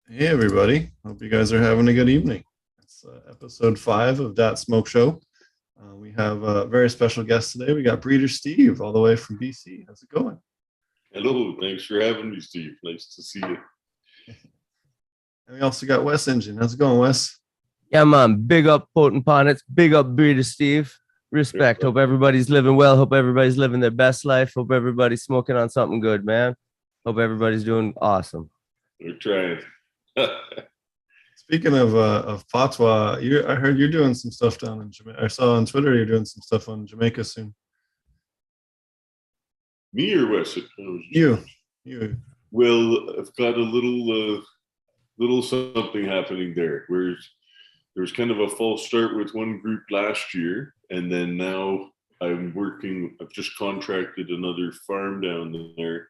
Hey everybody! Hope you guys are having a good evening. It's episode 5 of DatSmokeShow. We have a very special guest today. We got Breeder Steve all the way from BC. How's it going? Hello, thanks for having me, Steve. Nice to see you. And we also got Wesingine. How's it going, Wes? Yeah, man. Big up Ponics. Big up Breeder Steve. Respect. Hope everybody's living well. Hope everybody's living their best life. Hope everybody's smoking on something good, man. Hope everybody's doing awesome. We're trying. Speaking of Patois, I heard you're doing some stuff down in Jamaica. I saw on Twitter you're doing some stuff on Jamaica soon. Me or Wes? You. Well, I've got a little something happening there. Where there was kind of a false start with one group last year, and then now I've just contracted another farm down there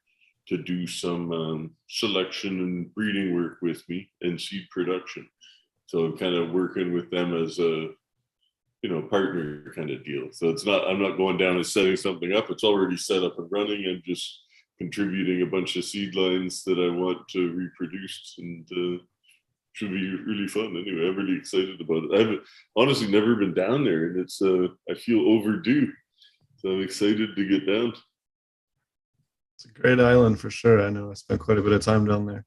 to do some selection and breeding work with me and seed production. So I'm kind of working with them as a partner kind of deal. So I'm not going down and setting something up. It's already set up and running. I'm just contributing a bunch of seed lines that I want to reproduce, and should be really fun. Anyway, I'm really excited about it. I've honestly never been down there, and it's I feel overdue. So I'm excited to get down. It's a great island for sure. I know I spent quite a bit of time down there.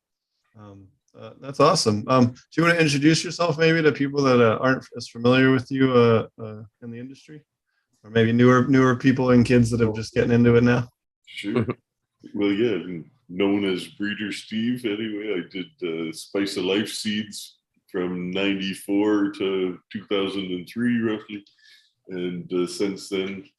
That's awesome. Do you want to introduce yourself maybe to people that aren't as familiar with you in the industry, or maybe newer people and kids that are just getting into it now? Sure. Well, yeah, I'm known as Breeder Steve. Anyway, I did Spice of Life seeds from '94 to 2003, roughly, and since then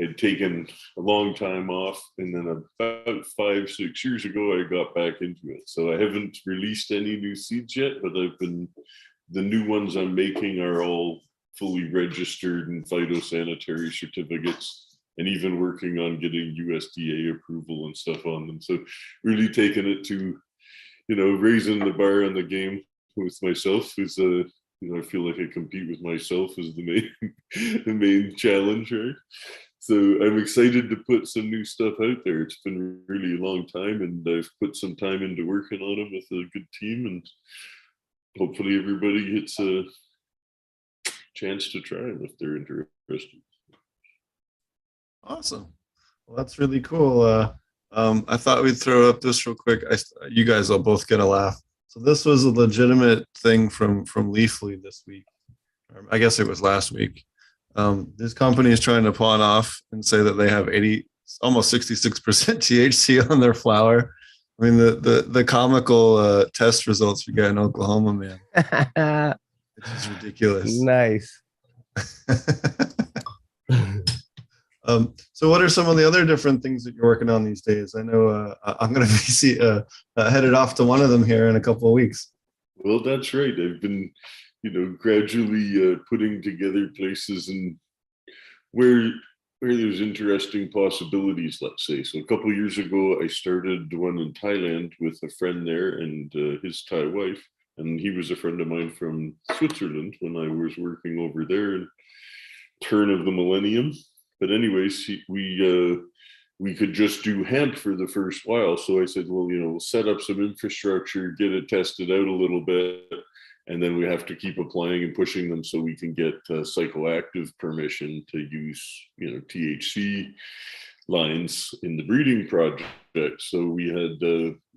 I'd taken a long time off, and then about 5-6 years ago, I got back into it. So I haven't released any new seeds yet, but the new ones I'm making are all fully registered and phytosanitary certificates, and even working on getting USDA approval and stuff on them. So really taking it to, raising the bar on the game with myself is I feel like I compete with myself as the main challenge, right? So I'm excited to put some new stuff out there. It's been really a long time, and I've put some time into working on them with a good team, and hopefully everybody gets a chance to try them if they're interested. Awesome. Well, that's really cool. I thought we'd throw up this real quick. You guys will both get a laugh. So this was a legitimate thing from Leafly this week. I guess it was last week. This company is trying to pawn off and say that they have almost 66% THC on their flower. I mean, the comical test results we got in Oklahoma, man. It's just ridiculous. Nice. So what are some of the other different things that you're working on these days? I know I'm going to be headed off to one of them here in a couple of weeks. Well, that's right. I've been gradually putting together places and where there's interesting possibilities, let's say. So a couple of years ago, I started one in Thailand with a friend there and his Thai wife. And he was a friend of mine from Switzerland when I was working over there in turn of the millennium. But anyways, we could just do hemp for the first while. So I said, well, we'll set up some infrastructure, get it tested out a little bit, and then we have to keep applying and pushing them so we can get psychoactive permission to use, THC lines in the breeding project. So we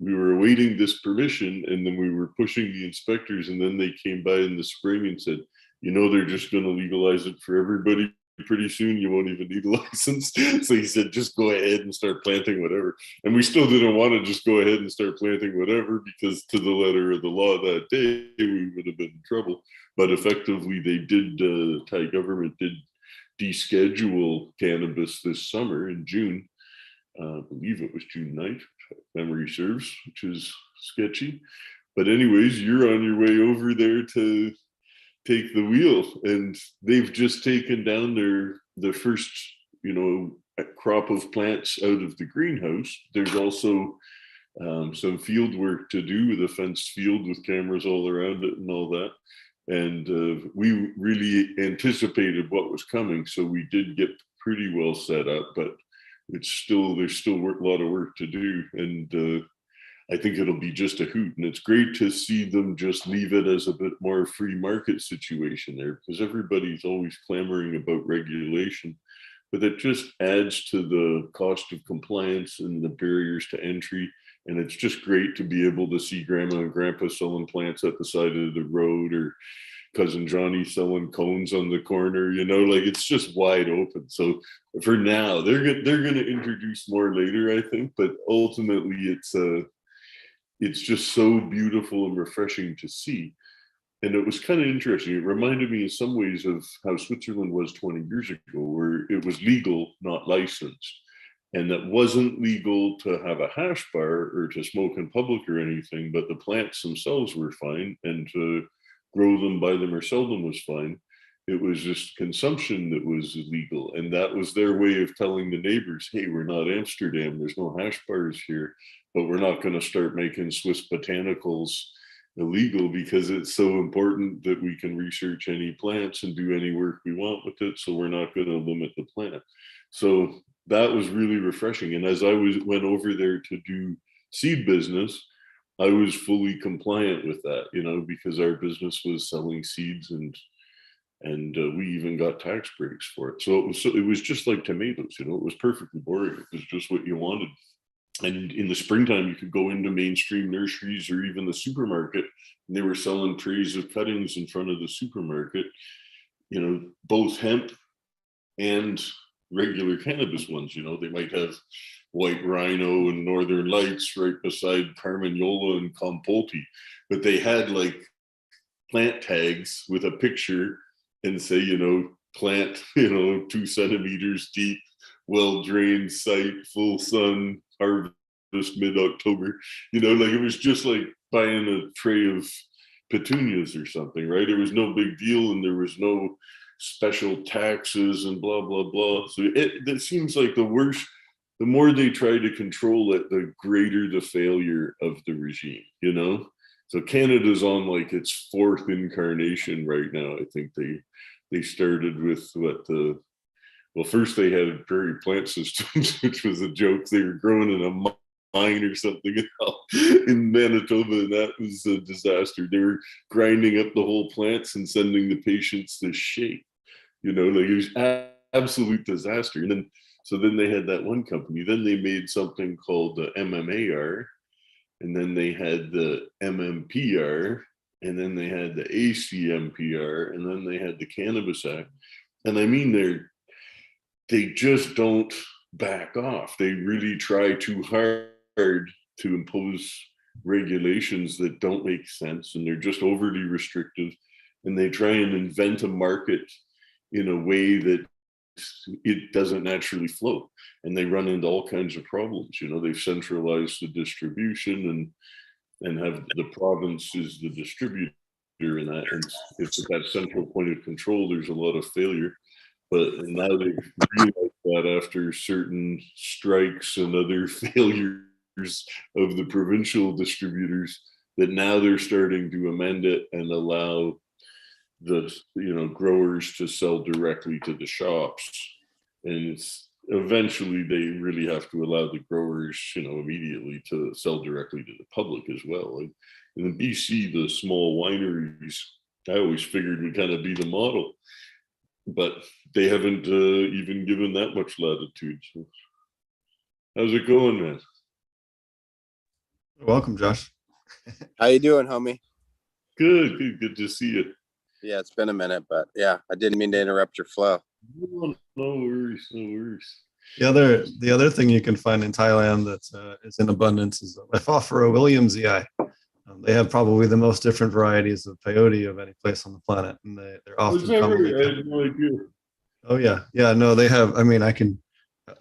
were awaiting this permission, and then we were pushing the inspectors, and then they came by in the spring and said, they're just going to legalize it for everybody pretty soon. You won't even need a license. So he said, just go ahead and start planting whatever. And we still didn't want to just go ahead and start planting whatever, because to the letter of the law that day, we would have been in trouble. But effectively, the Thai government did deschedule cannabis this summer in June. I believe it was June 9th, if memory serves, which is sketchy. But anyways, you're on your way over there to take the wheel, and they've just taken down the first crop of plants out of the greenhouse. There's also some field work to do with a fenced field with cameras all around it and all that, and we really anticipated what was coming, so we did get pretty well set up, but there's still a lot of work to do. And I think it'll be just a hoot. And it's great to see them just leave it as a bit more free market situation there, because everybody's always clamoring about regulation. But it just adds to the cost of compliance and the barriers to entry. And it's just great to be able to see grandma and grandpa selling plants at the side of the road, or cousin Johnny selling cones on the corner, you know, like it's just wide open. So for now, they're going to introduce more later, I think, but ultimately it's just so beautiful and refreshing to see. And it was kind of interesting. It reminded me in some ways of how Switzerland was 20 years ago, where it was legal, not licensed. And that wasn't legal to have a hash bar or to smoke in public or anything, but the plants themselves were fine, and to grow them, buy them, or sell them was fine. It was just consumption that was illegal. And that was their way of telling the neighbors, hey, we're not Amsterdam, there's no hash bars here, but we're not going to start making Swiss botanicals illegal, because it's so important that we can research any plants and do any work we want with it. So we're not going to limit the plant. So that was really refreshing. And as I went over there to do seed business, I was fully compliant with that, you know, because our business was selling seeds, and we even got tax breaks for it. So it was just like tomatoes, you know, it was perfectly boring. It was just what you wanted. And in the springtime, you could go into mainstream nurseries or even the supermarket, and they were selling trays of cuttings in front of the supermarket, you know, both hemp and regular cannabis ones. You know, they might have White Rhino and Northern Lights right beside Carmagnola and Compoti, but they had like plant tags with a picture and say, you know, plant, you know, 2 centimeters deep, well-drained site, full sun, harvest mid-October. You know, like it was just like buying a tray of petunias or something, right? It was no big deal, and there was no special taxes and blah, blah, blah. So it seems like the worse, the more they try to control it, the greater the failure of the regime, you know? So Canada's on like its 4th incarnation right now. I think they started with well, first they had prairie plant systems, which was a joke. They were growing in a mine or something in Manitoba, and that was a disaster. They were grinding up the whole plants and sending the patients to shake, you know, like it was absolute disaster. And then they had that one company. Then they made something called the MMAR, and then they had the MMPR, and then they had the ACMPR, and then they had the Cannabis Act. And I mean, they just don't back off. They really try too hard to impose regulations that don't make sense, and they're just overly restrictive, and they try and invent a market in a way that it doesn't naturally flow, and they run into all kinds of problems. You know, they've centralized the distribution and have the province is the distributor in that, and if it's that central point of control, there's a lot of failure. But now they've realized that after certain strikes and other failures of the provincial distributors, that now they're starting to amend it and allow the, you know, growers to sell directly to the shops. And it's eventually they really have to allow the growers, you know, immediately to sell directly to the public as well. Like in BC, the small wineries, I always figured would kind of be the model, but they haven't even given that much latitude. So how's it going, man? Welcome, Josh. How you doing, homie? Good to see you. Yeah, it's been a minute, but yeah, I didn't mean to interrupt your flow. No worries. The other thing you can find in Thailand that is in abundance is Lefofora Williamsii. They have probably the most different varieties of peyote of any place on the planet, and they're often commonly. I had no idea. Oh yeah. No, they have. I mean,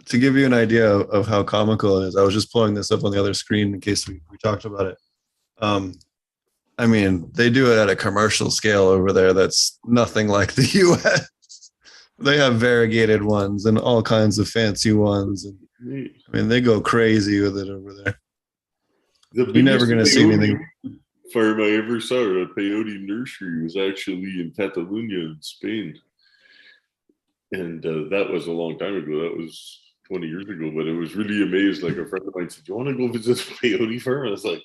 to give you an idea of how comical it is. I was just pulling this up on the other screen in case we talked about it. I mean, they do it at a commercial scale over there. That's nothing like the U.S. They have variegated ones and all kinds of fancy ones. And I mean, they go crazy with it over there. You're never going to see anything. Farm I ever saw, a peyote nursery, was actually in Catalonia in Spain. And that was a long time ago. That was 20 years ago, but I was really amazed. Like a friend of mine said, "Do you want to go visit the peyote farm?" I was like,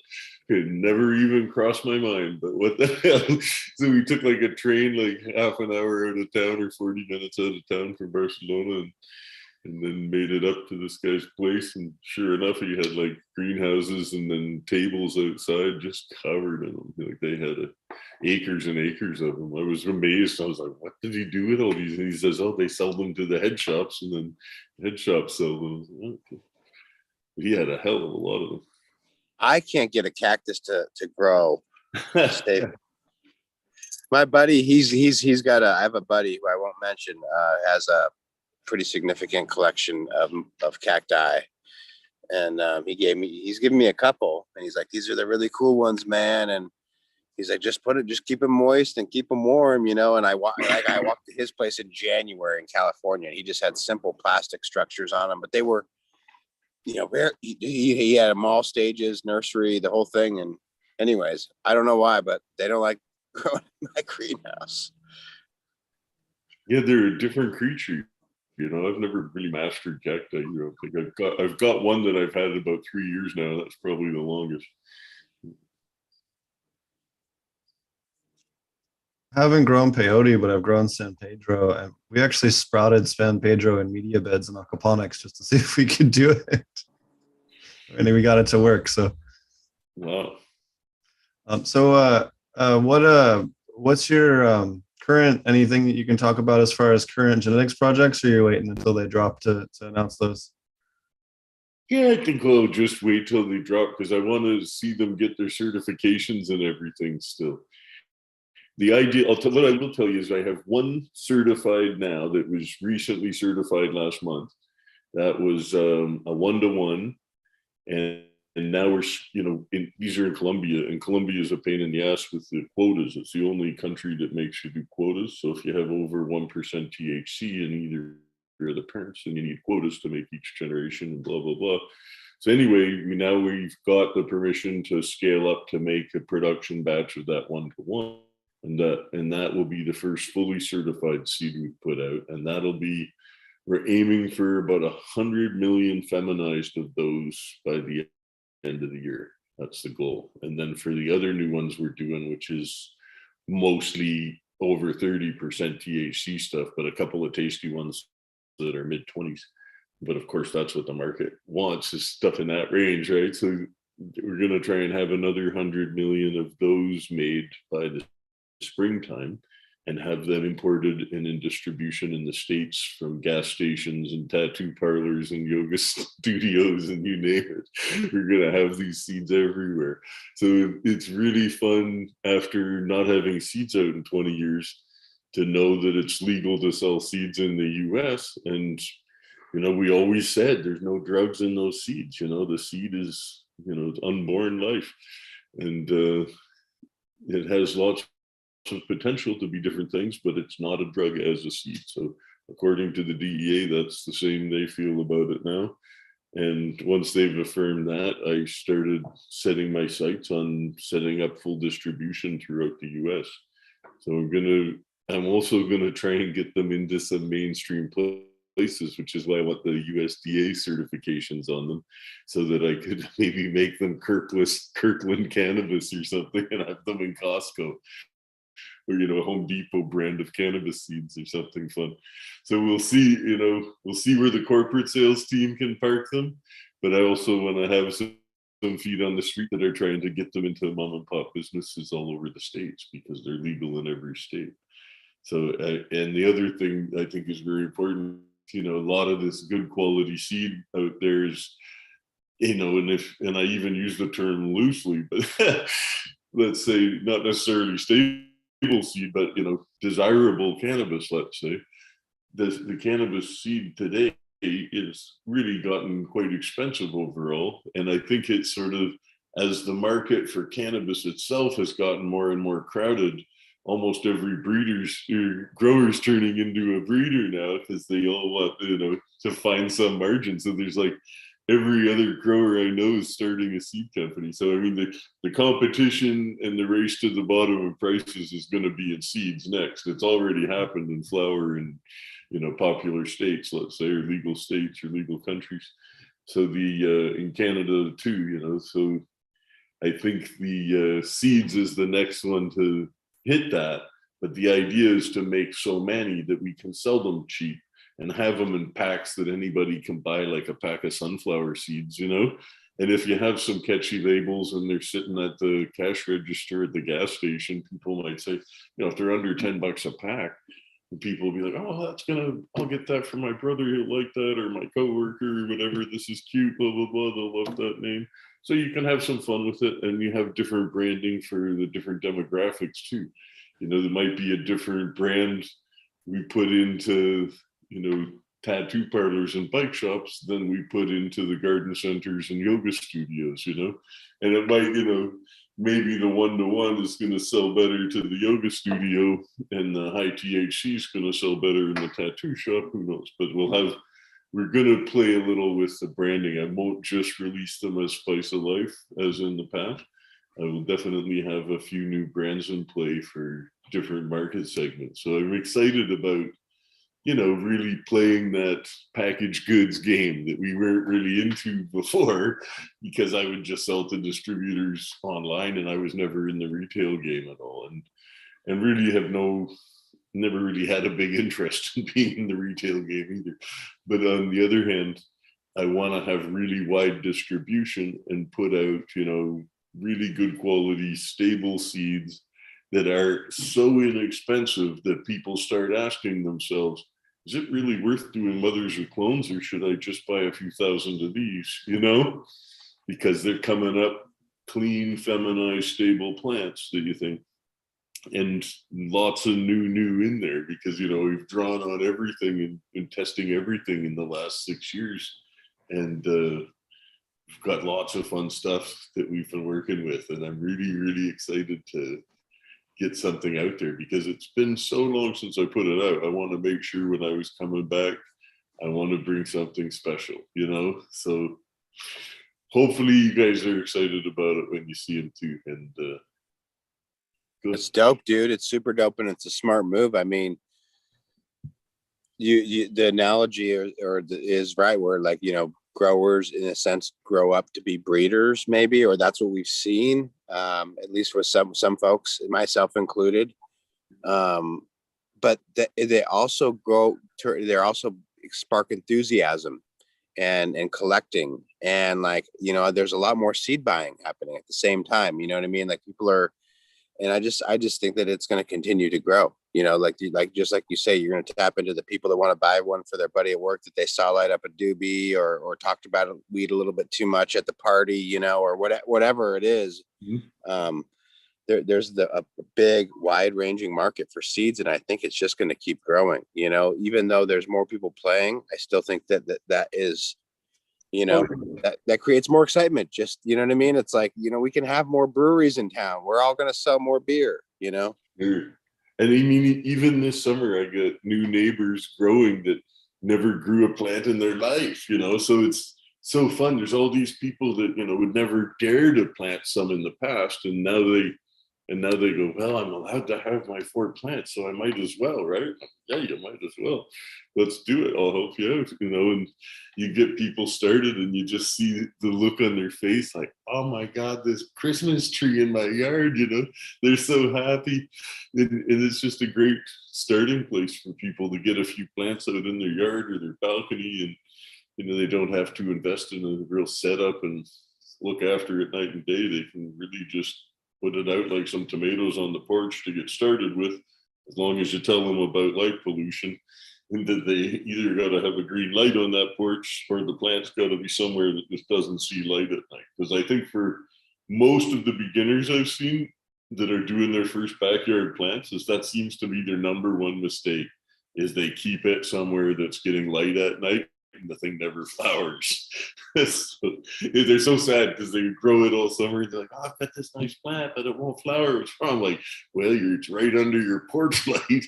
it never even crossed my mind, but what the hell? So we took like a train, like half an hour out of town or 40 minutes out of town from Barcelona, and then made it up to this guy's place. And sure enough, he had like greenhouses and then tables outside just covered in them. Like they had acres and acres of them. I was amazed. I was like, what did he do with all these? And he says, oh, they sell them to the head shops, and then head shops sell them. Okay. He had a hell of a lot of them. I can't get a cactus to grow. My buddy, he's got I have a buddy who I won't mention, has a pretty significant collection of cacti, and he's given me a couple, and he's like, these are the really cool ones, man. And he's like, just keep them moist and keep them warm, you know. And I walked to his place in January in California, and he just had simple plastic structures on them, but they were, you know, he had them all stages, nursery, the whole thing. And anyways, I don't know why, but they don't like growing in my greenhouse. Yeah, they're a different creature. You know, I've never really mastered cacti. You know, I've got one that I've had about 3 years now. That's probably the longest. I haven't grown peyote, but I've grown San Pedro, and we actually sprouted San Pedro in media beds in aquaponics just to see if we could do it. And we got it to work. So, wow. What's your current, anything that you can talk about as far as current genetics projects, or you're waiting until they drop to announce those? Yeah, I think I'll just wait till they drop because I want to see them get their certifications and everything still. The idea, what I will tell you is I have one certified now that was recently certified last month. That was a 1-to-1, and now we're, you know, these are in Colombia, and Colombia is a pain in the ass with the quotas. It's the only country that makes you do quotas. So if you have over 1% THC in either of the parents, then you need quotas to make each generation, and blah blah blah. So anyway, we've got the permission to scale up to make a production batch of that 1-to-1. And that will be the first fully certified seed we put out. And we're aiming for about 100 million feminized of those by the end of the year. That's the goal. And then for the other new ones we're doing, which is mostly over 30% THC stuff, but a couple of tasty ones that are mid-20s. But of course, that's what the market wants, is stuff in that range, right? So we're going to try and have another 100 million of those made by the springtime and have them imported and in distribution in the States from gas stations and tattoo parlors and yoga studios and you name it. We're going to have these seeds everywhere. So it's really fun after not having seeds out in 20 years to know that it's legal to sell seeds in the US. And, you know, we always said there's no drugs in those seeds. You know, the seed is, you know, it's unborn life. And it has lots of potential to be different things, but it's not a drug as a seed. So according to the DEA, that's the same they feel about it now. And once they've affirmed that, I started setting my sights on setting up full distribution throughout the US. So I'm also gonna try and get them into some mainstream places, which is why I want the USDA certifications on them, so that I could maybe make them Kirkland cannabis or something and have them in Costco, or, you know, a Home Depot brand of cannabis seeds or something fun. So we'll see, you know, we'll see where the corporate sales team can park them. But I also want to have some feet on the street that are trying to get them into mom and pop businesses all over the States, because they're legal in every state. So, and the other thing I think is very important, you know, a lot of this good quality seed out there is, you know, and I even use the term loosely, but let's say not necessarily stable seed, but, you know, desirable cannabis, let's say. The cannabis seed today is really gotten quite expensive overall. And I think it's sort of, as the market for cannabis itself has gotten more and more crowded, almost every grower's turning into a breeder now, because they all want, you know, to find some margin. So there's like every other grower I know is starting a seed company. So I mean, the competition and the race to the bottom of prices is going to be in seeds next. It's already happened in flower and popular states, let's say, or legal states or legal countries. So in Canada too, so I think the seeds is the next one to hit that. But the idea is to make so many that we can sell them cheap and have them in packs that anybody can buy, like a pack of sunflower seeds, And if you have some catchy labels and they're sitting at the cash register at the gas station, people might say, if they're under $10 a pack, people will be like, oh, I'll get that for my brother. He'll like that, or my coworker, or whatever. This is cute, blah, blah, blah. They'll love that name. So you can have some fun with it, and you have different branding for the different demographics too. There might be a different brand we put into, tattoo parlors and bike shops than we put into the garden centers and yoga studios, and it might, maybe the one-to-one is going to sell better to the yoga studio and the high THC is going to sell better in the tattoo shop. Who knows? But we're going to play a little with the branding. I won't just release them as Spice of Life as in the past. I will definitely have a few new brands in play for different market segments. So I'm excited about, really playing that packaged goods game that we weren't really into before, because I would just sell to distributors online and I was never in the retail game at all. And really have never really had a big interest in being in the retail game either. But on the other hand, I want to have really wide distribution and put out, really good quality, stable seeds that are so inexpensive that people start asking themselves, is it really worth doing mothers or clones, or should I just buy a few thousand of these, because they're coming up clean, feminized, stable plants that you think, and lots of new in there, because, we've drawn on everything and testing everything in the last 6 years. And we've got lots of fun stuff that we've been working with. And I'm really, really excited to get something out there, because it's been so long since I put it out. I want to make sure when I was coming back, I want to bring something special, so hopefully you guys are excited about it when you see them too. And it's dope, dude. It's super dope, and it's a smart move. I mean, you the analogy is right, where like, growers in a sense grow up to be breeders, maybe, or that's what we've seen, at least with some folks, myself included. But they also they're also spark enthusiasm and collecting, and like, there's a lot more seed buying happening at the same time. You know what I mean? Like, people are, and I just think that it's going to continue to grow. Just like you say, you're going to tap into the people that want to buy one for their buddy at work that they saw light up a doobie, or talked about weed a little bit too much at the party, or whatever it is. Mm-hmm. There's a big, wide-ranging market for seeds, and I think it's just going to keep growing. Even though there's more people playing, I still think that is, that creates more excitement. Just, you know what I mean? It's like, we can have more breweries in town. We're all going to sell more beer. Sure. And I mean, even this summer, I got new neighbors growing that never grew a plant in their life, so it's so fun. There's all these people that, would never dare to plant some in the past. And now they go, well, I'm allowed to have my 4 plants, so I might as well, right? Yeah, you might as well. Let's do it. I'll help you out, and you get people started, and you just see the look on their face, like, oh my God, this Christmas tree in my yard, they're so happy. And it's just a great starting place for people to get a few plants out in their yard or their balcony, and they don't have to invest in a real setup and look after it night and day. They can really just put it out like some tomatoes on the porch to get started with, as long as you tell them about light pollution, and that they either got to have a green light on that porch, or the plant's got to be somewhere that just doesn't see light at night. Because I think for most of the beginners I've seen that are doing their first backyard plants, that seems to be their number one mistake, is they keep it somewhere that's getting light at night, and the thing never flowers. So, they're so sad because they grow it all summer. They're like, oh, I've got this nice plant, but it won't flower. What's wrong? Like, well, it's right under your porch light,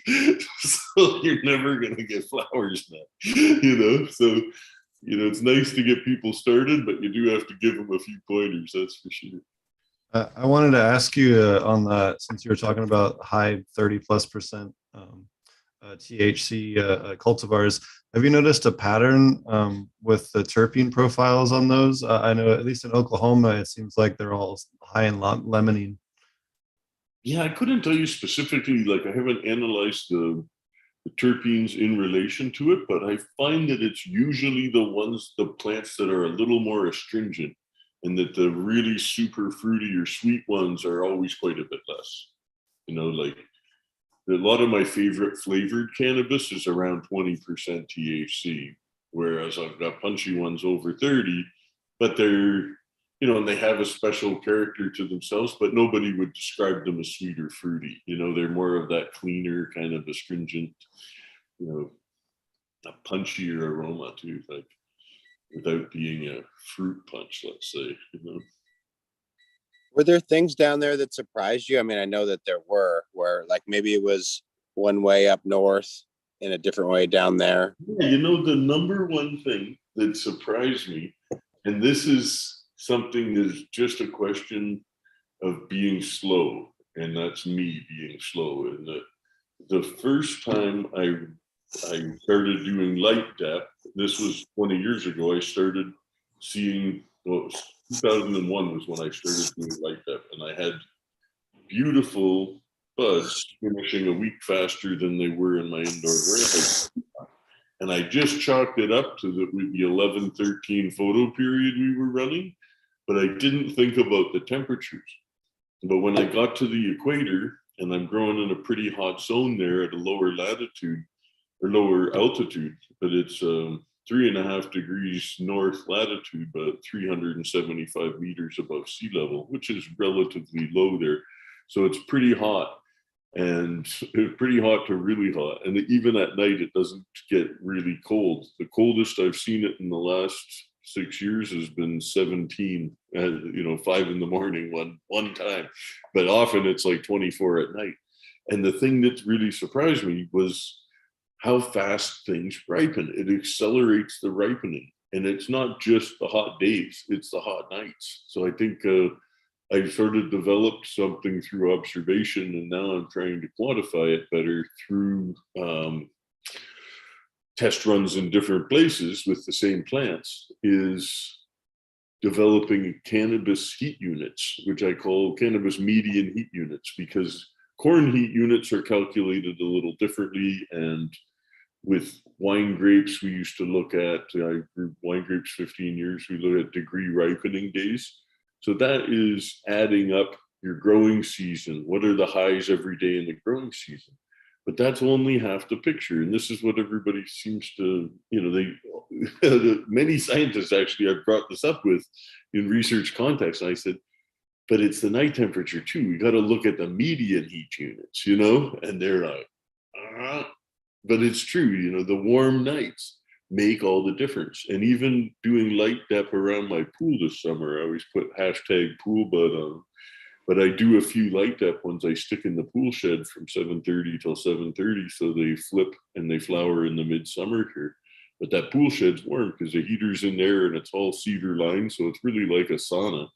so you're never going to get flowers now. So, it's nice to get people started, but you do have to give them a few pointers, that's for sure. I wanted to ask you on that, since you were talking about high 30+%. THC cultivars. Have you noticed a pattern with the terpene profiles on those? I know at least in Oklahoma, it seems like they're all high in limonene. Yeah, I couldn't tell you specifically, like I haven't analyzed the terpenes in relation to it, but I find that it's usually the plants that are a little more astringent, and that the really super fruity or sweet ones are always quite a bit less. Like a lot of my favorite flavored cannabis is around 20% THC, whereas I've got punchy ones over 30, but they're, and they have a special character to themselves, but nobody would describe them as sweet or fruity. They're more of that cleaner kind of astringent, a punchier aroma too, like without being a fruit punch, let's say. Were there things down there that surprised you? I mean, I know that there were, where like maybe it was one way up north and a different way down there. Yeah, the number one thing that surprised me, and this is something that's just a question of being slow, and that's me being slow. And the first time I started doing light depth, this was 20 years ago, I started seeing, 2001 was when I started doing light depth, and I had beautiful buds finishing a week faster than they were in my indoor warehouse. And I just chalked it up to the 11-13 photo period we were running, but I didn't think about the temperatures. But when I got to the equator, and I'm growing in a pretty hot zone there at a lower latitude or lower altitude, but it's 3.5 degrees north latitude, but 375 meters above sea level, which is relatively low there. So it's pretty hot, and it's pretty hot to really hot. And even at night, it doesn't get really cold. The coldest I've seen it in the last 6 years has been 17 at 5 in the morning one time, but often it's like 24 at night. And the thing that really surprised me was how fast things ripen. It accelerates the ripening, and it's not just the hot days, it's the hot nights. So I think I sort of developed something through observation, and now I'm trying to quantify it better through test runs in different places with the same plants, is developing cannabis heat units, which I call cannabis median heat units, because corn heat units are calculated a little differently. And with wine grapes, we used to look at, I grew wine grapes 15 years, we look at degree ripening days. So that is adding up your growing season. What are the highs every day in the growing season? But that's only half the picture. And this is what everybody seems to, many scientists actually I've brought this up with in research context. I said, but it's the night temperature too. We got to look at the median heat units, and they're like, but it's true, the warm nights make all the difference. And even doing light dep around my pool this summer, I always put hashtag pool bud on. But I do a few light dep ones I stick in the pool shed from 7:30 till 7:30, so they flip and they flower in the midsummer here. But that pool shed's warm because the heater's in there and it's all cedar lined, so it's really like a sauna.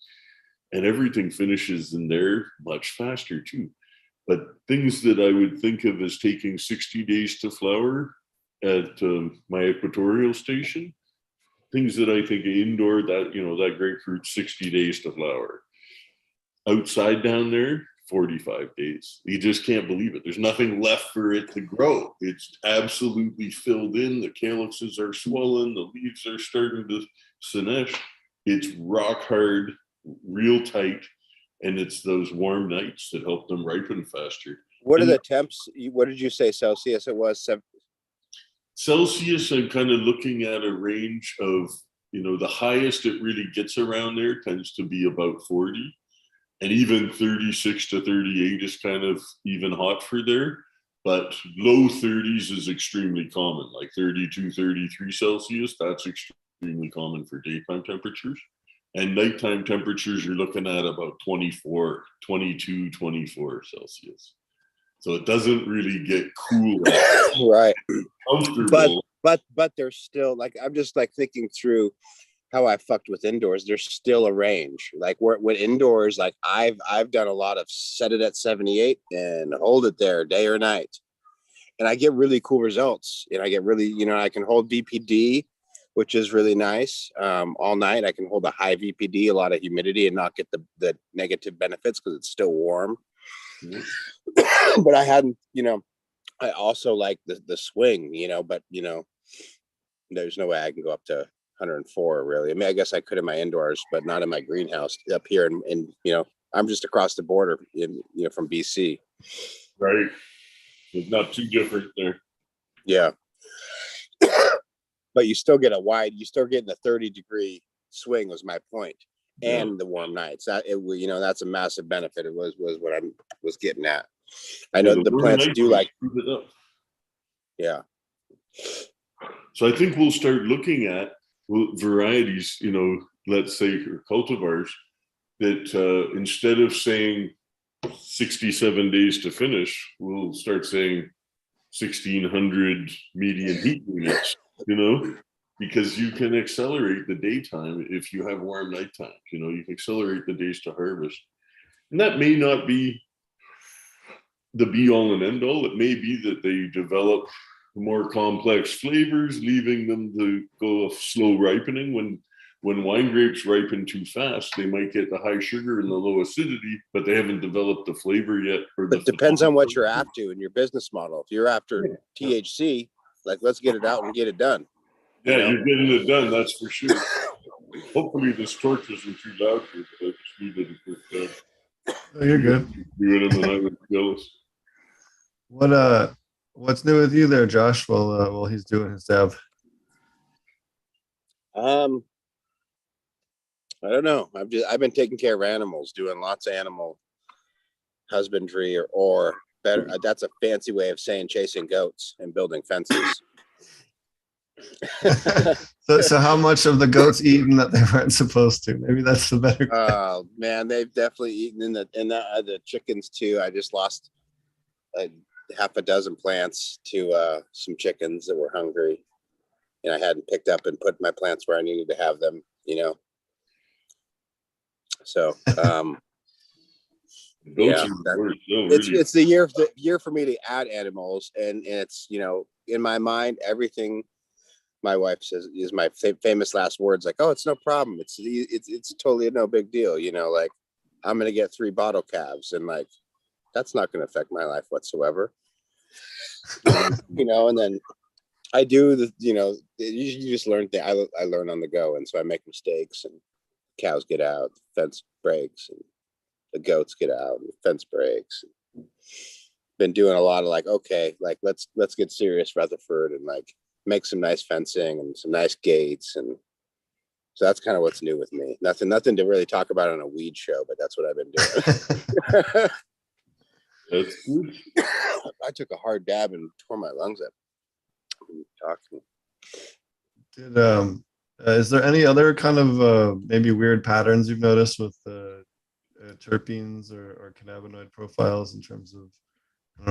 And everything finishes in there much faster too. But things that I would think of as taking 60 days to flower at my equatorial station, things that I think indoor, that grapefruit, 60 days to flower. Outside down there, 45 days. You just can't believe it. There's nothing left for it to grow. It's absolutely filled in. The calyxes are swollen. The leaves are starting to senesh. It's rock hard, real tight. And it's those warm nights that help them ripen faster. What are the temps? What did you say Celsius it was? Celsius, I'm kind of looking at a range of, the highest it really gets around there tends to be about 40. And even 36 to 38 is kind of even hot for there. But low 30s is extremely common, like 32, 33 Celsius. That's extremely common for daytime temperatures. And nighttime temperatures, you're looking at about 24, 22, 24 Celsius. So it doesn't really get cool. Right. Comfortable. But there's still, like, I'm just like thinking through how I fucked with indoors. There's still a range. Like with indoors, like I've done a lot of set it at 78 and hold it there day or night. and I get really cool results. And I get really, I can hold VPD, which is really nice. All night I can hold a high VPD, a lot of humidity, and not get the negative benefits because it's still warm. But I hadn't, I also like the swing, but there's no way I can go up to 104 really. I mean, I guess I could in my indoors, but not in my greenhouse up here. And I'm just across the border from BC. Right. It's not too different there. Yeah. But you still get you still getting the 30-degree swing was my point. And the warm nights. That's a massive benefit. It was what I was getting at. I know the plants do like. Yeah. So I think we'll start looking at varieties, let's say, or cultivars that instead of saying 67 days to finish, we'll start saying 1600 median heat units, because you can accelerate the daytime if you have warm nighttime. You can accelerate the days to harvest. And that may not be the be all and end all. It may be that they develop more complex flavors, leaving them to go slow ripening. When wine grapes ripen too fast, they might get the high sugar and the low acidity, but they haven't developed the flavor yet. It depends on what you're after in your business model. If you're after THC, like let's get it out and get it done. Yeah, you're getting it done, that's for sure. Hopefully this torch isn't too loud for you, but I just needed a quick Oh, you're good. do it, and I was jealous. What's new with you there, Josh? While he's doing his dab. I don't know. I've been taking care of animals, doing lots of animal husbandry, or better. That's a fancy way of saying chasing goats and building fences. So how much of the goats eaten that they weren't supposed to? Maybe that's the better. Oh man, they've definitely eaten in the chickens too. I just lost half a dozen plants to some chickens that were hungry, and I hadn't picked up and put my plants where I needed to have them. So yeah, it's the year for me to add animals, and it's in my mind everything my wife says is my famous last words, like, oh, it's no problem, it's totally no big deal, like I'm gonna get 3 bottle calves, and like that's not gonna affect my life whatsoever. And then I do you just learn things. I learn on the go, and so I make mistakes, and cows get out, the fence breaks, and the goats get out, and the fence breaks. Been doing a lot of like, okay, like let's get serious, Rutherford, and like make some nice fencing and some nice gates, and so that's kind of what's new with me. Nothing to really talk about on a weed show, but that's what I've been doing. That's good. I took a hard dab and tore my lungs up talking. Is there any other kind of maybe weird patterns you've noticed with terpenes or cannabinoid profiles in terms of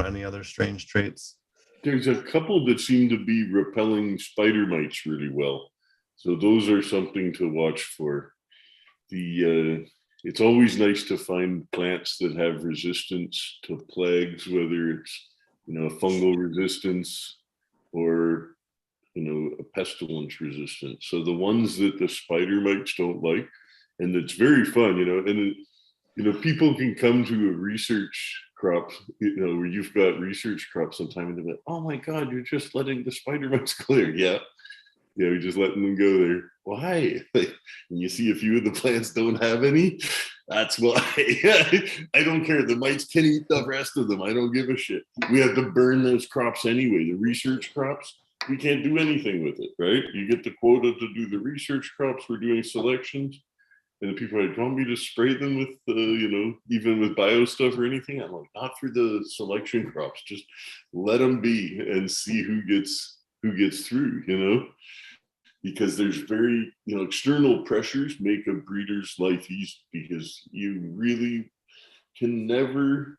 any other strange traits? There's a couple that seem to be repelling spider mites really well. So those are something to watch for. It's always nice to find plants that have resistance to plagues, whether it's, fungal resistance or, a pestilence resistance. So the ones that the spider mites don't like, and it's very fun, and people can come to a research crop, where you've got research crops sometime, and they're like, oh my God, you're just letting the spider mites clear. Yeah, we're just letting them go there. Why? Like, when you see a few of the plants don't have any, that's why. I don't care. The mites can eat the rest of them. I don't give a shit. We have to burn those crops anyway. The research crops, we can't do anything with it, right? You get the quota to do the research crops. We're doing selections. And the people are like, do you want me to spray them with, even with bio stuff or anything? I'm like, not for the selection crops. Just let them be and see who gets through, because there's very, external pressures make a breeder's life easy, because you really can never,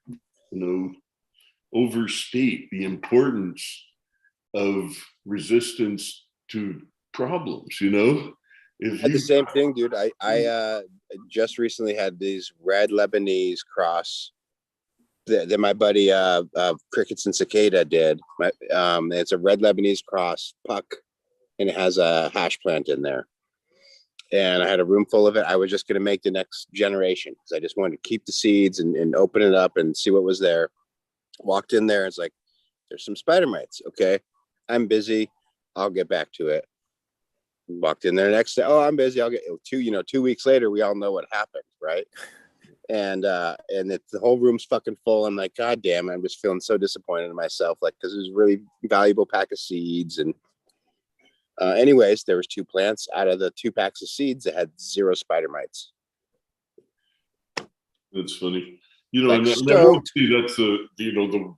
overstate the importance of resistance to problems, I had the same thing, dude. I just recently had these red Lebanese cross that my buddy Crickets and Cicada did. It's a red Lebanese cross puck, and it has a hash plant in there. And I had a room full of it. I was just going to make the next generation because I just wanted to keep the seeds and open it up and see what was there. Walked in there. It's like, there's some spider mites. Okay, I'm busy. I'll get back to it. Walked in there next day. Oh, I'm busy. I'll get 2 weeks later. We all know what happened, right? And the whole room's fucking full. I'm like, God damn it. I'm just feeling so disappointed in myself, like, because it was a really valuable pack of seeds. And anyways, there was 2 plants out of the 2 packs of seeds that had 0 spider mites. That's funny. You know, Like, and I won't say that's the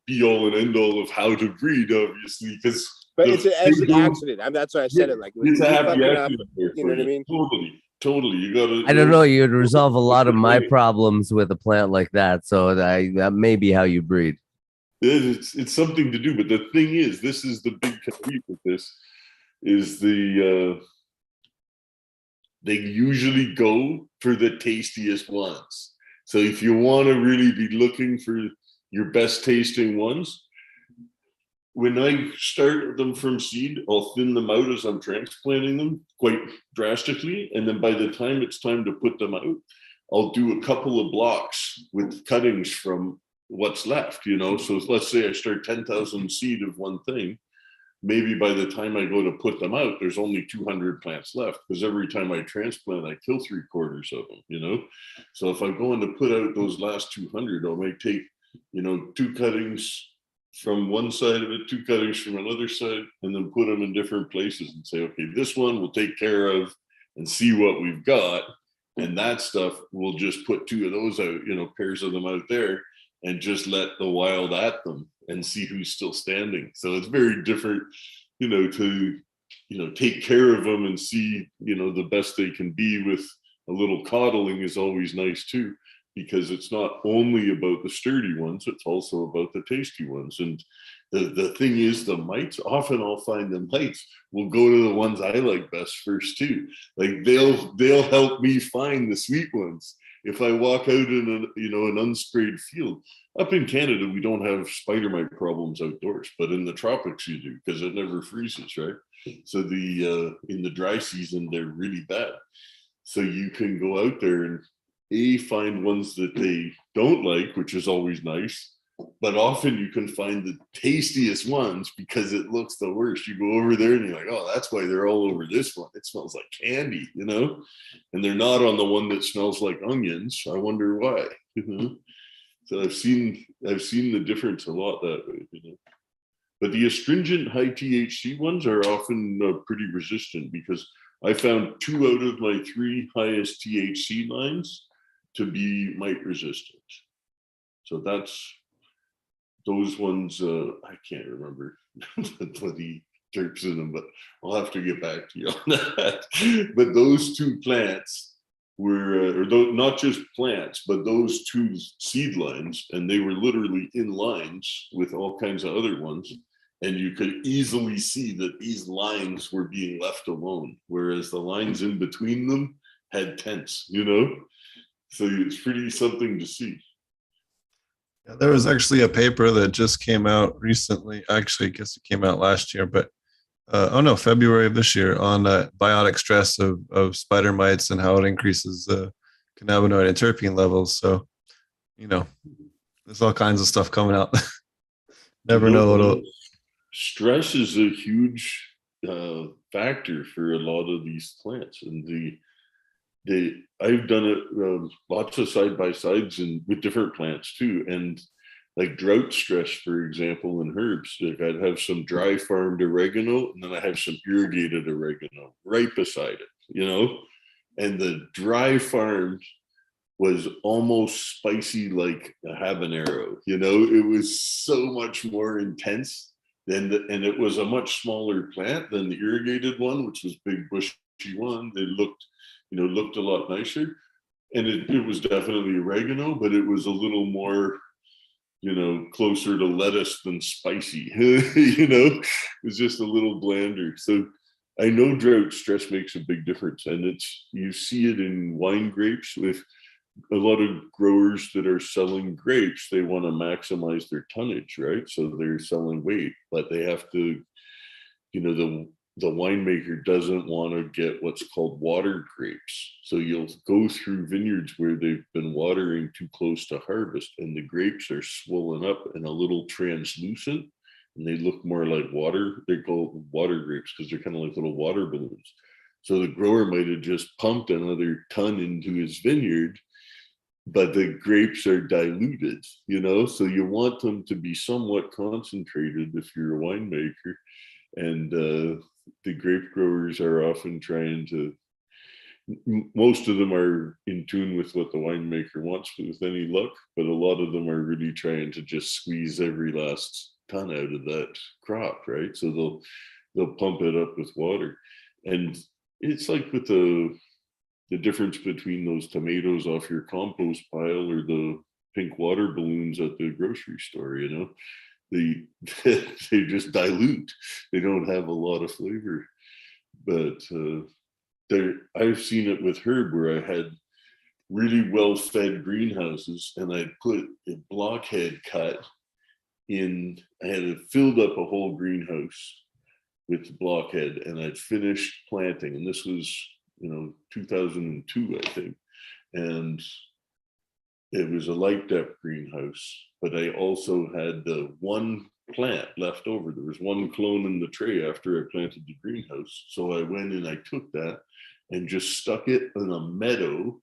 be all and end all of how to breed, obviously, because but it's an accident. That's why I said it. Like, it's a happy up, accident. you know what I mean? Totally. You gotta. I don't know. You'd resolve a lot of my problems with a plant like that. So that may be how you breed. It's something to do. But the thing is, this is the big caveat with this, is they usually go for the tastiest ones. So if you want to really be looking for your best tasting ones, when I start them from seed, I'll thin them out as I'm transplanting them quite drastically. And then by the time it's time to put them out, I'll do a couple of blocks with cuttings from what's left, So let's say I start 10,000 seed of one thing. Maybe by the time I go to put them out, there's only 200 plants left, because every time I transplant, I kill 3/4 of them, So if I'm going to put out those last 200, I might take, 2 cuttings from one side of it, 2 cuttings from another side, and then put them in different places and say, okay, this one we'll take care of and see what we've got. And that stuff, we'll just put 2 of those out, pairs of them out there, and just let the wild at them and see who's still standing. So it's very different, to, take care of them and see, the best they can be with a little coddling is always nice too, because it's not only about the sturdy ones, it's also about the tasty ones. And the thing is, the mites, often I'll find the mites will go to the ones I like best first too. Like they'll help me find the sweet ones. If I walk out in an unsprayed field. Up in Canada, we don't have spider mite problems outdoors, but in the tropics you do, because it never freezes, right? So in the dry season, they're really bad. So you can go out there and find ones that they don't like, which is always nice, but often you can find the tastiest ones because it looks the worst. You go over there and you're like, oh, that's why they're all over this one. It smells like candy, and they're not on the one that smells like onions. I wonder why. So I've seen the difference a lot that way. But the astringent high THC ones are often pretty resistant, because I found 2 out of my 3 highest THC lines to be mite resistant. So that's those ones. I can't remember the terps in them, but I'll have to get back to you on that. But those 2 plants were, not just plants, but those 2 seed lines, and they were literally in lines with all kinds of other ones. And you could easily see that these lines were being left alone, whereas the lines in between them had tents, So it's pretty something to see. Yeah, there was actually a paper that just came out recently. Actually, I guess it came out last year, but February of this year, on biotic stress of spider mites and how it increases the cannabinoid and terpene levels. So, there's all kinds of stuff coming out. Never know. Stress is a huge factor for a lot of these plants, and I've done it lots of side by sides and with different plants too, and like drought stress, for example, in herbs. Like I'd have some dry farmed oregano, and then I have some irrigated oregano right beside it, and the dry farmed was almost spicy like a habanero. It was so much more intense and it was a much smaller plant than the irrigated one, which was big bushy one. They looked a lot nicer, and it was definitely oregano, but it was a little more closer to lettuce than spicy. It was just a little blander. So I know drought stress makes a big difference, and you see it in wine grapes with a lot of growers that are selling grapes, they want to maximize their tonnage, right? So they're selling weight, but they have to, the winemaker doesn't want to get what's called water grapes. So you'll go through vineyards where they've been watering too close to harvest, and the grapes are swollen up and a little translucent, and they look more like water. They're called water grapes because they're kind of like little water balloons. So the grower might have just pumped another ton into his vineyard, but the grapes are diluted, so you want them to be somewhat concentrated if you're a winemaker. And the grape growers are often trying to, most of them are in tune with what the winemaker wants with any luck, but a lot of them are really trying to just squeeze every last ton out of that crop, right? So they'll pump it up with water. And it's like with the difference between those tomatoes off your compost pile or the pink water balloons at the grocery store, they just dilute. They don't have a lot of flavor. But I've seen it with herb where I had really well-fed greenhouses, and I'd put a blockhead cut in. I had filled up a whole greenhouse with blockhead, and I'd finished planting, and this was 2002, I think, and it was a light depth greenhouse, but I also had one plant left over. There was one clone in the tray after I planted the greenhouse. So I went and I took that and just stuck it in a meadow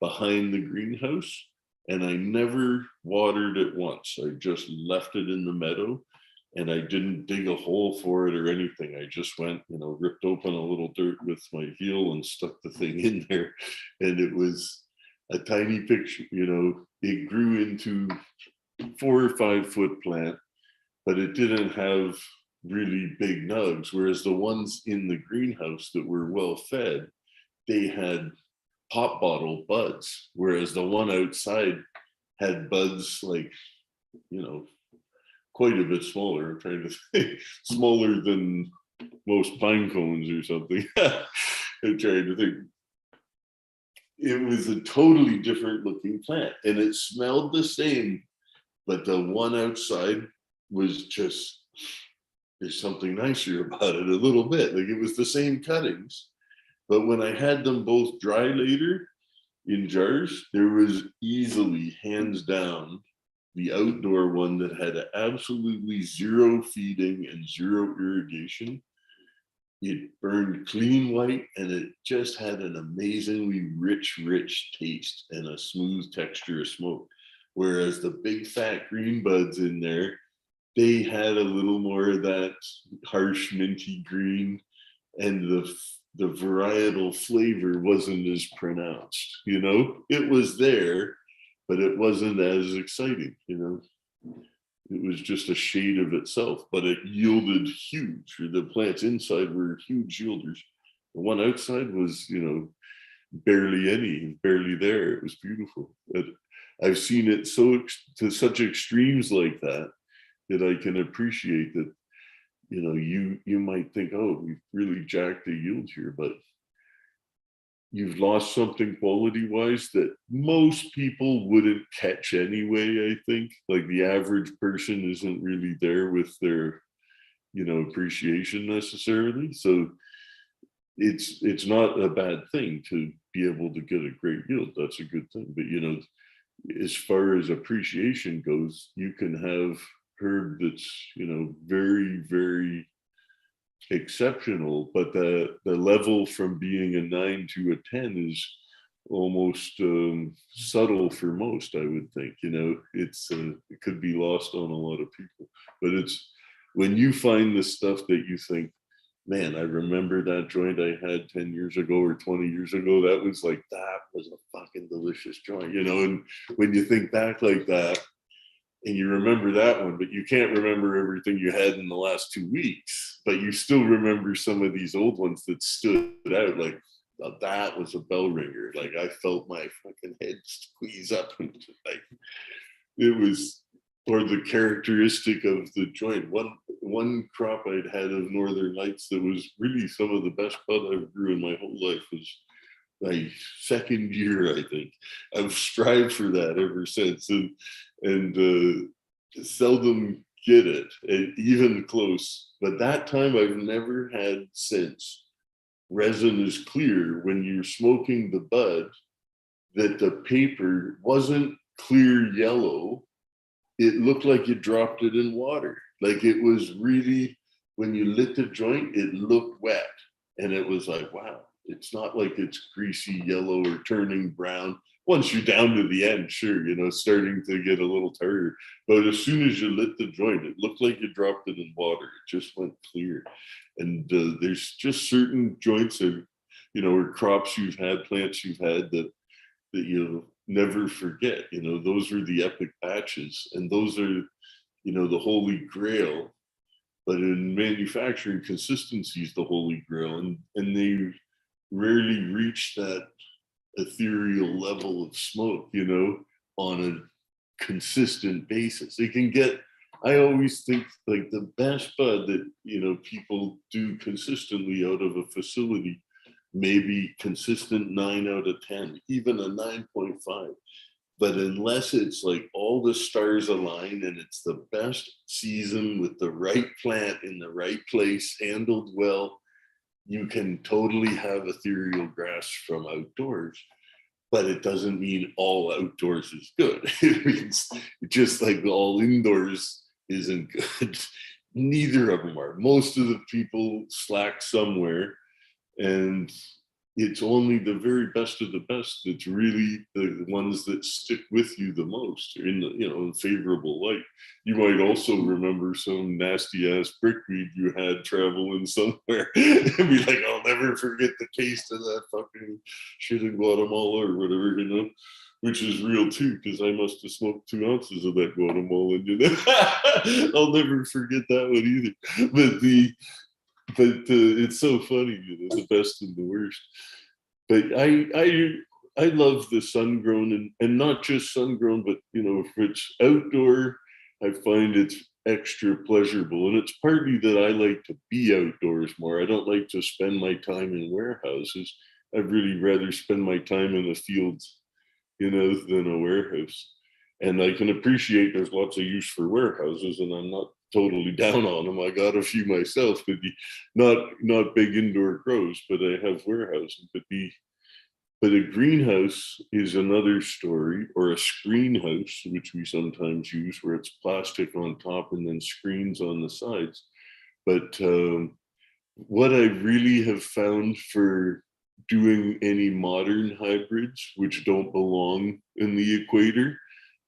behind the greenhouse. And I never watered it once. I just left it in the meadow, and I didn't dig a hole for it or anything. I just went, ripped open a little dirt with my heel and stuck the thing in there. And it was a tiny picture, it grew into 4 or 5 foot plant, but it didn't have really big nugs. Whereas the ones in the greenhouse that were well fed, they had pop bottle buds. Whereas the one outside had buds like, quite a bit smaller. I'm trying to think, smaller than most pine cones or something. I'm trying to think. It was a totally different looking plant, and it smelled the same, but the one outside was just, there's something nicer about it a little bit. Like it was the same cuttings, but when I had them both dry later in jars, there was easily, hands down, the outdoor one that had absolutely zero feeding and zero irrigation. It burned clean white, and it just had an amazingly rich taste and a smooth texture of smoke. Whereas the big fat green buds in there, they had a little more of that harsh minty green, and the varietal flavor wasn't as pronounced. It was there, but it wasn't as exciting. It was just a shade of itself, but it yielded huge. The plants inside were huge yielders. The one outside was, barely any, barely there. It was beautiful. I've seen it to such extremes like that I can appreciate that. You might think, oh, we've really jacked the yield here, but you've lost something quality wise that most people wouldn't catch anyway. I think like the average person isn't really there with their, appreciation necessarily. So it's not a bad thing to be able to get a great yield. That's a good thing. But, as far as appreciation goes, you can have herb that's, very, very exceptional, but the level from being a 9 to a 10 is almost subtle for most. I would think, it's it could be lost on a lot of people, but it's when you find the stuff that you think, man, I remember that joint I had 10 years ago or 20 years ago, that was a fucking delicious joint, and when you think back like that, and you remember that one, but you can't remember everything you had in the last 2 weeks, but you still remember some of these old ones that stood out. Like that was a bell ringer. Like I felt my fucking head squeeze up. Like it was, or the characteristic of the joint. One crop I'd had of Northern Lights that was really some of the best bud I've grew in my whole life my second year, I think. I've strived for that ever since, and seldom get it, even close. But that time I've never had since. Resin is clear when you're smoking the bud, that the paper wasn't clear yellow. It looked like you dropped it in water. Like it was really, when you lit the joint, it looked wet. And it was like, wow, it's not like it's greasy yellow or turning brown. Once you're down to the end, sure, starting to get a little tartar. But as soon as you lit the joint, it looked like you dropped it in water. It just went clear. And there's just certain joints that, or crops you've had, plants you've had that you'll never forget. Those are the epic batches, and those are, the holy grail. But in manufacturing, consistency is the holy grail, and they rarely reach that ethereal level of smoke, on a consistent basis. They can get, I always think, like the best bud that, people do consistently out of a facility, maybe consistent 9 out of 10, even a 9.5. But unless it's like all the stars align and it's the best season with the right plant in the right place, handled well, you can totally have ethereal grass from outdoors. But it doesn't mean all outdoors is good. It means just like all indoors isn't good. Neither of them are. Most of the people slack somewhere, and it's only the very best of the best that's really the ones that stick with you the most in in favorable light. You might also remember some nasty ass brickweed you had traveling somewhere and be like, I'll never forget the taste of that fucking shit in Guatemala or whatever, which is real too, because I must have smoked 2 ounces of that Guatemalan, I'll never forget that one either. But it's so funny, the best and the worst. But I love the sun grown, and not just sun grown, but if it's outdoor, I find it's extra pleasurable. And it's partly that I like to be outdoors more. I don't like to spend my time in warehouses. I'd really rather spend my time in the fields, than a warehouse. And I can appreciate there's lots of use for warehouses, and I'm not totally down on them. I got a few myself, but not big indoor grows, but I have warehousing. But a greenhouse is another story, or a screen house, which we sometimes use, where it's plastic on top and then screens on the sides. But what I really have found for doing any modern hybrids, which don't belong in the equator,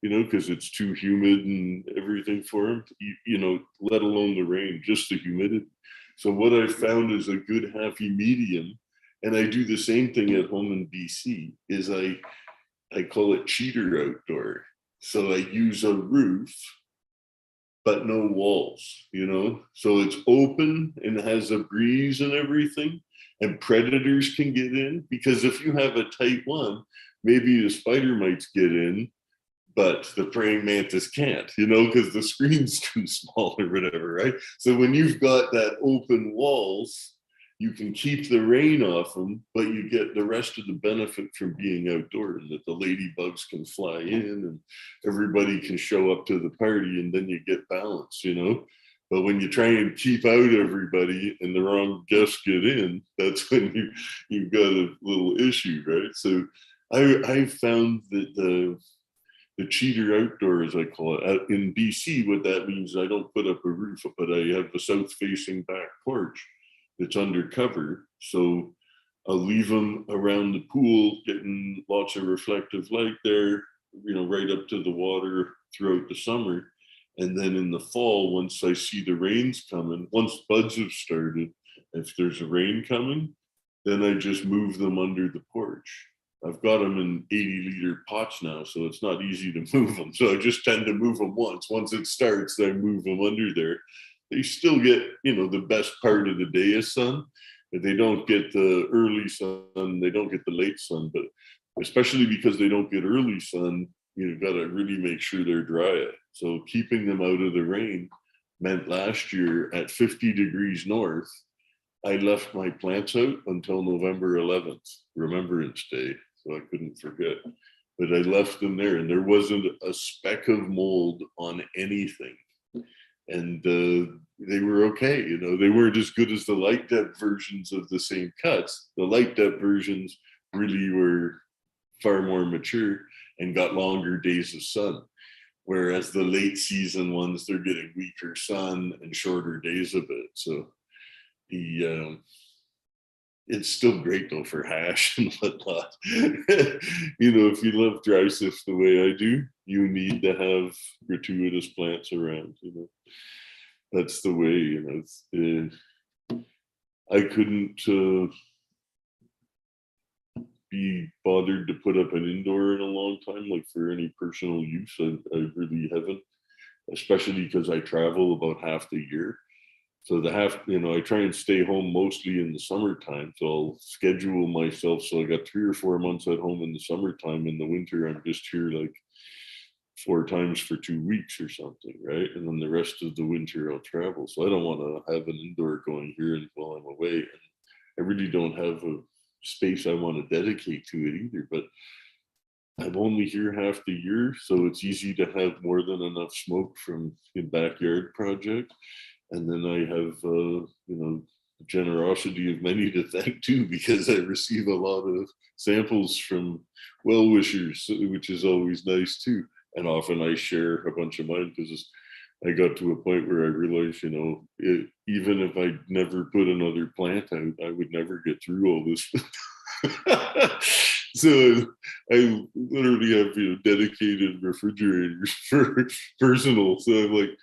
because it's too humid and everything for them, let alone the rain, just the humidity. So what I found is a good happy medium, and I do the same thing at home in BC, is I call it cheater outdoor. So I use a roof, but no walls, so it's open and has a breeze and everything, and predators can get in, because if you have a tight one, maybe the spider mites get in, but the praying mantis can't, because the screen's too small or whatever, right? So when you've got that open walls, you can keep the rain off them, but you get the rest of the benefit from being outdoor, and that the ladybugs can fly in and everybody can show up to the party, and then you get balance, But when you try and keep out everybody and the wrong guests get in, that's when you've got a little issue, right? So I found that the cheater outdoor, as I call it, in BC, what that means, I don't put up a roof, but I have the south-facing back porch that's undercover. So I'll leave them around the pool, getting lots of reflective light there, right up to the water throughout the summer. And then in the fall, once I see the rains coming, once buds have started, if there's a rain coming, then I just move them under the porch. I've got them in 80-liter pots now, so it's not easy to move them. So I just tend to move them once. Once it starts, I move them under there. They still get, the best part of the day of sun, but they don't get the early sun. They don't get the late sun, but especially because they don't get early sun, you've got to really make sure they're dry. So keeping them out of the rain meant last year at 50 degrees north, I left my plants out until November 11th, Remembrance Day, so I couldn't forget. But I left them there, and there wasn't a speck of mold on anything. And they were okay. You know, they weren't as good as the light depth versions of the same cuts. The light depth versions really were far more mature and got longer days of sun. Whereas the late season ones, they're getting weaker sun and shorter days of it. So it's still great though for hash and whatnot. You know, if you love dry sift the way I do, you need to have gratuitous plants around. You know, that's the way. You know, I couldn't be bothered to put up an indoor in a long time, like for any personal use. I really haven't, especially because I travel about half the year. So I try and stay home mostly in the summertime. So I'll schedule myself. So I got 3 or 4 months at home in the summertime. In the winter, I'm just here like 4 times for 2 weeks or something, right? And then the rest of the winter I'll travel. So I don't want to have an indoor going here while I'm away. And I really don't have a space I want to dedicate to it either. But I'm only here half the year, so it's easy to have more than enough smoke from a backyard project. And then I have, the generosity of many to thank too, because I receive a lot of samples from well-wishers, which is always nice too. And often I share a bunch of mine because I got to a point where I realized, even if I never put another plant out, I would never get through all this. So I literally have, dedicated refrigerators for personal. So I'm like,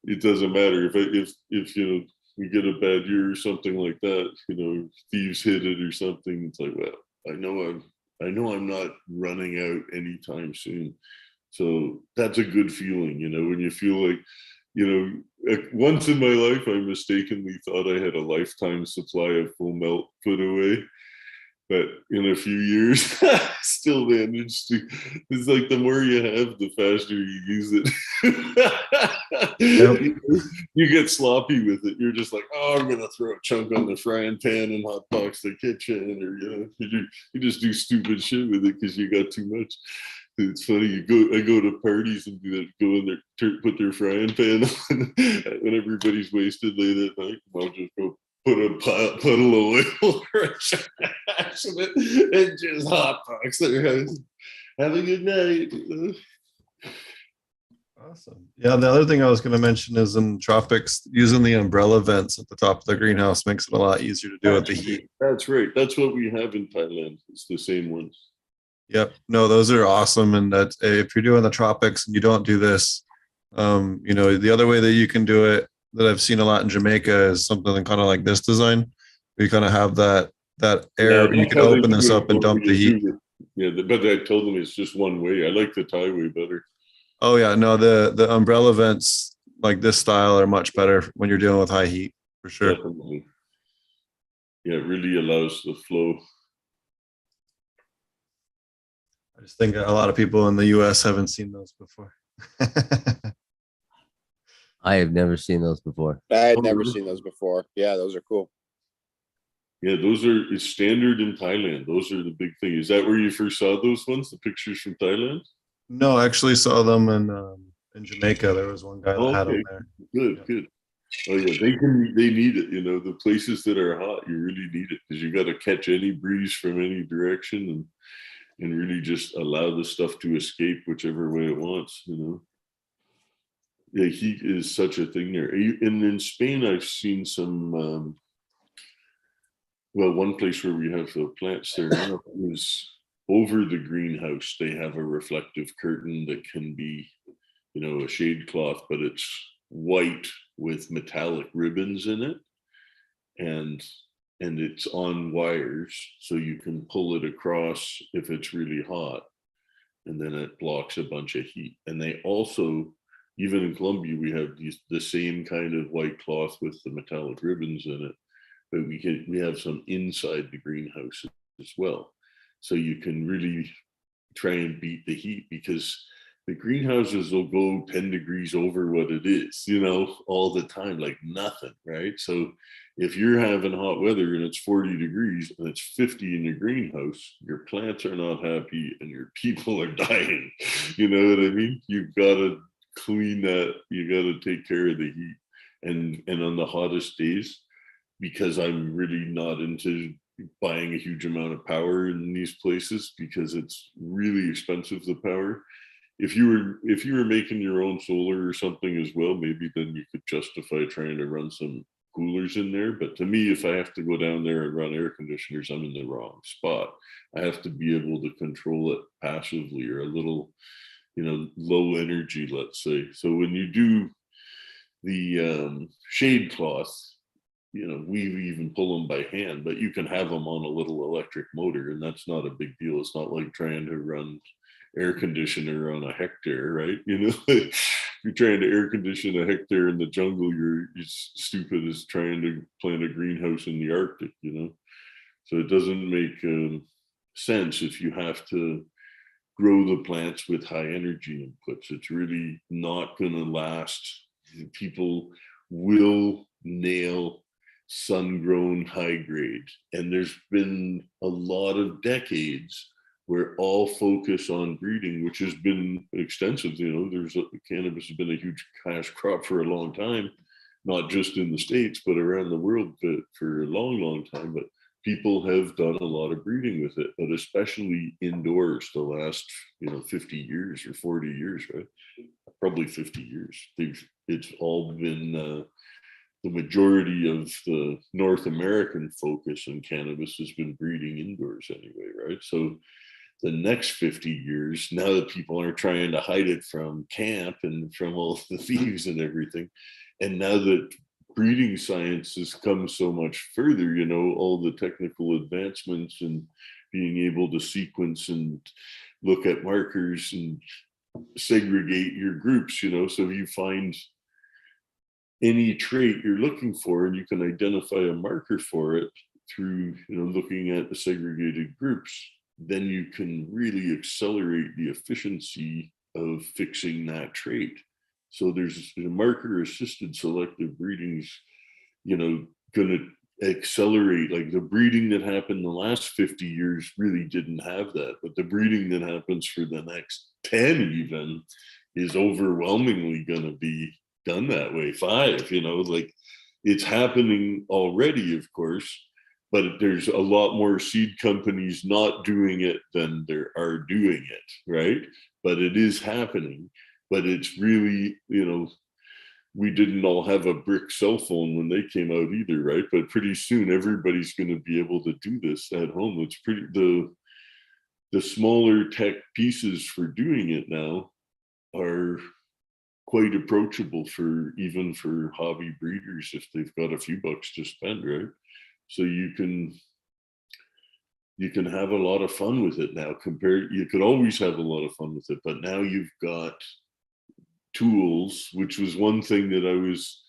it doesn't matter if we get a bad year or something like that, thieves hit it or something. It's like, well, I know I'm not running out anytime soon. So that's a good feeling, when you feel like, once in my life, I mistakenly thought I had a lifetime supply of full melt put away. But in a few years, I still managed to. It's like the more you have, the faster you use it. You get sloppy with it. You're just like, oh, I'm gonna throw a chunk on the frying pan and hot box the kitchen, or you just do stupid shit with it because you got too much. It's funny. I go to parties and do that. Go in there, put their frying pan on when everybody's wasted late at night. I'll just go put a puddle of oil and just hot box their house. Have a good night. Awesome. Yeah, the other thing I was going to mention is in tropics, using the umbrella vents at the top of the greenhouse makes it a lot easier to do with the heat. That's right. That's what we have in Thailand. It's the same ones. Yep. No, those are awesome. And that if you're doing the tropics and you don't do this, the other way that you can do it that I've seen a lot in Jamaica is something kind of like this design. We kind of have that air. You can open this up and dump the heat. Yeah, but I told them it's just one way. I like the Thai way better. Oh yeah, no, the umbrella vents like this style are much better when you're dealing with high heat for sure. Definitely. Yeah, it really allows the flow. I just think a lot of people in the US haven't seen those before. I have never seen those before. I had never seen those before. Yeah, those are cool. Yeah, it's standard in Thailand. Those are the big thing. Is that where you first saw those ones, the pictures from Thailand? No, I actually saw them in Jamaica. There was one guy that had them there. Good. Oh yeah, they need it. The places that are hot, you really need it because you got to catch any breeze from any direction and really just allow the stuff to escape whichever way it wants. Yeah, heat is such a thing there. And in Spain, I've seen some. One place where we have the plants there now is over the greenhouse. They have a reflective curtain that can be, a shade cloth, but it's white with metallic ribbons in it, and it's on wires, so you can pull it across if it's really hot, and then it blocks a bunch of heat. And they also, even in Colombia, we have the same kind of white cloth with the metallic ribbons in it, but we have some inside the greenhouse as well. So you can really try and beat the heat because the greenhouses will go 10 degrees over what it is, you know, all the time, like nothing, right? So if you're having hot weather and it's 40 degrees and it's 50 in your greenhouse, your plants are not happy and your people are dying. You know what I mean? You've got to clean that, you got to take care of the heat. And on the hottest days, because I'm really not into buying a huge amount of power in these places because it's really expensive, the power. If you were making your own solar or something as well, maybe then you could justify trying to run some coolers in there. But to me, if I have to go down there and run air conditioners, I'm in the wrong spot. I have to be able to control it passively or a little, you know, low energy, let's say. So when you do the shade cloth, you know, we even pull them by hand, but you can have them on a little electric motor, and that's not a big deal. It's not like trying to run air conditioner on a hectare, right? You know, if you're trying to air condition a hectare in the jungle, you're as stupid as trying to plant a greenhouse in the Arctic, you know? So it doesn't make sense if you have to grow the plants with high energy inputs. It's really not going to last. People will nail sun-grown high grade, and there's been a lot of decades where all focus on breeding, which has been extensive. You know, cannabis has been a huge cash crop for a long time, not just in the States, but around the world, but for a long, long time. But people have done a lot of breeding with it, but especially indoors the last, you know, 50 years or 40 years, right? Probably 50 years. It's all been the majority of the North American focus in cannabis has been breeding indoors anyway, right? So the next 50 years, now that people aren't trying to hide it from camp and from all the thieves and everything, and now that breeding science has come so much further, you know, all the technical advancements and being able to sequence and look at markers and segregate your groups, you know, so you find any trait you're looking for and you can identify a marker for it through, you know, looking at the segregated groups, then you can really accelerate the efficiency of fixing that trait. So there's a marker assisted selective breeding's, you know, going to accelerate. Like the breeding that happened the last 50 years really didn't have that, but the breeding that happens for the next 10 even is overwhelmingly going to be done that way. 5, you know, like it's happening already, of course, but there's a lot more seed companies not doing it than there are doing it, right? But it is happening. But it's really, you know, we didn't all have a brick cell phone when they came out either, right? But pretty soon everybody's going to be able to do this at home. It's pretty, the smaller tech pieces for doing it now are quite approachable for even for hobby breeders if they've got a few bucks to spend, right? So you can have a lot of fun with it now. You could always have a lot of fun with it, but now you've got tools, which was one thing that I was,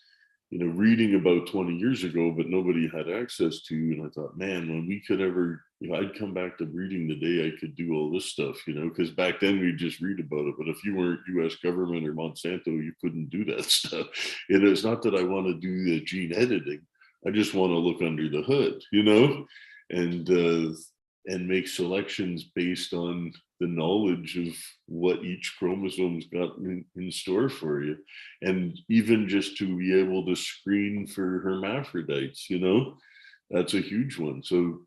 you know, reading about 20 years ago, but nobody had access to. And I thought, man, when we could ever, you know, I'd come back to breeding the day I could do all this stuff, you know, because back then we'd just read about it. But if you weren't US government or Monsanto, you couldn't do that stuff. And it's not that I want to do the gene editing. I just want to look under the hood, you know, and make selections based on the knowledge of what each chromosome's got in store for you. And even just to be able to screen for hermaphrodites, you know, that's a huge one. So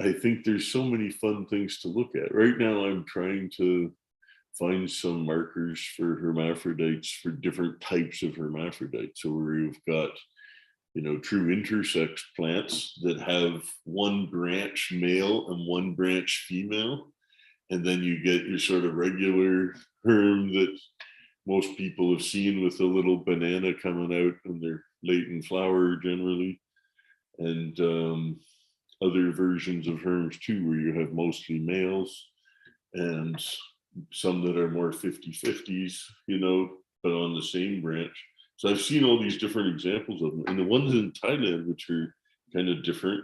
I think there's so many fun things to look at. Right now, I'm trying to find some markers for hermaphrodites for different types of hermaphrodites. So where you've got, you know, true intersex plants that have one branch male and one branch female. And then you get your sort of regular herm that most people have seen with a little banana coming out and they're late in flower generally. And other versions of herms too, where you have mostly males and some that are more 50-50s, you know, but on the same branch. So I've seen all these different examples of them. And the ones in Thailand, which are kind of different,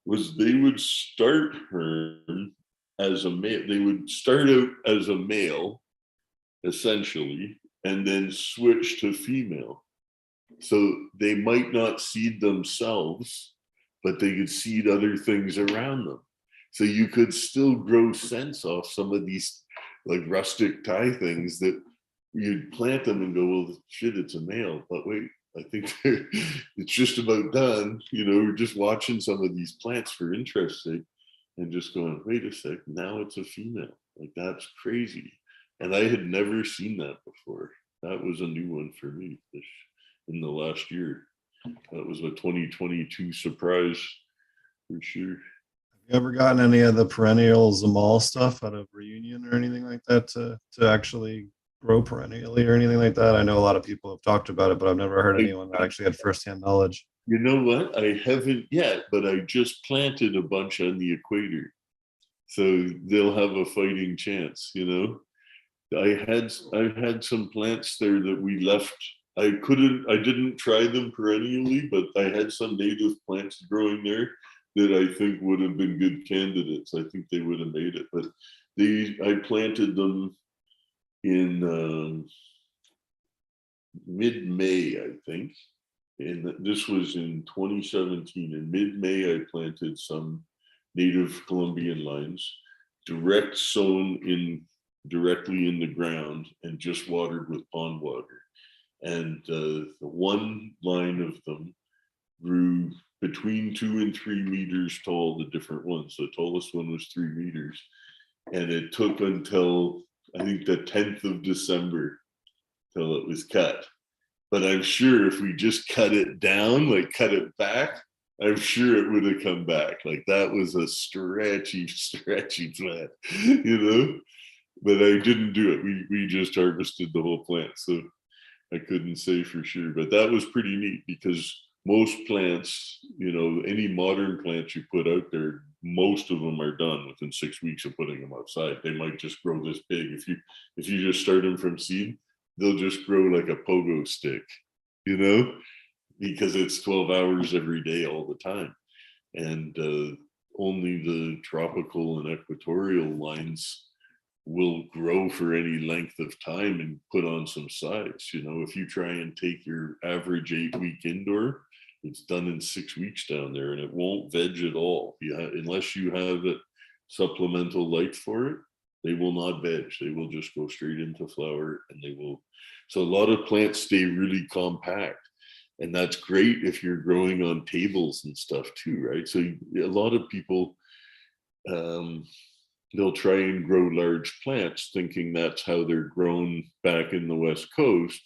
was they would start herm as a male. They would start out as a male essentially, and then switch to female. So they might not seed themselves, but they could seed other things around them. So you could still grow sense off some of these like rustic Thai things that you'd plant them and go, well, shit, it's a male. But wait, I think it's just about done. You know, we're just watching some of these plants for interest's sake and just going, wait a sec, now it's a female. Like, that's crazy. And I had never seen that before. That was a new one for me in the last year. That was a 2022 surprise for sure. Have you ever gotten any of the perennial Zamal stuff out of Reunion or anything like that to actually grow perennially or anything like that? I know a lot of people have talked about it, but I've never heard anyone that actually had firsthand knowledge. You know what? I haven't yet, but I just planted a bunch on the equator. So they'll have a fighting chance, you know. I've had some plants there that we left. I didn't try them perennially, but I had some native plants growing there that I think would have been good candidates. I think they would have made it, but I planted them in mid-May, I think. And this was in 2017. In mid-May, I planted some native Colombian lines, direct sown directly in the ground and just watered with pond water. And the one line of them grew between 2 and 3 meters tall, the different ones. The tallest one was 3 meters. And it took until, I think, the 10th of December till it was cut. But I'm sure if we just cut it down, like cut it back, I'm sure it would have come back. Like, that was a stretchy plant, you know? But I didn't do it. We just harvested the whole plant. So I couldn't say for sure. But that was pretty neat because most plants, you know, any modern plants you put out there, most of them are done within 6 weeks of putting them outside. They might just grow this big. If you just start them from seed, they'll just grow like a pogo stick, you know, because it's 12 hours every day all the time. And only the tropical and equatorial lines will grow for any length of time and put on some size. You know, if you try and take your average 8-week indoor, it's done in 6 weeks down there, and it won't veg at all. Unless you have it supplemental light for it, they will not veg. They will just go straight into flower, and they will. So a lot of plants stay really compact, and that's great if you're growing on tables and stuff too, right? So a lot of people, they'll try and grow large plants thinking that's how they're grown back in the West Coast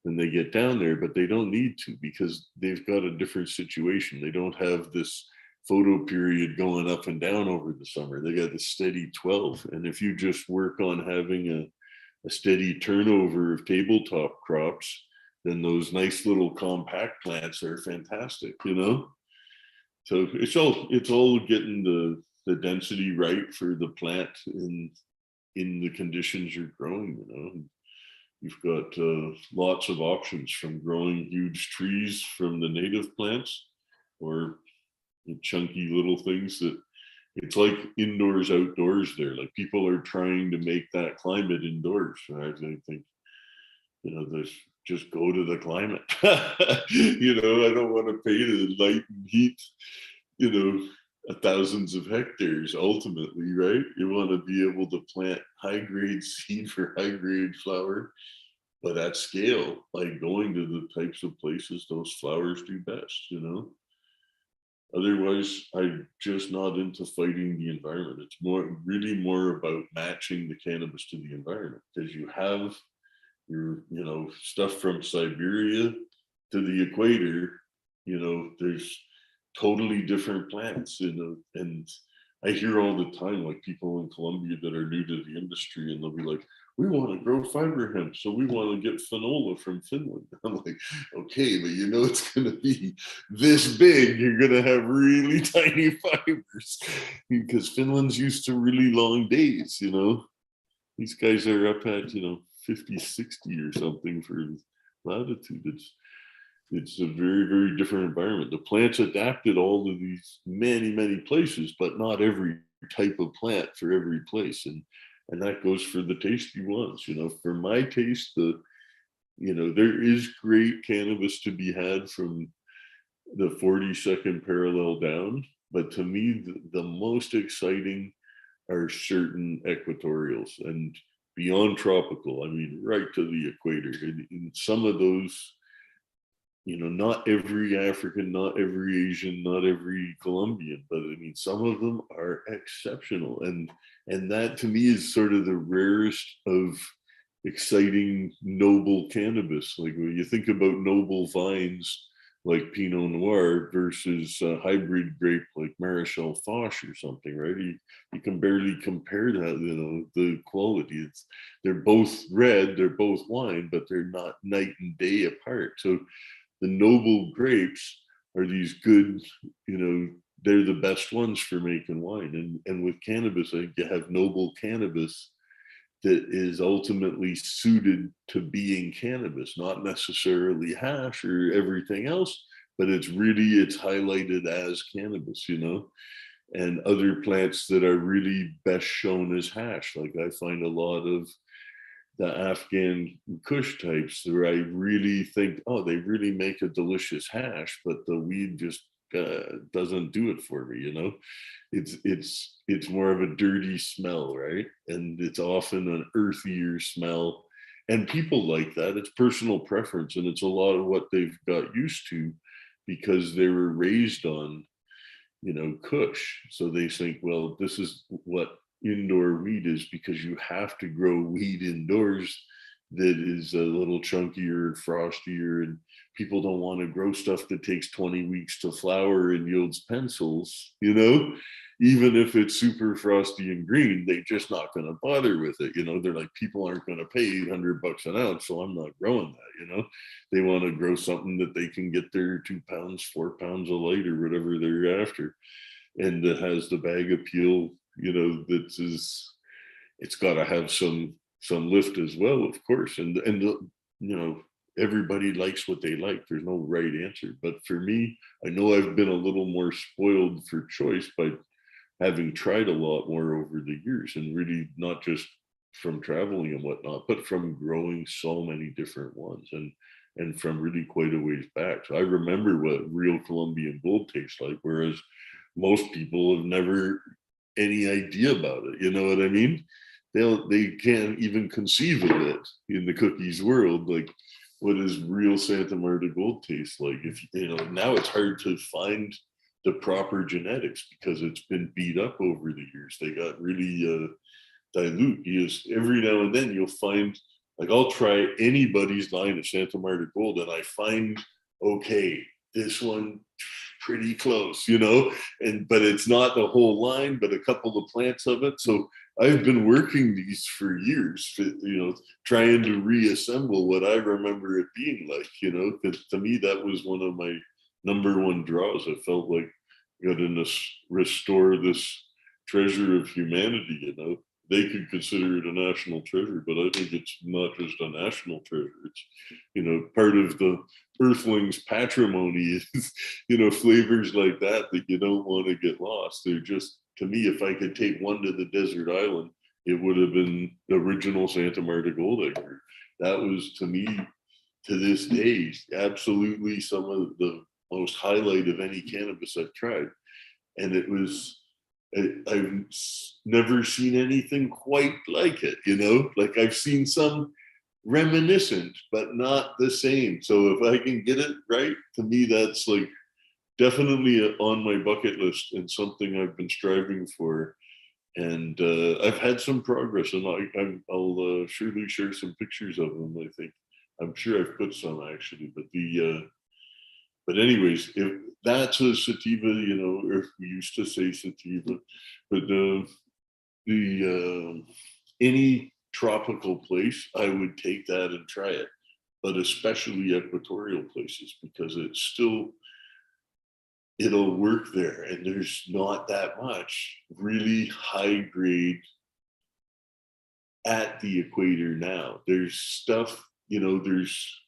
when they get down there, but they don't need to because they've got a different situation. They don't have this photo period going up and down over the summer. They got a steady 12. And if you just work on having a steady turnover of tabletop crops, then those nice little compact plants are fantastic, you know? So it's all getting the density right for the plant in the conditions you're growing, you know. You've got lots of options, from growing huge trees from the native plants or the chunky little things that it's like indoors, outdoors there. Like, people are trying to make that climate indoors. Right? I think, you know, there's just go to the climate. You know, I don't want to pay the light and heat, you know, thousands of hectares ultimately, right? You want to be able to plant high grade seed for high grade flower, but at scale, like going to the types of places those flowers do best, you know? Otherwise, I'm just not into fighting the environment. It's really more about matching the cannabis to the environment, because you have your, you know, stuff from Siberia to the equator, you know, there's totally different plants, you know. And I hear all the time, like, people in Colombia that are new to the industry, and they'll be like, we want to grow fiber hemp, so we want to get finola from Finland. I'm like, okay, but you know it's going to be this big. You're going to have really tiny fibers because Finland's used to really long days, you know. These guys are up at, you know, 50, 60 or something for latitude. It's a very, very different environment. The plants adapted all of these many, many places, but not every type of plant for every place. And and that goes for the tasty ones. For my taste, there is great cannabis to be had from the 42nd parallel down, but to me, the most exciting are certain equatorials and beyond tropical. I mean, right to the equator. In some of those, not every African, not every Asian, not every Colombian, but I mean, some of them are exceptional. And that to me is sort of the rarest of exciting noble cannabis. Like when you think about noble vines like Pinot Noir versus a hybrid grape like Marechal Foch or something, right? You can barely compare that, the quality. They're both red, they're both wine, but they're not night and day apart. So the noble grapes are these good, they're the best ones for making wine. And with cannabis, you have noble cannabis that is ultimately suited to being cannabis, not necessarily hash or everything else, but it's highlighted as cannabis, and other plants that are really best shown as hash. Like I find a lot of the Afghan Kush types where I really think, oh, they really make a delicious hash, but the weed just doesn't do it for me. It's more of a dirty smell, right? And it's often an earthier smell, and people like that. It's personal preference, and it's a lot of what they've got used to because they were raised on Kush. So they think, well, this is what indoor weed is, because you have to grow weed indoors that is a little chunkier, frostier, and people don't want to grow stuff that takes 20 weeks to flower and yields pencils, even if it's super frosty and green, they're just not going to bother with it. They're like, people aren't going to pay $100 an ounce, so I'm not growing that. They want to grow something that they can get their 2 pounds, 4 pounds a light or whatever they're after, and that has the bag appeal, it's got to have some lift as well, of course. And everybody likes what they like. There's no right answer. But for me, I know I've been a little more spoiled for choice by having tried a lot more over the years, and really not just from traveling and whatnot, but from growing so many different ones, and from really quite a ways back. So I remember what real Colombian gold tastes like, whereas most people have never any idea about it. You know what I mean? They can't even conceive of it in the cookies world. Like, what does real Santa Marta gold taste like? If now it's hard to find the proper genetics because it's been beat up over the years. They got really dilute. Every now and then you'll find, like, I'll try anybody's line of Santa Marta gold, and I find, okay, this one pretty close, but it's not the whole line, but a couple of plants of it. So I've been working these for years, trying to reassemble what I remember it being like, because to me, that was one of my number one draws. I felt like I got to restore this treasure of humanity. They could consider it a national treasure, but I think it's not just a national treasure. It's, part of the Earthlings' patrimony is, flavors like that you don't want to get lost. They're just, to me, if I could take one to the desert island, it would have been the original Santa Marta Gold Egger. That was, to me, to this day, absolutely some of the most highlight of any cannabis I've tried. And it was, I've never seen anything quite like it, like I've seen some reminiscent, but not the same. So if I can get it right, to me, that's like definitely on my bucket list and something I've been striving for. And I've had some progress, and I'll surely share some pictures of them. I think, I'm sure I've put some actually, but anyways, if that's a sativa, or if we used to say sativa, but any tropical place, I would take that and try it, but especially equatorial places, because it'll work there, and there's not that much really high grade at the equator now. There's stuff, there's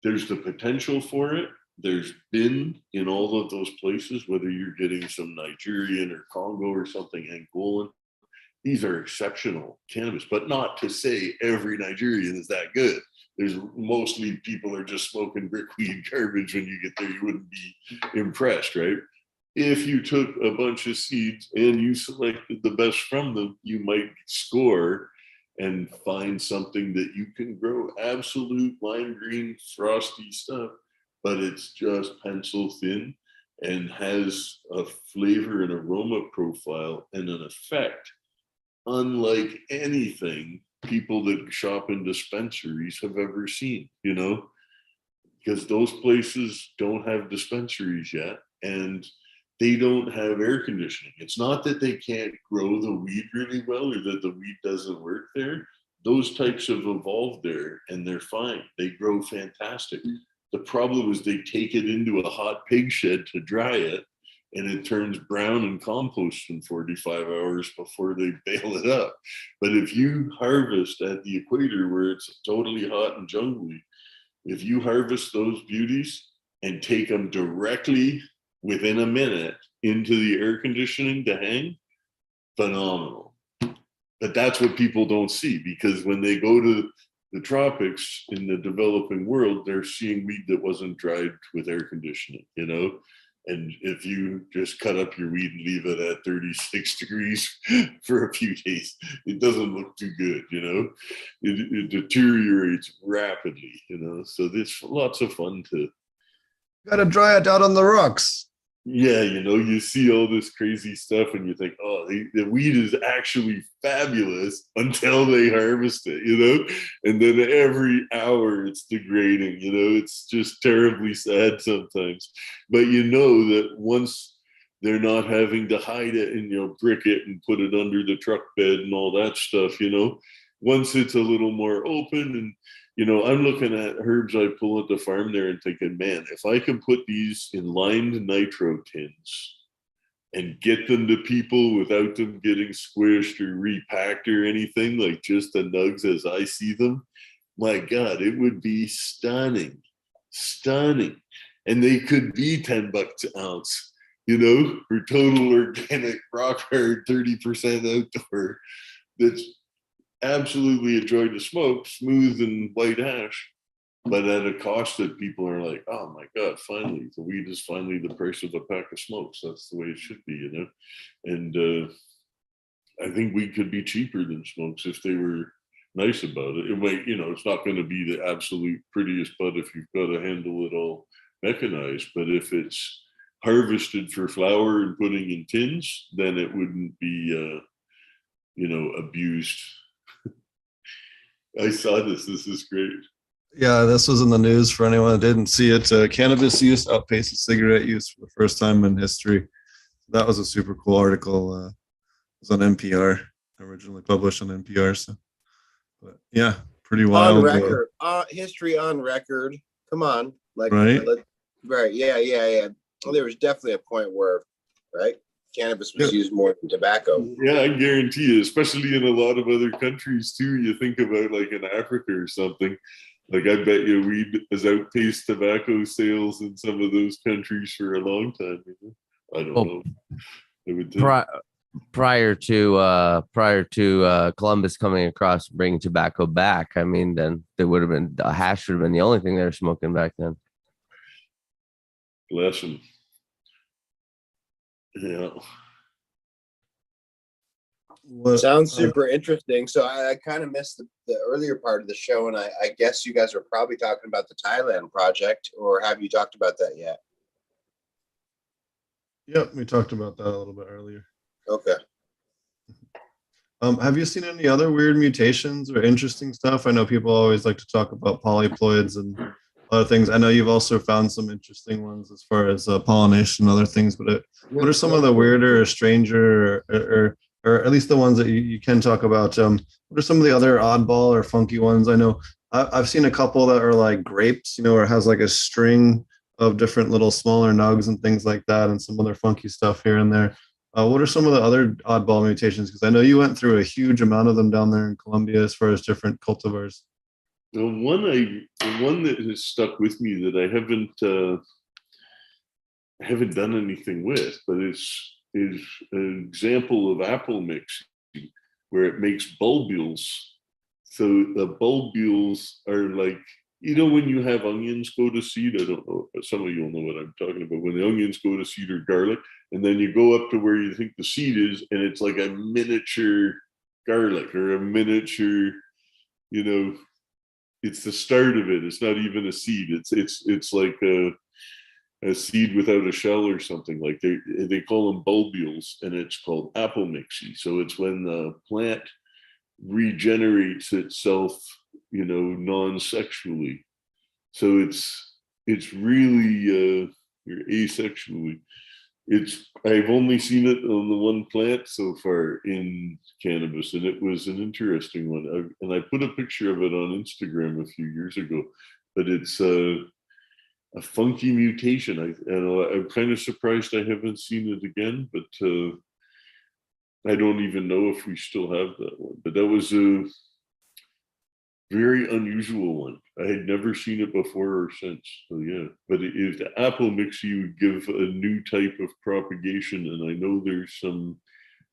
the potential for it. There's been in all of those places, whether you're getting some Nigerian or Congo or something, Angolan, these are exceptional cannabis, but not to say every Nigerian is that good. There's mostly people are just smoking brickweed garbage. When you get there, you wouldn't be impressed, right? If you took a bunch of seeds and you selected the best from them, you might score and find something that you can grow absolute lime green, frosty stuff, but it's just pencil thin and has a flavor and aroma profile and an effect unlike anything people that shop in dispensaries have ever seen, you know, because those places don't have dispensaries yet and they don't have air conditioning. It's not that they can't grow the weed really well or that the weed doesn't work there. Those types have evolved there and they're fine. They grow fantastic. The problem is they take it into a hot pig shed to dry it, and it turns brown and compost in 45 hours before they bale it up. But if you harvest at the equator where it's totally hot and jungly, if you harvest those beauties and take them directly within a minute into the air conditioning to hang, phenomenal. But that's what people don't see, because when they go to the tropics in the developing world, they're seeing weed that wasn't dried with air conditioning, you know? And if you just cut up your weed and leave it at 36 degrees for a few days, it doesn't look too good, you know? It deteriorates rapidly, you know? So there's lots of fun to. Gotta dry it out on the rocks. Yeah, you know, you see all this crazy stuff and you think, oh, the weed is actually fabulous until they harvest it, you know? And then every hour it's degrading, you know? It's just terribly sad sometimes. But you know that once they're not having to hide it and, you know, brick it and put it under the truck bed and all that stuff, you know? Once it's a little more open and, you know, I'm looking at herbs I pull at the farm there and thinking, man, if I can put these in lined nitro tins and get them to people without them getting squished or repacked or anything, like just the nugs as I see them, my God, it would be stunning, stunning. And they could be $10 an ounce, you know, for total organic, rock hard, 30% outdoor. That's absolutely enjoyed the smoke, smooth and white hash, but at a cost that people are like, oh my God, finally, the weed is finally the price of a pack of smokes. That's the way it should be, you know? And I think weed could be cheaper than smokes if they were nice about it. It might, you know, it's not going to be the absolute prettiest bud if you've got to handle it all mechanized, but if it's harvested for flour and putting in tins, then it wouldn't be, you know, abused. I saw this. This is great. Yeah, this was in the news for anyone that didn't see it. Cannabis use outpaces cigarette use for the first time in history. That was a super cool article. It was on NPR, originally published on NPR. So, but yeah, pretty wild. On record, history on record. Come on, like right, right? Yeah. Well, there was definitely a point where, right, cannabis was used more than tobacco. Yeah, I guarantee you, especially in a lot of other countries too. You think about like in Africa or something, like I bet you weed has outpaced tobacco sales in some of those countries for a long time. You know? I don't know. I would think. Prior to Columbus coming across and bringing tobacco back, I mean, then there would have been hash would have been the only thing they were smoking back then. Bless them. Yeah. Sounds super interesting. So I kind of missed the earlier part of the show, and I guess you guys are probably talking about the Thailand project, or have you talked about that yet? Yep, we talked about that a little bit earlier. Okay. Have you seen any other weird mutations or interesting stuff? I know people always like to talk about polyploids and other things. I know you've also found some interesting ones as far as pollination and other things, but what are some of the weirder or stranger or at least the ones that you can talk about? What are some of the other oddball or funky ones? I know I've seen a couple that are like grapes, you know, where it has like a string of different little smaller nugs and things like that, and some other funky stuff here and there. What are some of the other oddball mutations? Because I know you went through a huge amount of them down there in Colombia as far as different cultivars. The one that has stuck with me that I haven't done anything with, but is an example of apple mixing. where it makes bulbules. So the bulbules are like, you know, when you have onions go to seed, I don't know, but some of you will know what I'm talking about. When the onions go to seed or garlic, and then you go up to where you think the seed is, and it's like a miniature garlic or a miniature, you know, it's the start of it. It's not even a seed. It's like a seed without a shell or something. Like they call them bulbules, and it's called apomixy. So it's when the plant regenerates itself, you know, non-sexually. So it's really you're asexually. I've only seen it on the one plant so far in cannabis, and it was an interesting one. And I put a picture of it on Instagram a few years ago, but it's a funky mutation. I'm kind of surprised I haven't seen it again, but I don't even know if we still have that one. But that was a very unusual one. I had never seen it before or since. So yeah, but if the apomixy would give a new type of propagation, and I know there's some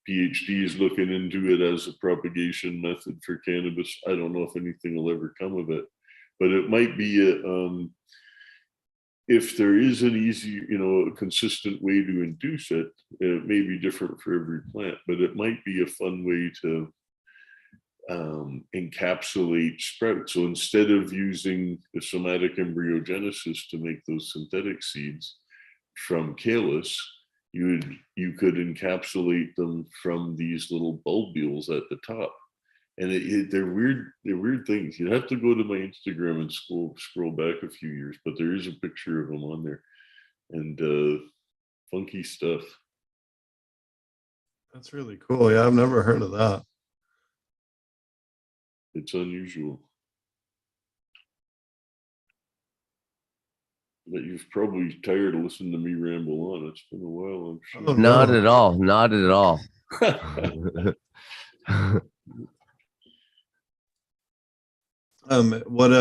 PhDs looking into it as a propagation method for cannabis. I don't know if anything will ever come of it, but it might be if there is an easy, you know, a consistent way to induce it. It may be different for every plant, but it might be a fun way to encapsulate sprouts. So instead of using the somatic embryogenesis to make those synthetic seeds from calyx, you could encapsulate them from these little bulbules at the top. And they're weird things. You have to go to my Instagram and scroll back a few years, but there is a picture of them on there, and funky stuff. That's really cool. Yeah, I've never heard of that. It's unusual. But you've probably tired of listening to me ramble on. It's been a while, I'm sure. Oh, Not no. at all. Not at all. What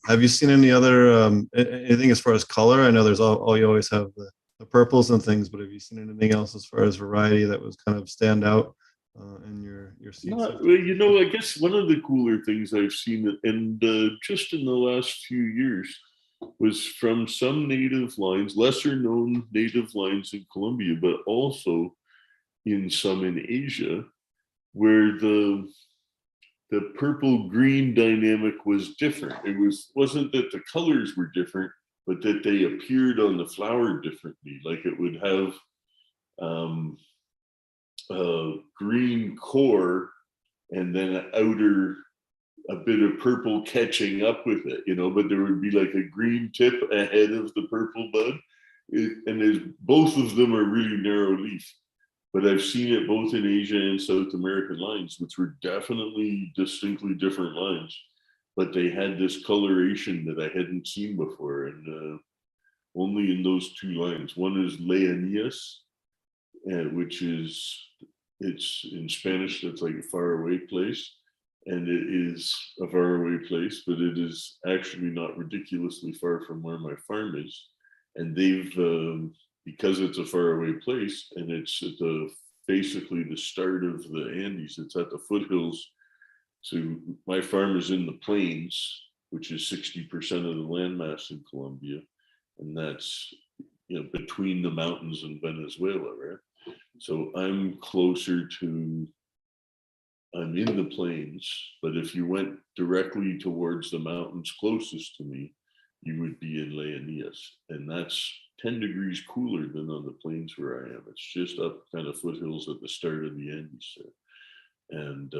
have you seen any other anything as far as color? I know there's all you always have the purples and things, but have you seen anything else as far as variety that was kind of stand out in your seeds? Well, you know, I guess one of the cooler things I've seen, and just in the last few years, was from some native lines, lesser known native lines in Colombia, but also in some in Asia, where the purple green dynamic was different. It wasn't that the colors were different, but that they appeared on the flower differently. Like it would have a green core and then a bit of purple catching up with it, you know, but there would be like a green tip ahead of the purple bud. And both of them are really narrow leaf. But I've seen it both in Asia and South American lines, which were definitely distinctly different lines, but they had this coloration that I hadn't seen before, and only in those two lines. One is Leonidas, which it's in Spanish, that's like a faraway place, and it is a faraway place, but it is actually not ridiculously far from where my farm is. And they've because it's a faraway place and it's at basically the start of the Andes, it's at the foothills. So my farm is in the plains, which is 60% of the landmass in Colombia. And that's, you know, between the mountains and Venezuela, right? So I'm in the plains, but if you went directly towards the mountains closest to me, you would be in Leonidas, and that's 10 degrees cooler than on the plains where I am. It's just up kind of foothills at the start of the Andes there. And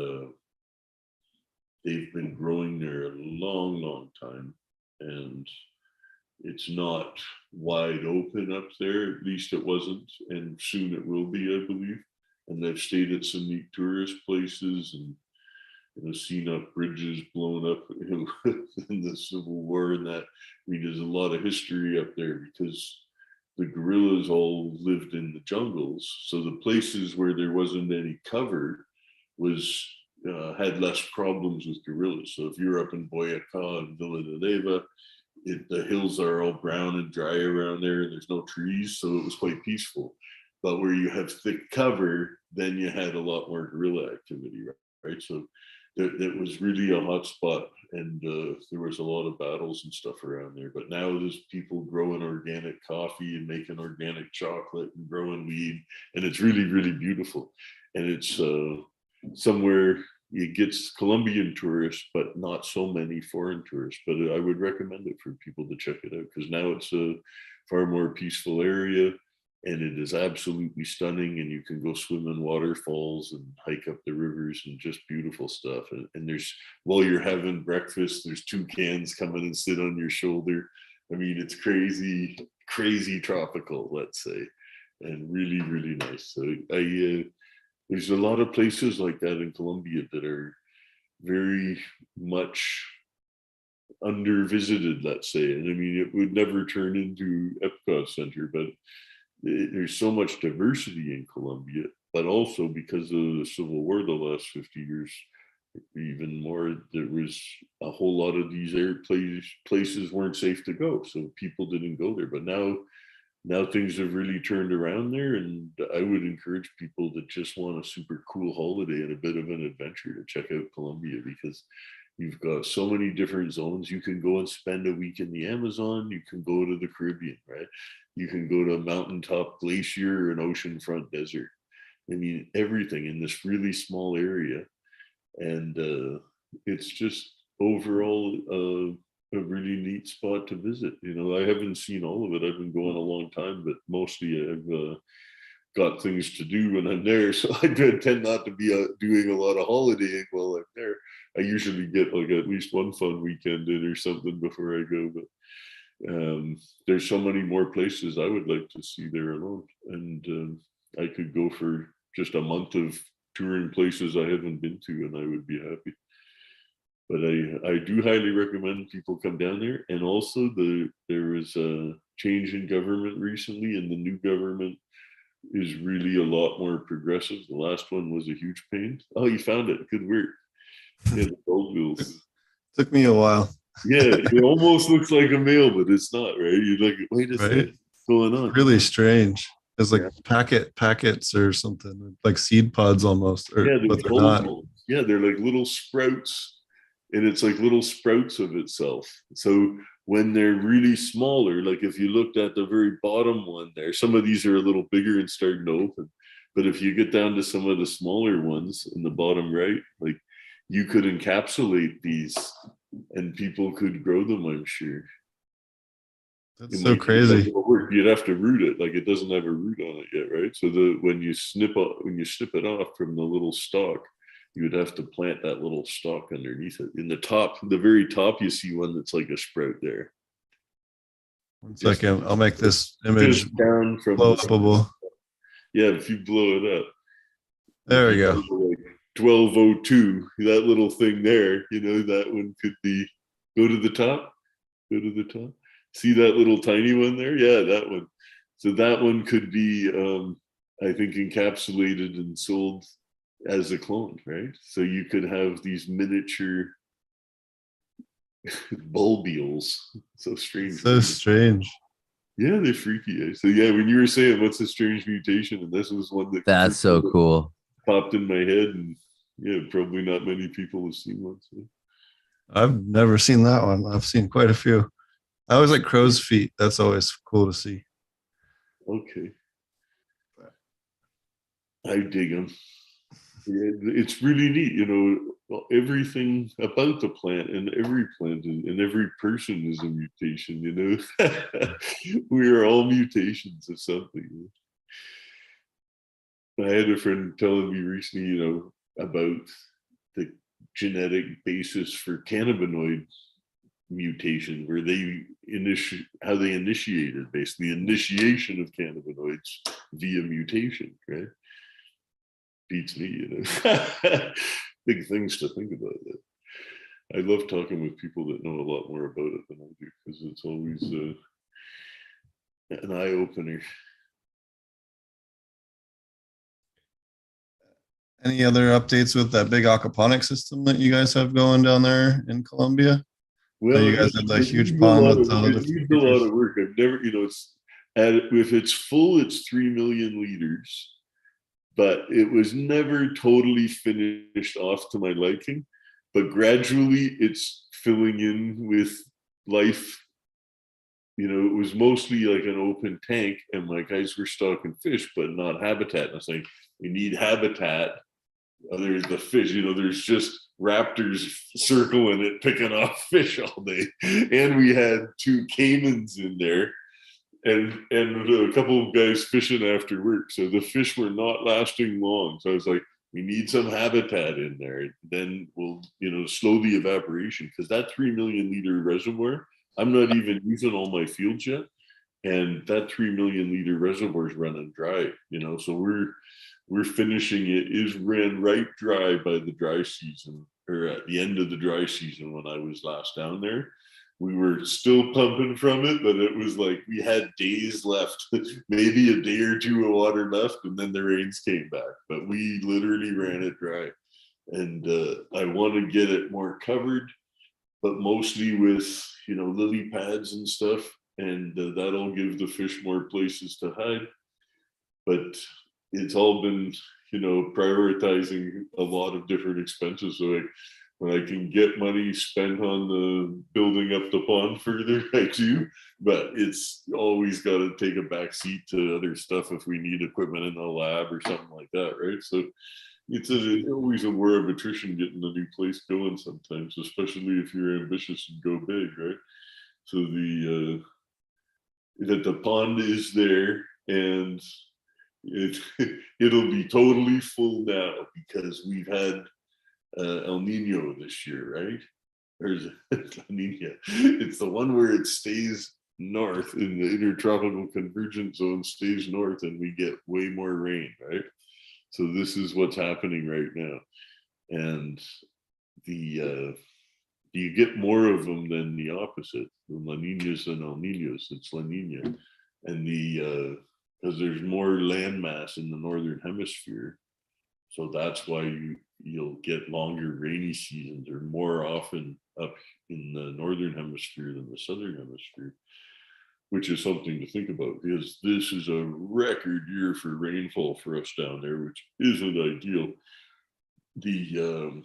they've been growing there a long time, and it's not wide open up there. At least it wasn't, and soon it will be, I believe. And they've stayed at some neat tourist places, and seen up bridges blown up in the Civil War, and that. I mean, there's a lot of history up there because the guerrillas all lived in the jungles. So the places where there wasn't any cover had less problems with guerrillas. So if you're up in Boyacá and Villa de Leyva, the hills are all brown and dry around there, and there's no trees, so it was quite peaceful. But where you have thick cover, then you had a lot more guerrilla activity, right? So that was really a hot spot, and there was a lot of battles and stuff around there. But now there's people growing organic coffee and making organic chocolate and growing weed, and it's really, really beautiful. And it's somewhere it gets Colombian tourists, but not so many foreign tourists. But I would recommend it for people to check it out, because now it's a far more peaceful area. And it is absolutely stunning, and you can go swim in waterfalls and hike up the rivers and just beautiful stuff. And there's, while you're having breakfast, there's toucans coming and sit on your shoulder. I mean, it's crazy, crazy tropical, let's say, and really, really nice. So there's a lot of places like that in Colombia that are very much under visited, let's say. And I mean, it would never turn into Epcot Center, but there's so much diversity in Colombia, but also because of the Civil War the last 50 years, even more, there was a whole lot of these places weren't safe to go, so people didn't go there. But now things have really turned around there, and I would encourage people that just want a super cool holiday and a bit of an adventure to check out Colombia, because you've got so many different zones. You can go and spend a week in the Amazon. You can go to the Caribbean, right? You can go to a mountaintop glacier or an oceanfront desert. I mean, everything in this really small area. And it's just overall a really neat spot to visit. You know, I haven't seen all of it. I've been going a long time, but mostly I've got things to do when I'm there. So I tend not to be doing a lot of holidaying while I'm there. I usually get like at least one fun weekend in or something before I go. But there's so many more places I would like to see there alone. And I could go for just a month of touring places I haven't been to, and I would be happy. But I do highly recommend people come down there. And also there was a change in government recently, and the new government is really a lot more progressive. The last one was a huge pain. Oh, you found it. Good work. Yeah, the gold wheels. Took me a while. Yeah, it almost looks like a mail, but it's not, right? You're like, wait a second, what's going on? Really strange. It's like packets or something, like seed pods almost. Yeah, but they're not. Yeah, they're like little sprouts, and it's like little sprouts of itself. So when they're really smaller, like if you looked at the very bottom one there, some of these are a little bigger and starting to open. But if you get down to some of the smaller ones in the bottom right, like you could encapsulate these and people could grow them, I'm sure. That's so crazy. You'd have to root it, like it doesn't have a root on it yet, right? So when you snip it off from the little stalk, you would have to plant that little stalk underneath it. In the very top, you see one that's like a sprout there. 1 second, I'll make this image down from blow upable. Yeah, if you blow it up. There we go. Like 1202, that little thing there, you know, that one could be, go to the top. See that little tiny one there? Yeah, that one. So that one could be, I think, encapsulated and sold as a clone, right? So you could have these miniature bulbules. So strange. So strange. Yeah, they're freaky. So yeah, when you were saying what's a strange mutation, and this was one that's so cool, popped in my head, and yeah, probably not many people have seen one. So. I've never seen that one. I've seen quite a few. I always like crow's feet. That's always cool to see. Okay. I dig them. It's really neat, you know, everything about the plant, and every plant and every person is a mutation, you know. We are all mutations of something. I had a friend telling me recently, you know, about the genetic basis for cannabinoid mutation, where how they initiated, basically initiation of cannabinoids via mutation, right? Beats me, you know. Big things to think about. That I love talking with people that know a lot more about it than I do, because it's always an eye opener. Any other updates with that big aquaponic system that you guys have going down there in Colombia? Well, you guys had that huge pond with all the needs a lot of work. I've never, you know, if it's full, it's 3 million liters. but it was never totally finished off to my liking. But gradually it's filling in with life. You know, it was mostly like an open tank, and my guys were stocking fish, but not habitat. And I was like, we need habitat. There's the fish, you know, there's just raptors circling it, picking off fish all day. And we had 2 caimans in there and a couple of guys fishing after work. So the fish were not lasting long. So I was like, we need some habitat in there. Then we'll, you know, slow the evaporation, because that 3 million liter reservoir, I'm not even using all my fields yet. And that 3 million liter reservoir is running dry, you know, so we're finishing it. Is ran right dry by the dry season, or at the end of the dry season. When I was last down there, we were still pumping from it, but it was like we had days left, maybe a day or 2 of water left, and then the rains came back. But we literally ran it dry. And I want to get it more covered, but mostly with, you know, lily pads and stuff, and that'll give the fish more places to hide. But it's all been, you know, prioritizing a lot of different expenses. So when I can get money spent on the building up the pond further, I do. But it's always got to take a back seat to other stuff if we need equipment in the lab or something like that, right? So it's always a war of attrition getting a new place going sometimes, especially if you're ambitious and go big, right? So that the pond is there, and it'll be totally full now because we've had El Nino this year, right? Or is it La Nina? It's the one where it stays north in the intertropical convergence zone, stays north, and we get way more rain, right? So this is what's happening right now. And you get more of them than the opposite, the La Ninas and El Ninos. It's La Nina. And because there's more land mass in the northern hemisphere, so that's why you'll get longer rainy seasons, or more often up in the northern hemisphere than the southern hemisphere, which is something to think about, because this is a record year for rainfall for us down there, which isn't ideal. The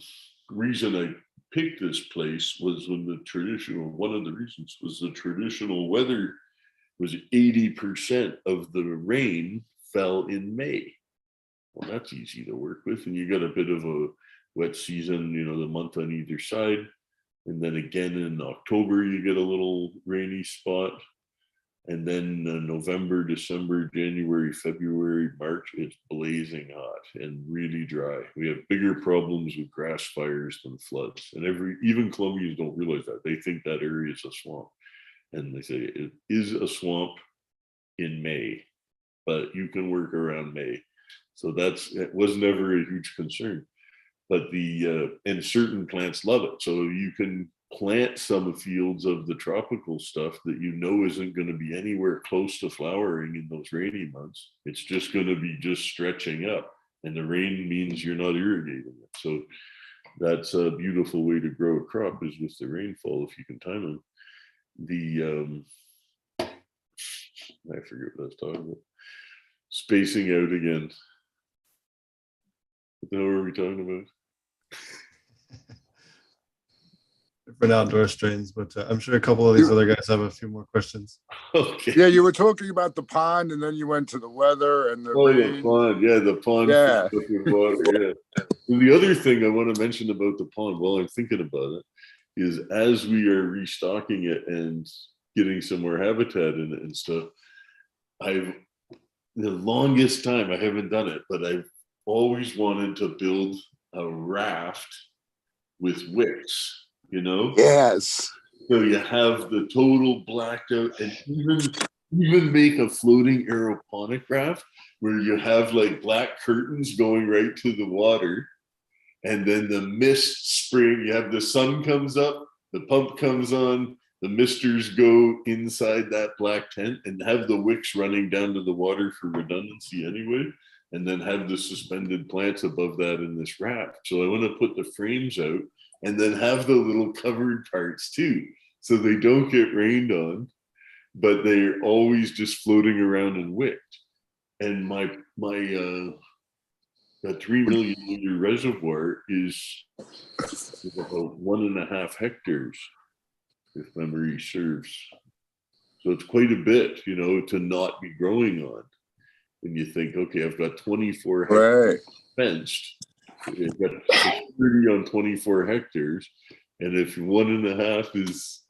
reason I picked this place was one of the reasons was the traditional weather was 80% of the rain fell in May. Well, that's easy to work with. And you got a bit of a wet season, you know, the month on either side. And then again in October, you get a little rainy spot. And then November, December, January, February, March, it's blazing hot and really dry. We have bigger problems with grass fires than floods. And even Colombians don't realize that. They think that area is a swamp. And they say it is a swamp in May, but you can work around May. So it was never a huge concern. But and certain plants love it. So you can plant some fields of the tropical stuff that you know isn't going to be anywhere close to flowering in those rainy months. It's just going to be just stretching up, and the rain means you're not irrigating it. So that's a beautiful way to grow a crop, is with the rainfall, if you can time them. I forget what I was talking about. Spacing out again. What were we talking about? Different outdoor strains, but I'm sure a couple of these other guys have a few more questions. Okay. Yeah, you were talking about the pond, and then you went to the weather and the rain. The pond. Yeah, the pond. Yeah. With water, yeah. And the other thing I want to mention about the pond, while I'm thinking about it, is as we are restocking it and getting some more habitat in it and stuff, the longest time I haven't done it, but I've always wanted to build a raft with wicks, you know? Yes. So you have the total blacked out, and even make a floating aeroponic raft where you have like black curtains going right to the water, and then the mist spring, you have the sun comes up, the pump comes on, the misters go inside that black tent, and have the wicks running down to the water for redundancy anyway, and then have the suspended plants above that in this raft. So I want to put the frames out and then have the little covered parts too, so they don't get rained on, but they're always just floating around and wicked. And my that 3 million liter reservoir is about 1.5 hectares, if memory serves. So it's quite a bit, to not be growing on. And you think, okay, I've got 24 hectares fenced. I've got security on 24 hectares. And if 1.5 is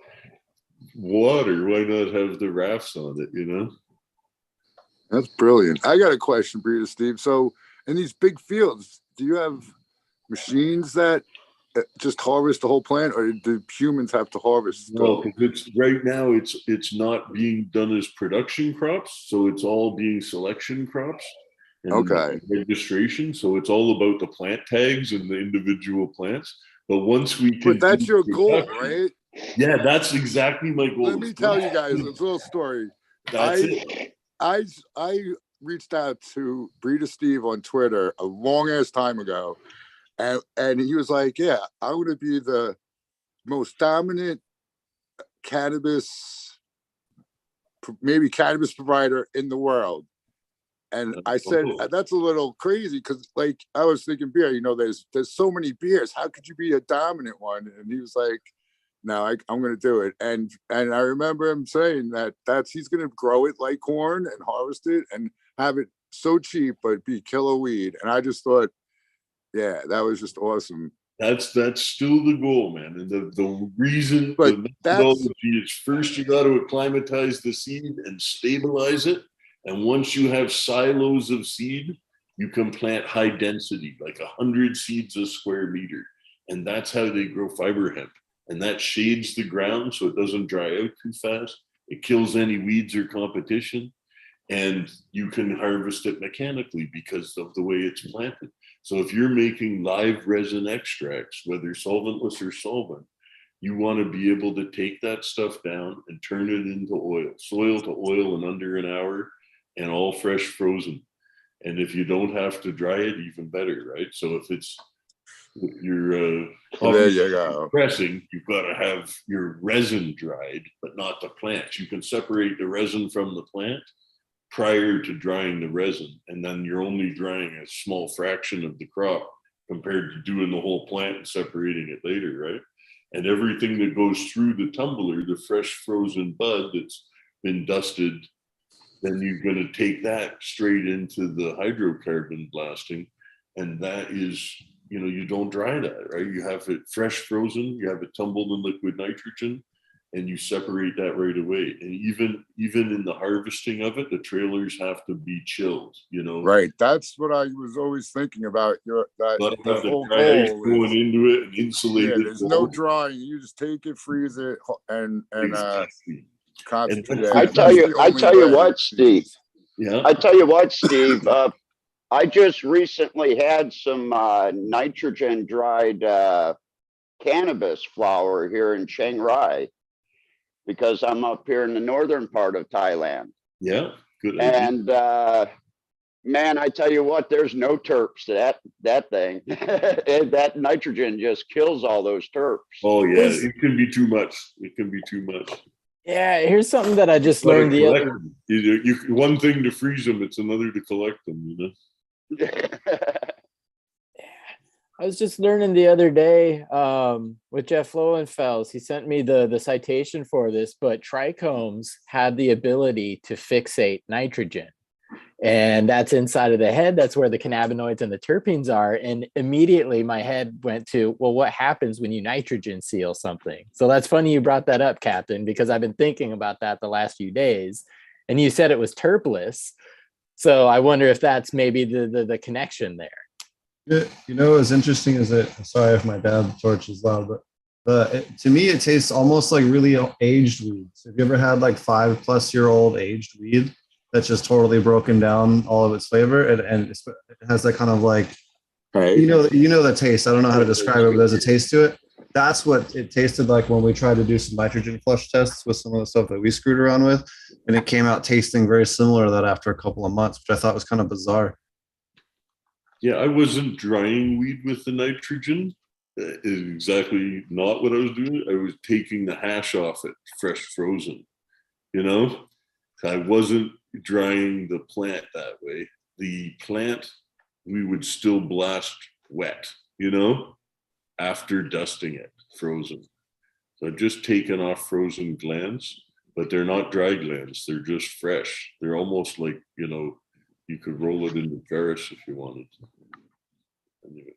water, why not have the rafts on it, That's brilliant. I got a question for you, Steve. So in these big fields, do you have machines that just harvest the whole plant, or do humans have to harvest? No, because right now it's not being done as production crops, so it's all being selection crops and registration. So it's all about the plant tags and the individual plants. But once we can, but that's your goal, right? Yeah, that's exactly my goal. Let me tell you guys a little story. That's it. I reached out to Breeder Steve on Twitter a long ass time ago. And he was like, yeah, I want to be the most dominant cannabis provider in the world. And I said, that's a little crazy because, like, I was thinking beer, there's so many beers. How could you be a dominant one? And he was like, no, I'm going to do it. And I remember him saying that he's going to grow it like corn and harvest it and have it so cheap, but be killer weed. And I just thought, yeah, that was just awesome. That's still the goal, man. And the reason, the methodology is first you got to acclimatize the seed and stabilize it. And once you have silos of seed, you can plant high density, like 100 seeds a square meter. And that's how they grow fiber hemp. And that shades the ground so it doesn't dry out too fast. It kills any weeds or competition. And you can harvest it mechanically because of the way it's planted. So if you're making live resin extracts, whether solventless or solvent, you want to be able to take that stuff down and turn it into oil, soil to oil in under an hour, and all fresh frozen. And if you don't have to dry it, even better, right? So if you're there you go. pressing, you've got to have your resin dried, but not the plants. You can separate the resin from the plant prior to drying the resin, and then you're only drying a small fraction of the crop compared to doing the whole plant and separating it later, right? And everything that goes through the tumbler, the fresh frozen bud that's been dusted, then you're going to take that straight into the hydrocarbon blasting, and that is, you don't dry that, right? You have it fresh frozen, you have it tumbled in liquid nitrogen, and you separate that right away. And even in the harvesting of it, the trailers have to be chilled, Right. That's what I was always thinking about. The whole goal going into it and insulate it. There's no drying. You just take it, freeze it, and exactly. concentrate. I tell you what, Steve. Yeah. I tell you what, Steve. I just recently had some nitrogen dried cannabis flower here in Chiang Rai, because I'm up here in the northern part of Thailand. Yeah, good. And man, I tell you what, there's no terps to that thing. That nitrogen just kills all those terps. Oh yeah, it can be too much. Yeah, here's something that I just learned the other. One thing to freeze them, it's another to collect them. I was just learning the other day with Jeff Lowenfels. He sent me the citation for this, but trichomes had the ability to fixate nitrogen. And that's inside of the head. That's where the cannabinoids and the terpenes are. And immediately my head went to, well, what happens when you nitrogen seal something? So that's funny you brought that up, Captain, because I've been thinking about that the last few days. And you said it was terpless. So I wonder if that's maybe the connection there. What's interesting is that, sorry if my dad torch is loud, but to me, it tastes almost like really aged weed. So have you ever had like 5+ year old aged weed that's just totally broken down all of its flavor? And it has that kind of like, the taste. I don't know how to describe it, but there's a taste to it. That's what it tasted like when we tried to do some nitrogen flush tests with some of the stuff that we screwed around with. And it came out tasting very similar to that after a couple of months, which I thought was kind of bizarre. Yeah, I wasn't drying weed with the nitrogen. Exactly not what I was doing. I was taking the hash off it, fresh frozen. I wasn't drying the plant that way. The plant we would still blast wet, after dusting it, frozen. So I've just taken off frozen glands, but they're not dry glands. They're just fresh. They're almost like, you could roll it into Ferris if you wanted. Anyway.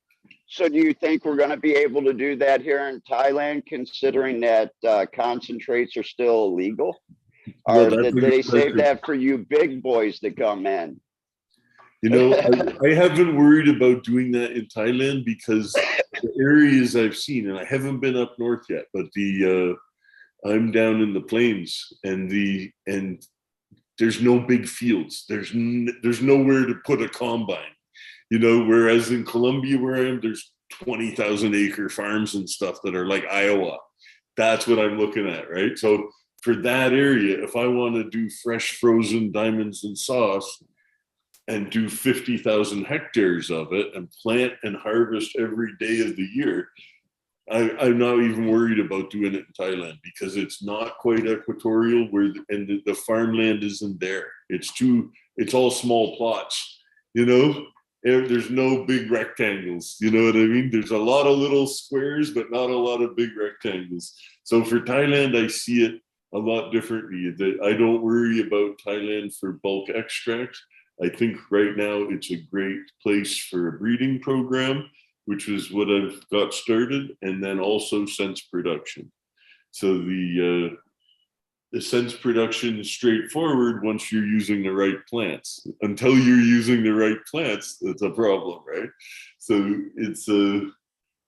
So do you think we're going to be able to do that here in Thailand, considering that concentrates are still illegal? Or did they save that for you big boys that come in? I haven't worried about doing that in Thailand because the areas I've seen, and I haven't been up north yet, but I'm down in the plains, and there's no big fields. There's nowhere to put a combine, whereas in Colombia where I am, there's 20,000 acre farms and stuff that are like Iowa. That's what I'm looking at, right? So for that area, if I want to do fresh frozen diamonds and sauce and do 50,000 hectares of it and plant and harvest every day of the year, I'm not even worried about doing it in Thailand because it's not quite equatorial and the farmland isn't there. It's all small plots, There's no big rectangles, you know what I mean? There's a lot of little squares, but not a lot of big rectangles. So for Thailand, I see it a lot differently. I don't worry about Thailand for bulk extract. I think right now it's a great place for a breeding program, which is what I've got started, and then also sense production. So the sense production is straightforward once you're using the right plants. Until you're using the right plants, that's a problem, right? So it's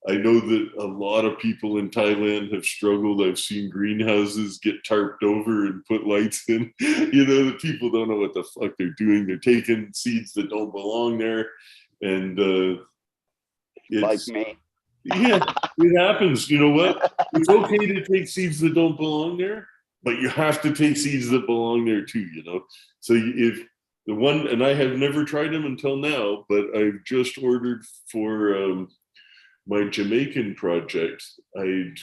I know that a lot of people in Thailand have struggled. I've seen greenhouses get tarped over and put lights in. The people don't know what the fuck they're doing. They're taking seeds that don't belong there. And like me. Yeah, it happens. You know what? It's okay to take seeds that don't belong there, but you have to take seeds that belong there too, So if the one, and I have never tried them until now, but I've just ordered for my Jamaican project. I'd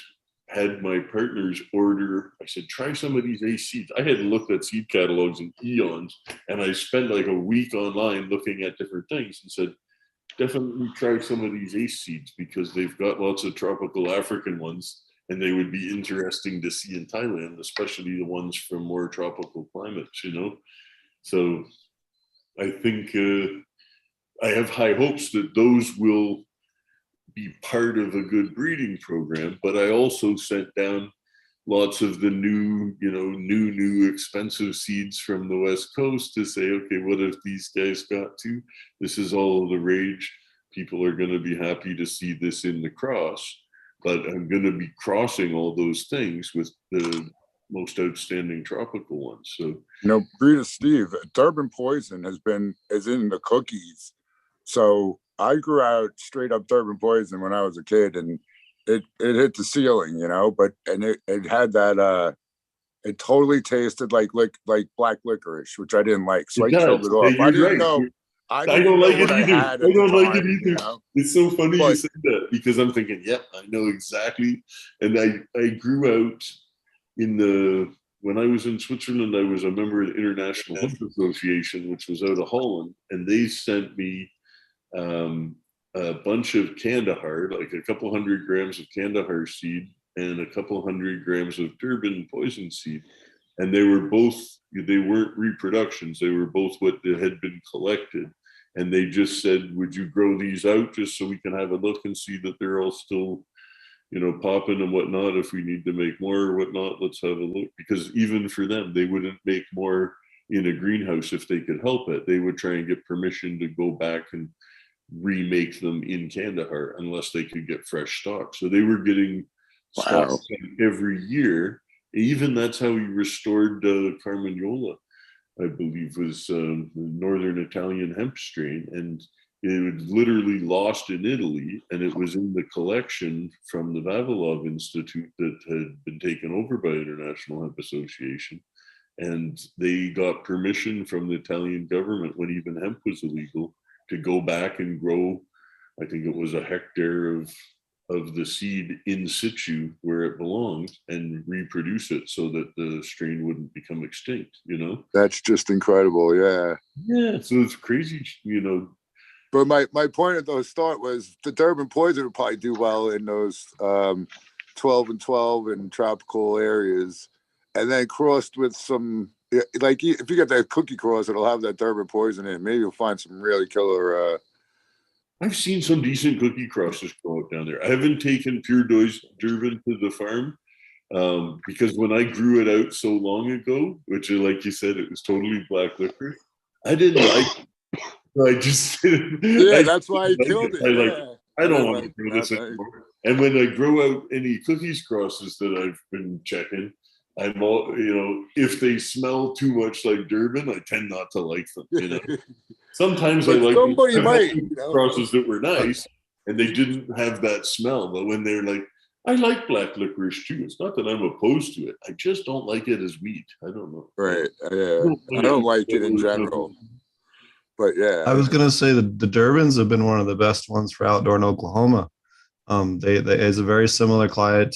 had my partners order, I said, try some of these ACE seeds. I hadn't looked at seed catalogs in eons, and I spent like a week online looking at different things and said, definitely try some of these ACE seeds because they've got lots of tropical African ones and they would be interesting to see in Thailand, especially the ones from more tropical climates, So I think I have high hopes that those will be part of a good breeding program, but I also sent down lots of the new expensive seeds from the West Coast to say, okay, what if these guys got to? This is all the rage. People are going to be happy to see this in the cross, but I'm going to be crossing all those things with the most outstanding tropical ones. So, Breeder Steve, Durban poison is in the cookies. So I grew out straight up Durban poison when I was a kid, and it hit the ceiling, it had that it totally tasted like black licorice, which I didn't like. So I killed it off. I didn't know. I don't like it either. I don't like it either. It's so funny you said that because I'm thinking, yep, I know exactly. And I grew out when I was in Switzerland, I was a member of the International Hemp Association, which was out of Holland, and they sent me a bunch of Kandahar, like a couple 100 grams of Kandahar seed and a couple 100 grams of Durban poison seed. And they weren't reproductions. They were both what had been collected. And they just said, would you grow these out just so we can have a look and see that they're all still, popping and whatnot. If we need to make more or whatnot, let's have a look. Because even for them, they wouldn't make more in a greenhouse if they could help it. They would try and get permission to go back and remake them in Kandahar unless they could get fresh stock. So they were getting stock every year. Even that's how we restored Carmagnola, I believe, was the northern Italian hemp strain, and it was literally lost in Italy, and it was in the collection from the Vavilov Institute that had been taken over by International Hemp Association. And they got permission from the Italian government when even hemp was illegal to go back and grow, I think it was a hectare of the seed in situ where it belonged and reproduce it so that the strain wouldn't become extinct, That's just incredible. Yeah. Yeah. So it's crazy, But my point at the start was the Durban poison would probably do well in those 12 and 12 in tropical areas, and then crossed with some like if you get that cookie cross, it'll have that Durban poison in it. Maybe you'll find some really killer. I've seen some decent cookie crosses go out down there. I haven't taken pure Durban to the farm because when I grew it out so long ago, which like you said, it was totally black licorice. I didn't like it. I just That's why I killed it. I don't want to do this anymore. And when I grow out any cookies crosses that I've been checking, I'm all, if they smell too much like Durban, I tend not to like them. Sometimes I like somebody might crosses that were nice and they didn't have that smell. But when they're like, I like black licorice too. It's not that I'm opposed to it. I just don't like it as wheat. I don't know. Right. Yeah. I don't like it in general. But yeah, I was gonna say that the Durbans have been one of the best ones for outdoor in Oklahoma. They it's a very similar climate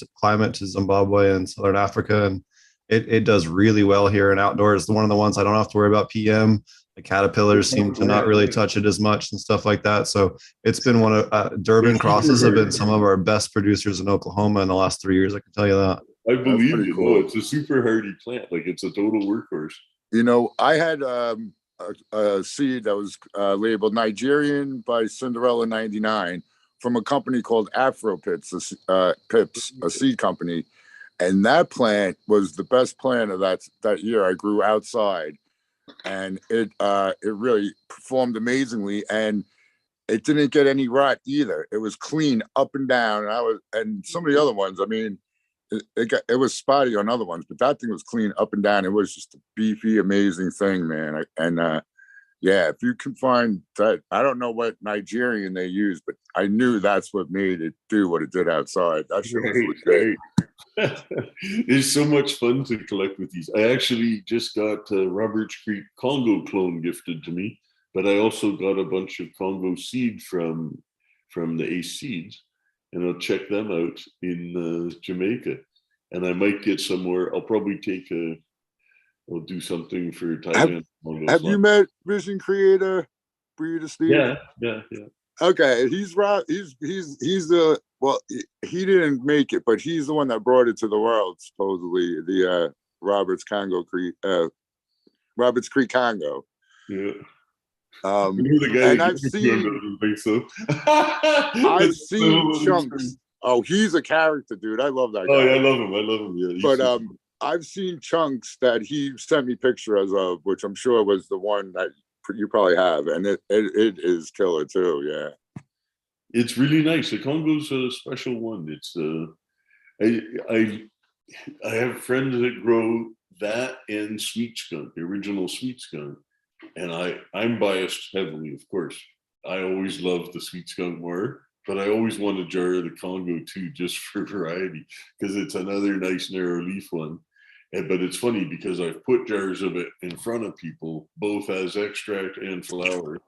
to Zimbabwe and Southern Africa, and it does really well here in outdoors. One of the ones I don't have to worry about PM. The caterpillars seem to not really touch it as much and stuff like that. So it's been one of Durban crosses have been some of our best producers in Oklahoma in the last 3 years. I can tell you that. I believe you. Cool. It's a super hardy plant. Like it's a total workhorse. I had a seed that was labeled Nigerian by Cinderella 99 from a company called Afro Pips, a seed company. And that plant was the best plant of that year. I grew outside, and it really performed amazingly, and it didn't get any rot either. It was clean up and down, and some of the other ones, I mean, it was spotty on other ones, but that thing was clean up and down. It was just a beefy, amazing thing, man. If you can find that, I don't know what Nigerian they use, but I knew that's what made it do what it did outside. That shit was great. It's so much fun to collect with these. I actually just got Roberts Creek Congo clone gifted to me, but I also got a bunch of Congo seed from the Ace Seeds, and I'll check them out in Jamaica. And I might get some more. I'll probably I'll do something for Thailand. Have you met Vision Creator, Breeder Steve? Yeah. Okay, he's the he didn't make it, but he's the one that brought it to the world, supposedly, the Roberts Creek Congo. Yeah. And I've seen I've seen Chunks. Oh, he's a character, dude. I love that guy. Oh, yeah, I love him. Yeah. But I've seen Chunks that he sent me pictures of, which I'm sure was the one that you probably have, and it is killer too. Yeah, it's really nice. The Congo's a special one. It's I have friends that grow that and sweet skunk, the original sweet skunk, and I'm biased heavily, of course. I always love the sweet skunk more, but I always want a jar of the Congo too, just for variety, because it's another nice narrow leaf one. But it's funny because I've put jars of it in front of people, both as extract and flower.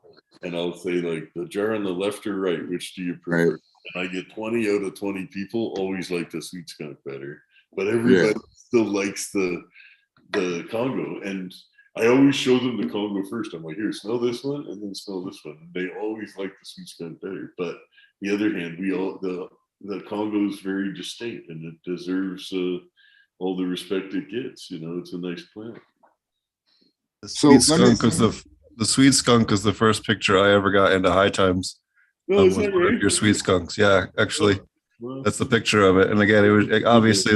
And I'll say, like, the jar on the left or right, which do you prefer? Right. And I get 20 out of 20 people always like the sweet skunk better. But everybody still likes the Congo. And I always show them the Congo first. I'm like, here, smell this one and then smell this one. And they always like the sweet skunk better. But the other hand, the Congo is very distinct and it deserves all the respect it gets. It's a nice plant. The sweet skunk is the first picture I ever got into High Times. Is that right? Your sweet skunks, yeah, actually, that's the picture of it. And again, it was obviously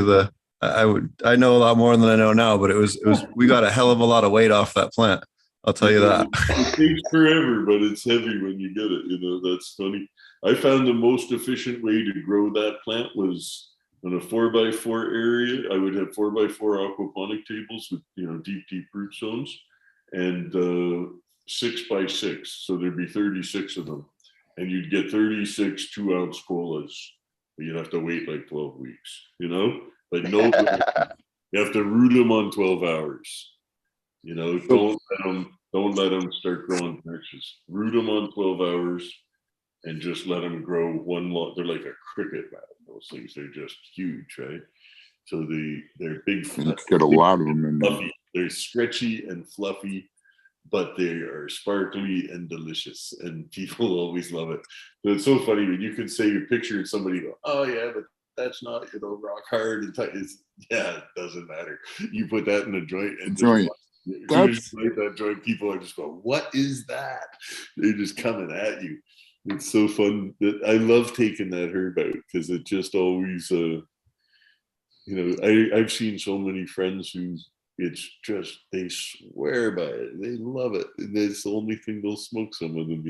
I know a lot more than I know now, but it was we got a hell of a lot of weight off that plant. I'll tell you that. It takes forever, but it's heavy when you get it. That's funny. I found the most efficient way to grow that plant was in a 4x4 area. I would have 4x4 aquaponic tables with deep root zones, and 6x6. So there'd be 36 of them, and you'd get 36 2-ounce colas. But you'd have to wait like 12 weeks, But no, you have to root them on 12 hours. Don't let them start growing branches. Root them on 12 hours, and just let them grow one lot. They're like a cricket bat. Those things, they're just huge, right? So they're big. Get a lot of them in there. They're stretchy and fluffy, but they are sparkly and delicious, and people always love it. So it's so funny when you can say your picture and somebody go, "Oh yeah, but that's not, rock hard and tight." Yeah, it doesn't matter. You put that in a joint and Joint. as soon as you light that joint, people are just going, "What is that?" They're just coming at you. It's so fun. That I love taking that herb out because it just always, I've seen so many friends who it's just they swear by it. They love it. And it's the only thing they'll smoke, some of them.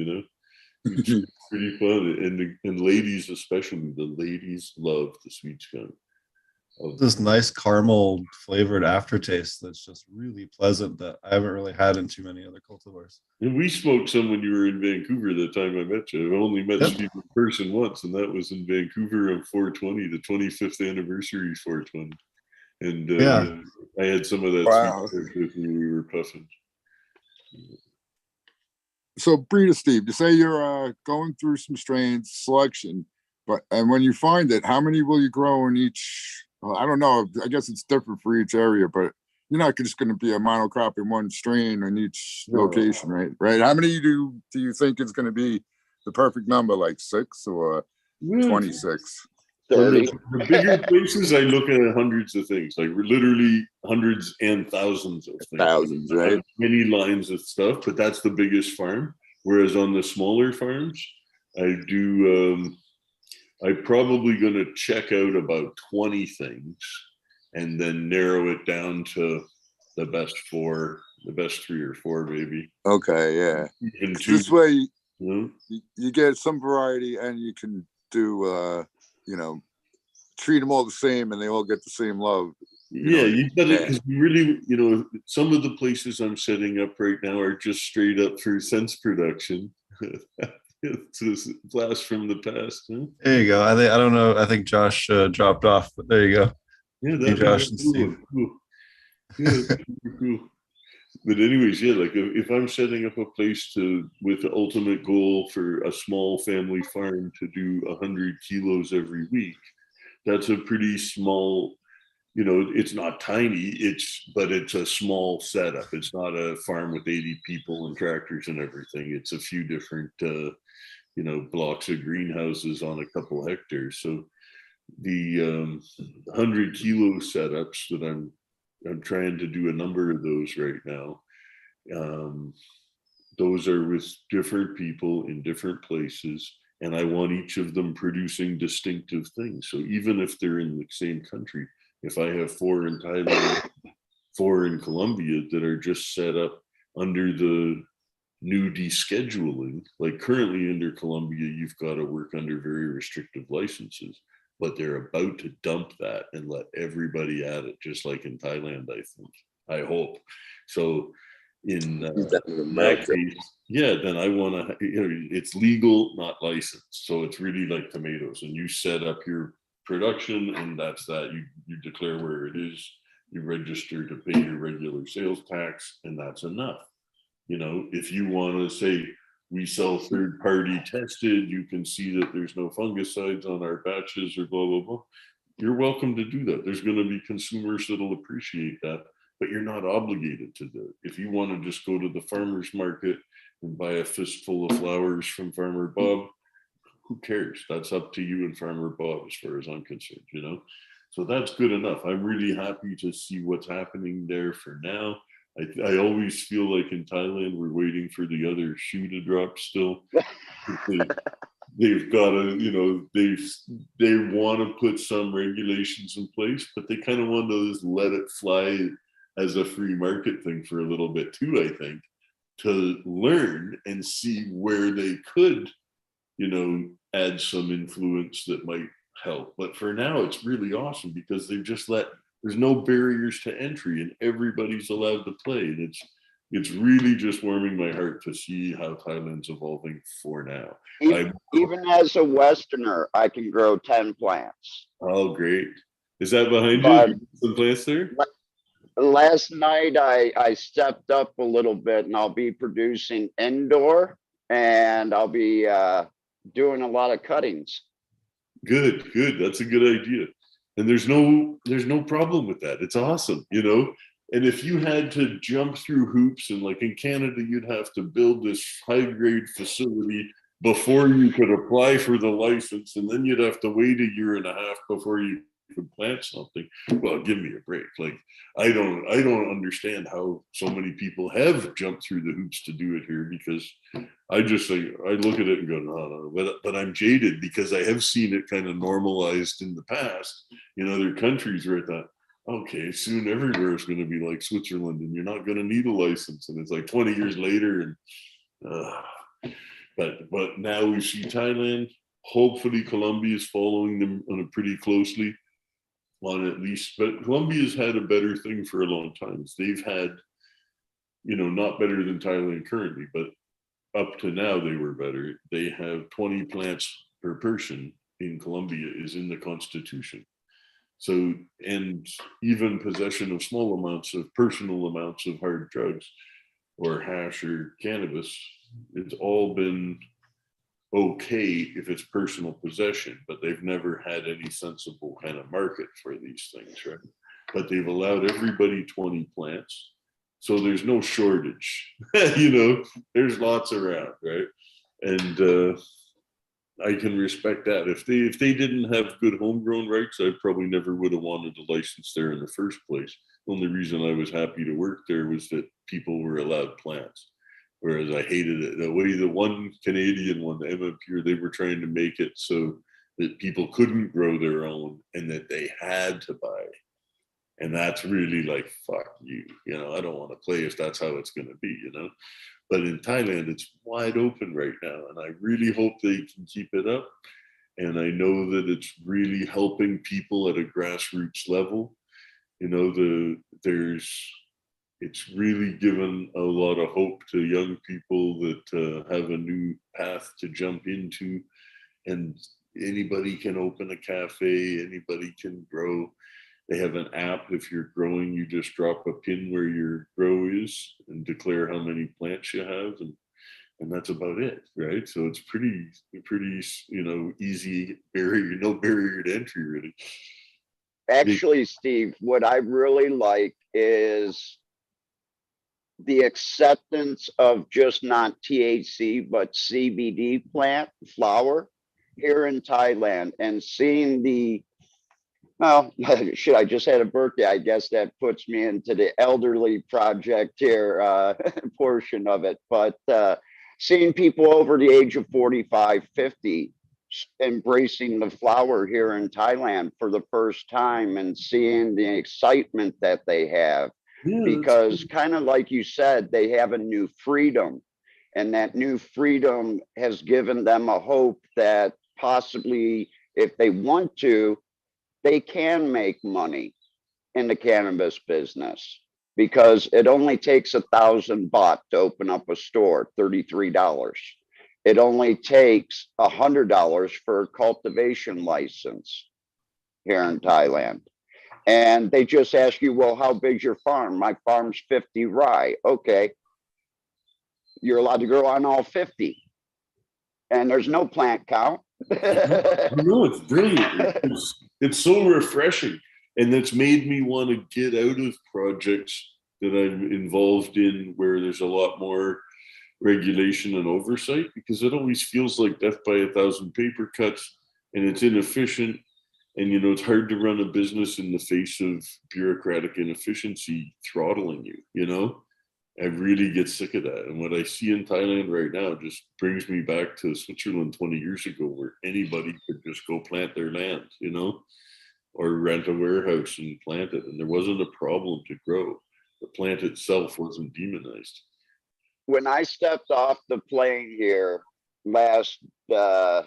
It's pretty fun. And ladies especially, the ladies love the sweet skunk. This nice caramel flavored aftertaste that's just really pleasant that I haven't really had in too many other cultivars. And we smoked some when you were in Vancouver the time I met you. I've only met Steve in person once, and that was in Vancouver on 420, the 25th anniversary 420. And I had some of that sweet stuff with me when we were puffing. So, Breeder Steve, you say you're going through some strains selection, and when you find it, how many will you grow in each? Well, I don't know. I guess it's different for each area, but you're not just going to be a monocrop in one strain in each location, right? Right. How many do you think is going to be the perfect number, like 6 or 26? 30. The bigger places, I look at hundreds of things, like literally hundreds and thousands of things. Thousands, right? Many lines of stuff, but that's the biggest farm. Whereas on the smaller farms, I'm probably going to check out about 20 things and then narrow it down to the best 3 or 4, maybe. Okay, yeah. This way, you get some variety and you can do, treat them all the same and they all get the same love. You got it, because we really, some of the places I'm setting up right now are just straight up for sense production. It's a blast from the past. Huh? There you go. I don't know. I think Josh dropped off, but there you go. Yeah, that's Josh and Steve. Cool. Yeah, that's super cool. But anyways, like if I'm setting up a place with the ultimate goal for a small family farm to do 100 kilos every week, that's a pretty small. It's not tiny. But it's a small setup. It's not a farm with 80 people and tractors and everything. It's a few different. Blocks of greenhouses on a couple hectares. So the 100 kilo setups that I'm trying to do a number of those right now. Those are with different people in different places, and I want each of them producing distinctive things. So even if they're in the same country, if I have 4 in Thailand, 4 in Colombia that are just set up under the new descheduling, like currently under Colombia, you've got to work under very restrictive licenses, but they're about to dump that and let everybody at it, just like in Thailand, I hope. So in that case, then I want to, it's legal, not licensed. So it's really like tomatoes, and you set up your production, and that's that. You declare where it is, you register to pay your regular sales tax, and that's enough. If you want to say we sell third party tested, you can see that there's no fungicides on our batches or blah, blah, blah. You're welcome to do that. There's going to be consumers that'll appreciate that, but you're not obligated to do it. If you want to just go to the farmer's market and buy a fistful of flowers from Farmer Bob, who cares? That's up to you and Farmer Bob as far as I'm concerned, So that's good enough. I'm really happy to see what's happening there for now. I always feel like in Thailand, we're waiting for the other shoe to drop still. They've got to, they want to put some regulations in place, but they kind of want to just let it fly as a free market thing for a little bit too, I think, to learn and see where they could, add some influence that might help. But for now, it's really awesome because they've just there's no barriers to entry and everybody's allowed to play. And it's really just warming my heart to see how Thailand's evolving for now. Even as a Westerner, I can grow 10 plants. Oh, great. Is that behind you? Some plants there? Last night, I stepped up a little bit, and I'll be producing indoor, and I'll be doing a lot of cuttings. Good. That's a good idea. And there's no problem with that. It's awesome. And if you had to jump through hoops, and like in Canada, you'd have to build this high grade facility before you could apply for the license, and then you'd have to wait a year and a half before you could plant something. Well, give me a break. Like I don't understand how so many people have jumped through the hoops to do it here, because I just like, I look at it and go, no. But I'm jaded because I have seen it kind of normalized in the past in other countries where I thought, okay, soon everywhere is going to be like Switzerland and you're not going to need a license. And it's like 20 years later. And but now we see Thailand. Hopefully Colombia is following them on a pretty closely on at least, but Colombia's had a better thing for a long time. They've had, not better than Thailand currently, but up to now they were better. They have 20 plants per person in Colombia is in the constitution. So, and even possession of small amounts of personal amounts of hard drugs or hash or cannabis, it's all been okay if it's personal possession, but they've never had any sensible kind of market for these things, right? But they've allowed everybody 20 plants. So there's no shortage, there's lots around, right? And I can respect that. If they didn't have good homegrown rights, I probably never would have wanted a license there in the first place. The only reason I was happy to work there was that people were allowed plants. Whereas I hated it the way the one Canadian one, the MMP, they were trying to make it so that people couldn't grow their own and that they had to buy. And that's really like, fuck you, I don't want to play if that's how it's going to be, But in Thailand, it's wide open right now. And I really hope they can keep it up. And I know that it's really helping people at a grassroots level. It's really given a lot of hope to young people that have a new path to jump into. And anybody can open a cafe, anybody can grow. They have an app. If you're growing, you just drop a pin where your grow is and declare how many plants you have, and that's about it, right? So it's pretty, easy barrier, no barrier to entry, really. Actually, Steve, what I really like is the acceptance of just not THC, but CBD plant flower here in Thailand, and seeing shit, I just had a birthday. I guess that puts me into the elderly project here portion of it. But seeing people over the age of 45, 50 embracing the flower here in Thailand for the first time, and seeing the excitement that they have, because kind of like you said, they have a new freedom, and that new freedom has given them a hope that possibly, if they want to, they can make money in the cannabis business, because it only takes 1,000 baht to open up a store, $33. It only takes $100 for a cultivation license here in Thailand. And they just ask you, well, how big's your farm? My farm's 50 rye. Okay. You're allowed to grow on all 50. And there's no plant count. No, it's brilliant. It's so refreshing. And that's made me want to get out of projects that I'm involved in where there's a lot more regulation and oversight, because it always feels like death by 1,000 paper cuts, and it's inefficient. And, it's hard to run a business in the face of bureaucratic inefficiency throttling you, I really get sick of that. And what I see in Thailand right now just brings me back to Switzerland 20 years ago, where anybody could just go plant their land, or rent a warehouse and plant it. And there wasn't a problem to grow. The plant itself wasn't demonized. When I stepped off the plane here last, I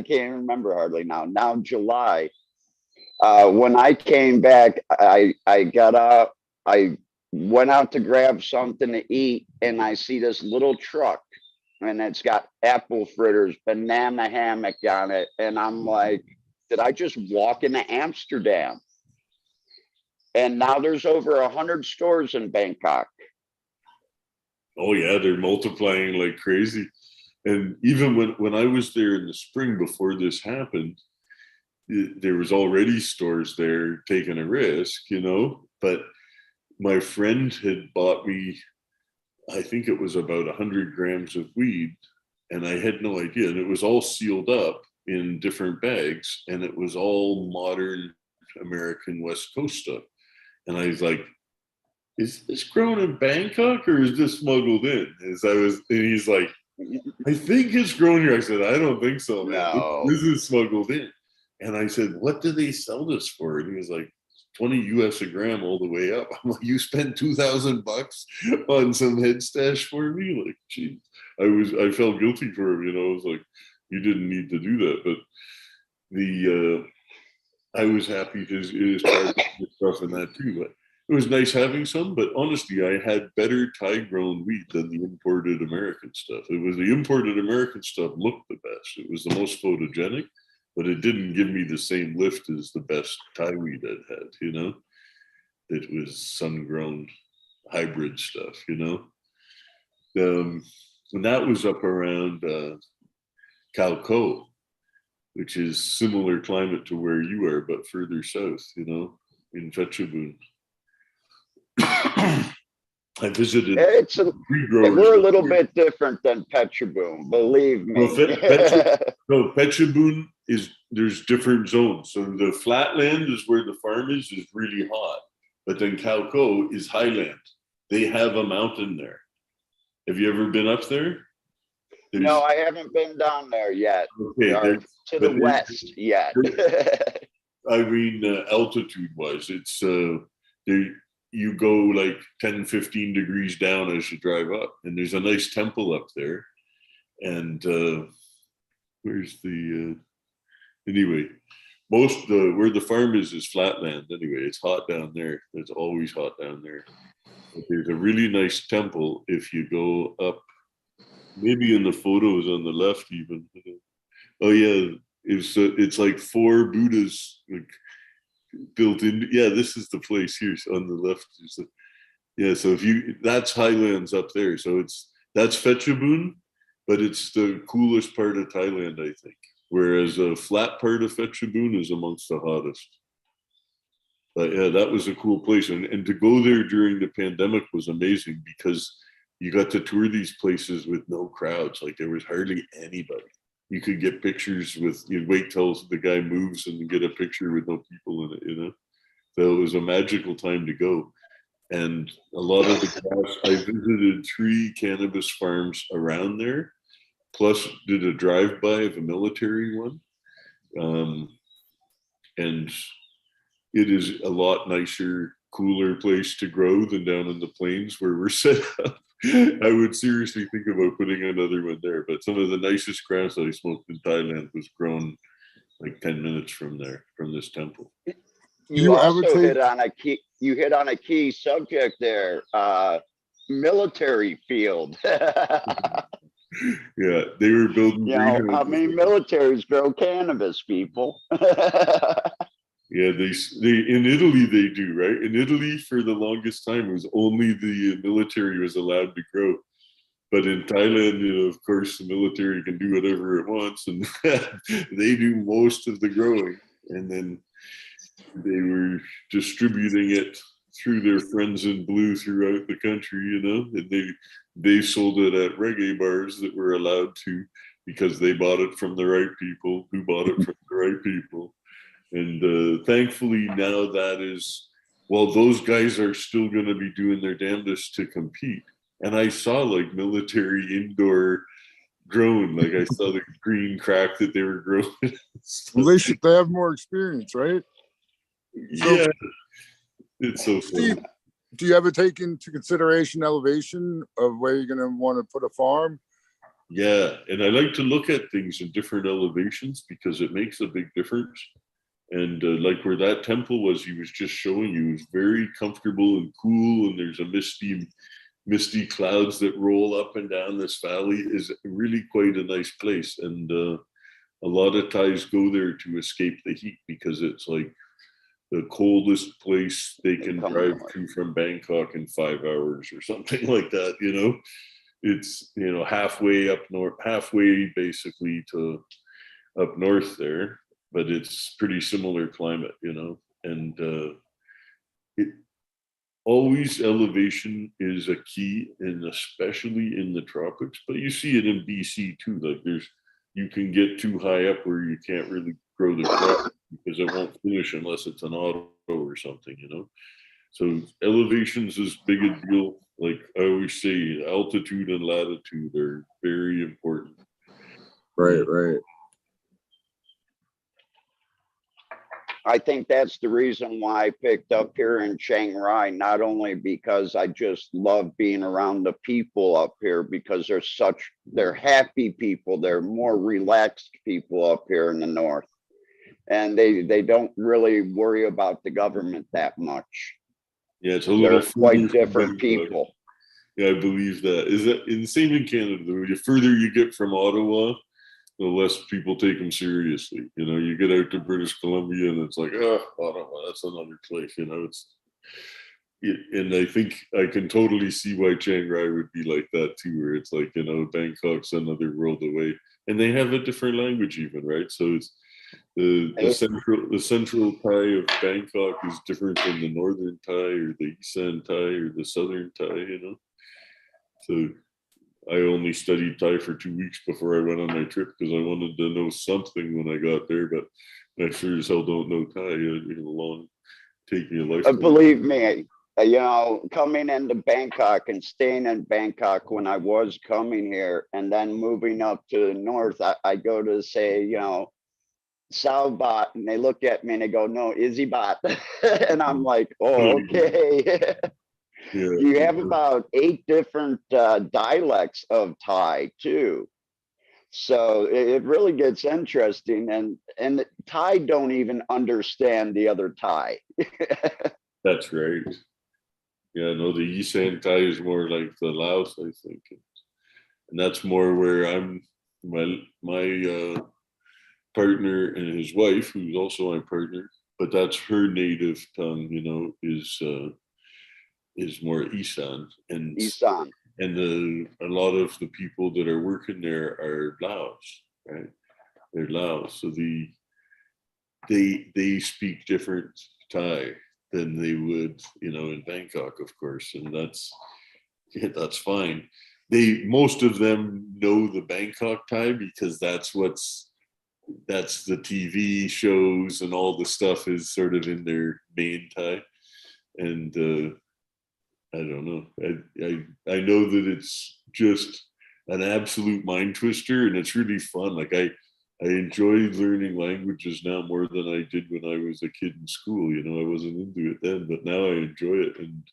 can't remember hardly now July, when I came back, I got up, I went out to grab something to eat, and I see this little truck, and it's got apple fritters, banana hammock on it. And I'm like, did I just walk into Amsterdam? And now there's over 100 stores in Bangkok. Oh yeah, they're multiplying like crazy. And even when I was there in the spring before this happened, there was already stores there taking a risk, but my friend had bought me, I think it was about 100 grams of weed, and I had no idea. And it was all sealed up in different bags, and it was all modern American West Coast stuff. And I was like, is this grown in Bangkok or is this smuggled in? And he's like, I think it's grown here. I said, I don't think so, man. No. This is smuggled in. And I said, what do they sell this for? And he was like, 20 US a gram all the way up. I'm like, you spent $2,000 on some head stash for me? Like, geez. I felt guilty for him, I was like, you didn't need to do that. But I was happy his stuff and that too. But it was nice having some, but honestly, I had better Thai grown wheat than the imported American stuff. It was the imported American stuff looked the best. It was the most photogenic, but it didn't give me the same lift as the best Thai wheat I'd had, It was sun-grown hybrid stuff, And that was up around Calco, which is similar climate to where you are, but further south, in Phetchabun. I visited. We're a little bit different than Phetchabun, believe me. Phetchabun there's different zones. So the flatland is where the farm is really hot, but then Calco is highland. They have a mountain there. Have you ever been up there? No, I haven't been down there yet. Okay, to the west yet. I mean, altitude-wise, it's you go like 10, 15 degrees down as you drive up, and there's a nice temple up there. And where's the anyway? Where the farm is flatland. Anyway, it's hot down there. It's always hot down there. But there's a really nice temple if you go up. Maybe in the photos on the left, even. Oh yeah, it's like 4 Buddhas built in. Yeah, this is the place here on the left. So that's highlands up there. So that's Phetchabun, but it's the coolest part of Thailand, I think. Whereas a flat part of Phetchabun is amongst the hottest. But yeah, that was a cool place, and to go there during the pandemic was amazing because you got to tour these places with no crowds. Like there was hardly anybody. You could get pictures you'd wait till the guy moves and get a picture with no people in it, So it was a magical time to go. And a lot of the grass, I visited 3 cannabis farms around there, plus did a drive-by of a military one. And it is a lot nicer, cooler place to grow than down in the plains where we're set up. I would seriously think about putting another one there, but some of the nicest grass I smoked in Thailand was grown like 10 minutes from this temple. You also hit on a key subject there, military field. Yeah, they were building. How many militaries grow cannabis, people? Yeah, they in Italy they do, right? In Italy, for the longest time, it was only the military was allowed to grow. But in Thailand, of course, the military can do whatever it wants, and they do most of the growing. And then they were distributing it through their friends in blue throughout the country, and they sold it at reggae bars that were allowed to, because they bought it from the right people who bought it from the right people. And thankfully now those guys are still going to be doing their damnedest to compete. And I saw like military indoor grown, like I saw the green crack that they were growing. Well, they have more experience, right? Yeah, it's so funny. Steve, do you ever take into consideration elevation of where you're going to want to put a farm? Yeah, and I like to look at things in different elevations because it makes a big difference. And like where that temple was, he was just showing you, it was very comfortable and cool, and there's a misty clouds that roll up and down this valley. Is really quite a nice place. And a lot of Thais go there to escape the heat because it's like the coldest place they can drive to from Bangkok in 5 hours or something like that, It's, halfway up north, halfway basically to up north there. But it's pretty similar climate, and always elevation is a key, and especially in the tropics, but you see it in BC too. Like you can get too high up where you can't really grow the crop because it won't finish unless it's an auto or something, you know? So elevation's as big a deal. Like I always say, altitude and latitude are very important. Right, right. I think that's the reason why I picked up here in Chiang Rai, not only because I just love being around the people up here, because they're happy people. They're more relaxed people up here in the north. And they don't really worry about the government that much. Yeah, it's a little They're quite further different people. Yeah, I believe that. Is that the same in Canada? The further you get from Ottawa, the less people take them seriously. You know, you get out to British Columbia and it's like, oh, Ottawa, that's another place. You know, and I think I can totally see why Chiang Rai would be like that too, where it's like, you know, Bangkok's another world away, and they have a different language even, right? So it's the central Thai of Bangkok is different than the northern Thai or the Isan Thai or the southern Thai, you know. So I only studied Thai for 2 weeks before I went on my trip because I wanted to know something when I got there, but I sure as hell don't know Thai. It'll take me a lifetime. Believe me, you know, coming into Bangkok and staying in Bangkok when I was coming here and then moving up to the north, I go to say, you know, Sao Bot, and they look at me and they go, no, Izzy Bot. And I'm like, oh, okay. Yeah. You have about 8 different dialects of Thai too. So it really gets interesting, and Thai don't even understand the other Thai. That's right. Yeah, no, the Isan Thai is more like the Laos, I think. And that's more where my partner and his wife, who's also my partner, but that's her native tongue, you know, is more Isan, and Isan. and a lot of the people that are working there are Laos, right? They're Laos, so they speak different Thai than they would, you know, in Bangkok, of course, and that's fine. Most of them know the Bangkok Thai because that's the TV shows and all the stuff is sort of in their main Thai, and I don't know. I know that it's just an absolute mind twister, and it's really fun. Like I enjoy learning languages now more than I did when I was a kid in school. You know, I wasn't into it then, but now I enjoy it, and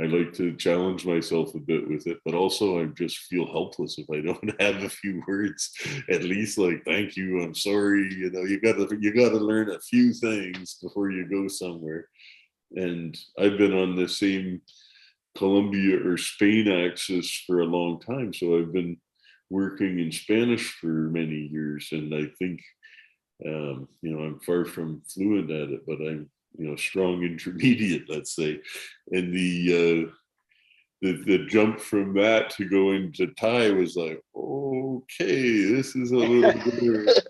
I like to challenge myself a bit with it. But also, I just feel helpless if I don't have a few words. At least, like thank you, I'm sorry. You know, you gotta learn a few things before you go somewhere. And I've been on the same Colombia or Spain axis for a long time. So I've been working in Spanish for many years, and I think, you know, I'm far from fluent at it, but I'm, you know, strong intermediate, let's say. And the jump from that to go into Thai was like, okay, this is a little bit,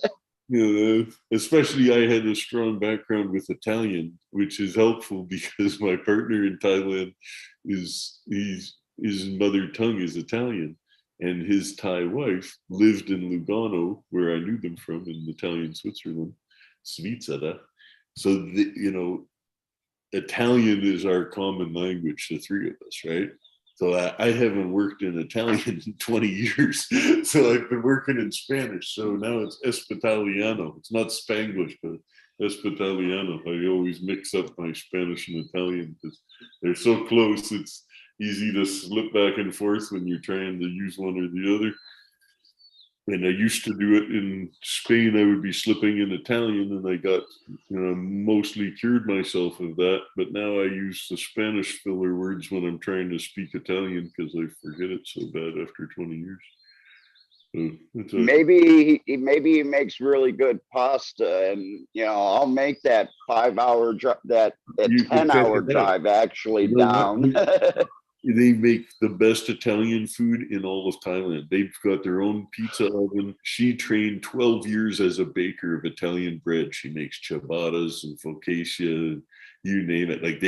you know, especially I had a strong background with Italian, which is helpful because my partner in Thailand his mother tongue is Italian, and his Thai wife lived in Lugano, where I knew them from, in Italian Switzerland, Svizzera. So, you know, Italian is our common language, the three of us, right? So I haven't worked in Italian in 20 years. So I've been working in Spanish. So now it's Espitaliano. It's not Spanglish, but Espitaliano. I always mix up my Spanish and Italian because they're so close. It's easy to slip back and forth when you're trying to use one or the other. And I used to do it in Spain. I would be slipping in Italian, and I got, you know, mostly cured myself of that. But now I use the Spanish filler words when I'm trying to speak Italian because I forget it so bad after 20 years. So maybe he makes really good pasta, and you know, I'll make that 5-hour drive, that 10-hour drive actually down. They make the best Italian food in all of Thailand. They've got their own pizza oven. She trained 12 years as a baker of Italian bread. She makes ciabattas and focaccia, you name it. Like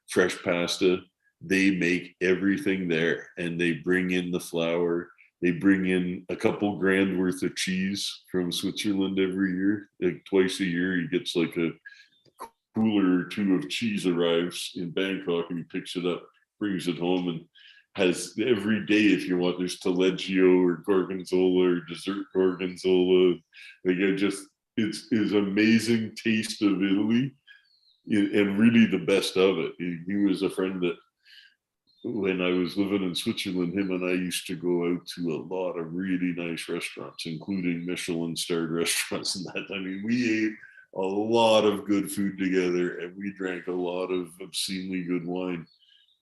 fresh pasta. they make everything there, and they bring in the flour. They bring in a couple grand worth of cheese from Switzerland every year. Like twice a year, he gets like a cooler or two of cheese arrives in Bangkok, and he picks it up, brings it home, and has every day, if you want, there's taleggio or gorgonzola or dessert gorgonzola. Like it's amazing taste of Italy, and really the best of it. He was a friend that, when I was living in Switzerland, him and I used to go out to a lot of really nice restaurants, including Michelin starred restaurants and that. I mean, we ate a lot of good food together, and we drank a lot of obscenely good wine.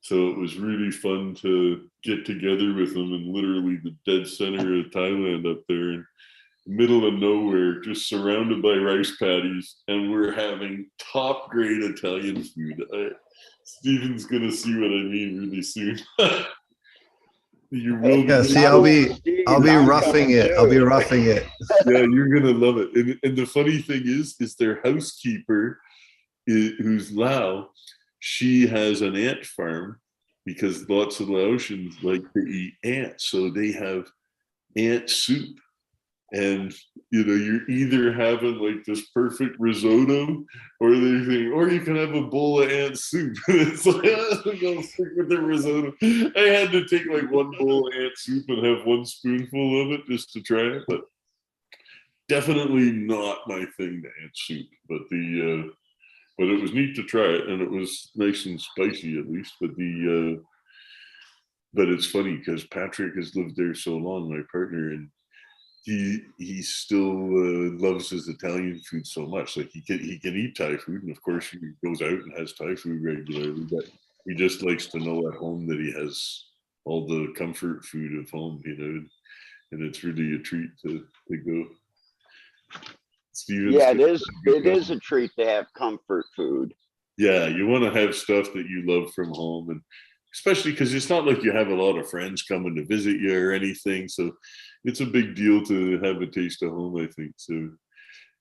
So it was really fun to get together with him in literally the dead center of Thailand up there in the middle of nowhere, just surrounded by rice paddies, and we're having top grade Italian food. Steven's gonna see what I mean really soon. You will. Yeah, see, I'll be roughing it. I'll be roughing it. Yeah, you're gonna love it. And the funny thing is their housekeeper, who's Lao, she has an ant farm, because lots of Laotians like to eat ants, so they have ant soup. And you're either having like this perfect risotto, or you can have a bowl of ant soup. It's like, I'm gonna stick with the risotto. I had to take like one bowl of ant soup and have one spoonful of it just to try it, but definitely not my thing, the ant soup. But it was neat to try it, and it was nice and spicy at least. But it's funny because Patrick has lived there so long, my partner, and he still loves his Italian food so much. Like he can eat Thai food, and of course he goes out and has Thai food regularly, but he just likes to know at home that he has all the comfort food of home, and it's really a treat to go. Steven's Yeah, it is a treat to have comfort food. Yeah, you want to have stuff that you love from home, and especially because it's not like you have a lot of friends coming to visit you or anything, so it's a big deal to have a taste of home, I think. So,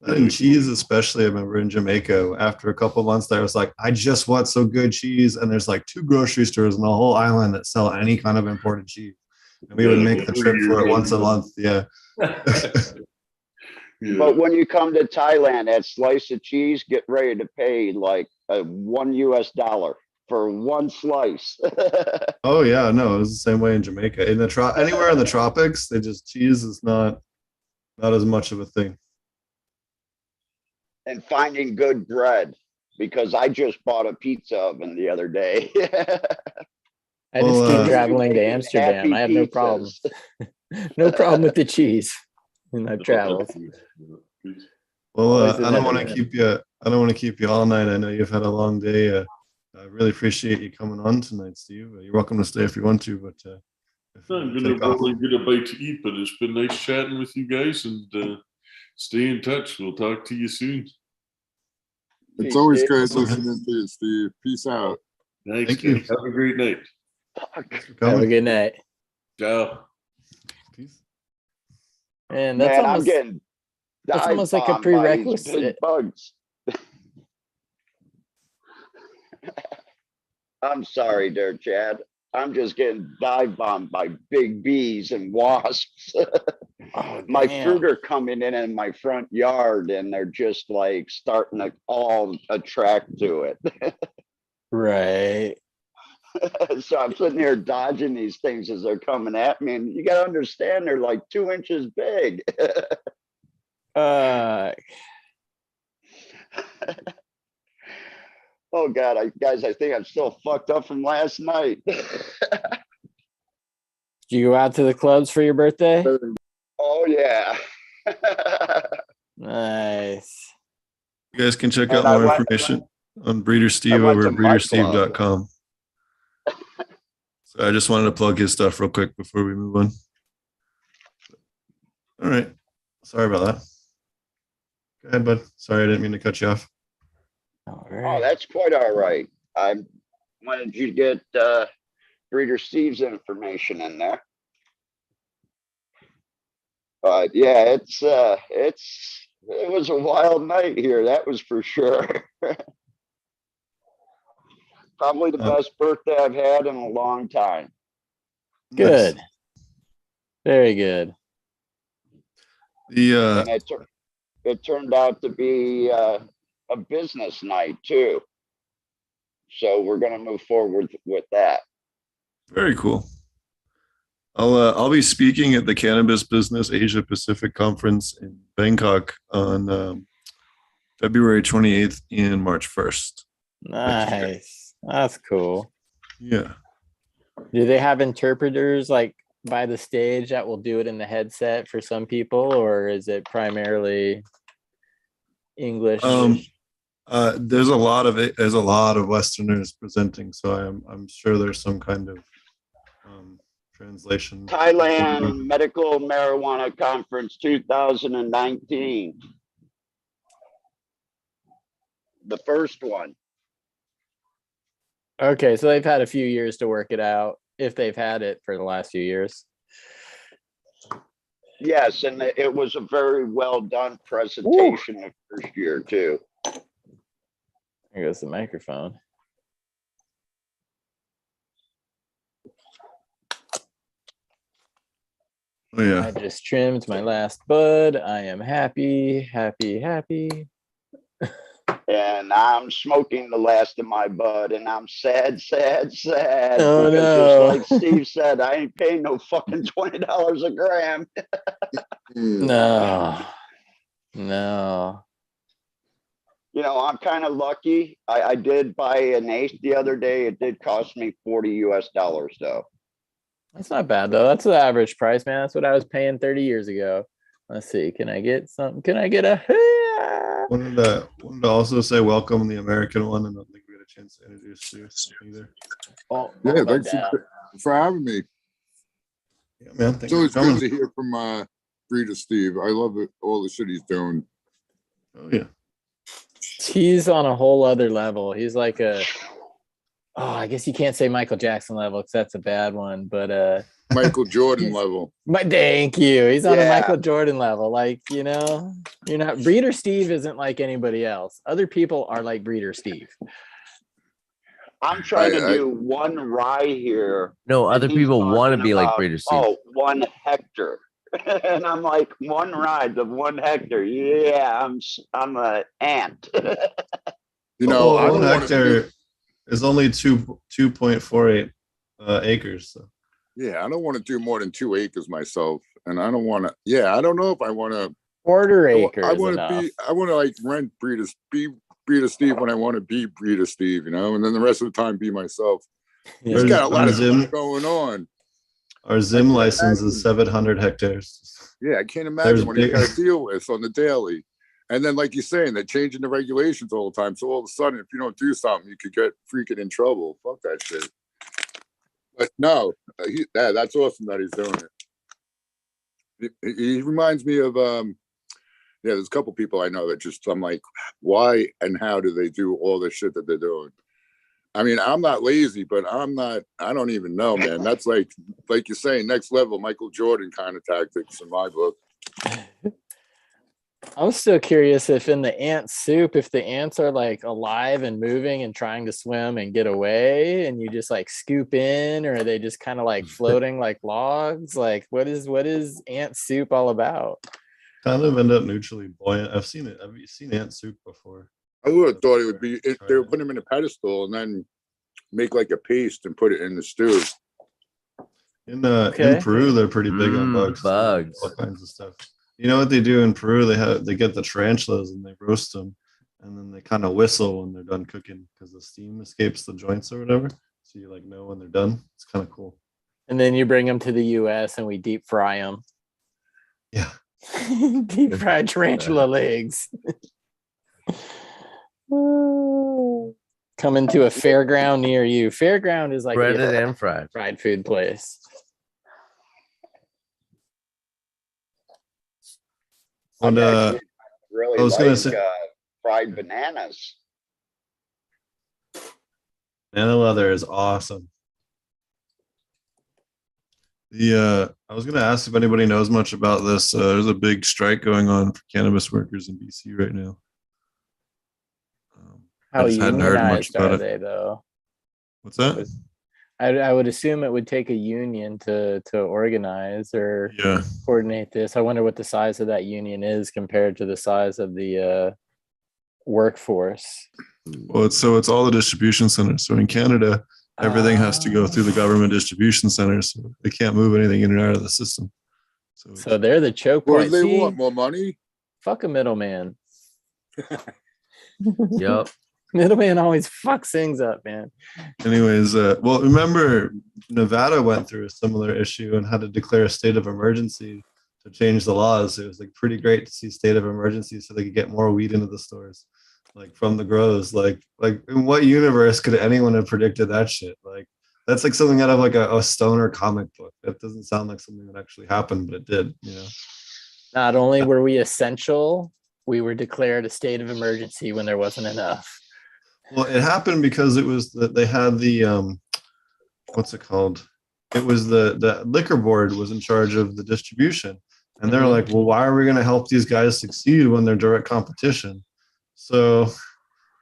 and cheese, especially, I remember in Jamaica, after a couple of months there, I was like, I just want some good cheese. And there's like 2 grocery stores in the whole island that sell any kind of imported cheese. And we would make the trip for it once a month. Yeah. Yeah. But when you come to Thailand, that slice of cheese, get ready to pay like $1 for one slice. Oh yeah, no, it was the same way in Jamaica. In the anywhere in the tropics, cheese is not as much of a thing. And finding good bread, because I just bought a pizza oven the other day. I just keep traveling to Amsterdam. I have no problem. No problem with the cheese in my travels. Well, I don't want to keep you. I don't want to keep you all night. I know you've had a long day. I really appreciate you coming on tonight, Steve. You're welcome to stay if you want to, but I'm gonna probably get a bite to eat. But it's been nice chatting with you guys, and stay in touch. We'll talk to you soon. It's always great listening to you, Steve. Peace out. Thanks. Thank you. Have a great night. Have a good night. Ciao. Peace. And Man, I'm getting that's almost like a prerequisite. Bugs. I'm sorry there, Chad. I'm just getting dive bombed by big bees and wasps. My fruit are coming in my front yard, and they're just like starting to all attract to it. Right. So I'm sitting here dodging these things as they're coming at me, and you got to understand they're like 2 inches big. Oh God, guys, I think I'm still fucked up from last night. Did you go out to the clubs for your birthday? Oh yeah. Nice. You guys can check out more information on Breeder Steve over at breedersteve.com. So I just wanted to plug his stuff real quick before we move on. All right. Sorry about that. Go ahead, bud. Sorry, I didn't mean to cut you off. All right. Oh, that's quite all right. I wanted you to get Breeder Steve's information in there. But yeah, it was a wild night here. That was for sure. Probably the best birthday I've had in a long time. Good. Very good. The And it turned out to be a business night too. So we're going to move forward with that. very cool. I'll be speaking at the Cannabis Business Asia Pacific Conference in Bangkok on February 28th and March 1st. Nice. That's cool. Yeah. Do they have interpreters like by the stage that will do it in the headset for some people, or is it primarily English? There's a lot of Westerners presenting, so I'm sure there's some kind of translation. Thailand Medical Marijuana Conference 2019. The first one. Okay, so they've had a few years to work it out, if they've had it for the last few years. Yes, and it was a very well done presentation the first year too. Here goes the microphone. Oh yeah. I just trimmed my last bud. I am happy, happy, happy. And I'm smoking the last of my bud, and I'm sad. Oh, because no. just like Steve said, I ain't paying no fucking $20 a gram. No. You know, I'm kind of lucky. I did buy an eighth the other day. It did cost me $40 US though. That's not bad though. That's the average price, man. That's what I was paying 30 years ago. Let's see. Can I get something? Can I get a? Wanted to also say welcome the American one, and I don't think we had a chance to introduce you either. Oh, Yeah, my thanks bad. for having me. Yeah, man. It's Thanks for always coming. good to hear from Breeder Steve. I love it, all the shit he's doing. Oh yeah. He's on a whole other level. He's like I guess you can't say Michael Jackson level because that's a bad one, but Michael Jordan level. thank you. He's on a Yeah. Michael Jordan level. Like, you know, you're not Breeder Steve isn't like anybody else. Other people are like Breeder Steve. I'm trying to I- do one rye here. No, and other he's people want to talking be like about, Breeder Steve. Oh, 1 hectare. And I'm like, one ride of 1 hectare. Yeah, I'm a ant. You know, I one don't want hectare to. is only 2.48 acres. So. Yeah, I don't want to do more than 2 acres myself, and I don't want to. Yeah, I don't know if I want to. Quarter acre I is want enough. to be. I want to like rent be Breeder Steve when I want to be Breeder Steve, you know, and then the rest of the time be myself. Yeah. He's got a lot of Zim- stuff going on. Our Zim can't license imagine. is 700 hectares. Yeah, I can't imagine There's what you big- got to deal with on the daily. And then, like you're saying, they're changing the regulations all the time. So all of a sudden, if you don't do something, you could get freaking in trouble. Fuck that shit. But no, that's awesome that he's doing it. He reminds me of there's a couple people I know that just I'm like, why and how do they do all the shit that they're doing? I mean, I'm not lazy, but I don't even know, man. That's like you're saying, next level Michael Jordan kind of tactics in my book. I'm still curious if in the ant soup, if the ants are like alive and moving and trying to swim and get away, and you just like scoop in, or are they just kind of like floating like logs? Like, what is ant soup all about? Kind of end up neutrally buoyant. I've seen it. I've seen ant soup before. I would have thought it would be if they would put him in a pedestal and then make like a paste and put it in the stew. In Okay. Peru, they're pretty big on bugs. too. bugs. All kinds of stuff. You know what they do in Peru? They get the tarantulas and they roast them, and then they kind of whistle when they're done cooking because the steam escapes the joints or whatever. So you like know when they're done. It's kind of cool. And then you bring them to the U.S. and we deep fry them. Yeah. Deep fried tarantula legs. Coming to a fairground near you. Fairground is like Breaded the and fried. fried food place. And Really I was gonna say- fried bananas. banana leather is awesome. I was gonna ask if anybody knows much about this. There's a big strike going on for cannabis workers in BC right now. I How just hadn't heard much unionized about are it. they though? What's that? I would assume it would take a union to organize or Yeah. coordinate this. I wonder what the size of that union is compared to the size of the workforce. Well, it's all the distribution centers. So in Canada, everything has to go through the government distribution centers. So they can't move anything in and out of the system. So they're the choke What point. do they See, want? More money? fuck a middleman. Yep. Middleman always fucks things up, man. Anyways, well, remember Nevada went through a similar issue and had to declare a state of emergency to change the laws. It was like pretty great to see state of emergency so they could get more weed into the stores, like from the grows. Like in what universe could anyone have predicted that shit? Like that's like something out of like a stoner comic book. That doesn't sound like something that actually happened, but it did. You know. Not only were we essential, we were declared a state of emergency when there wasn't enough. Well, it happened because it was that they had the what's it called? It was the liquor board was in charge of the distribution, and they're like, well, why are we going to help these guys succeed when they're direct competition? So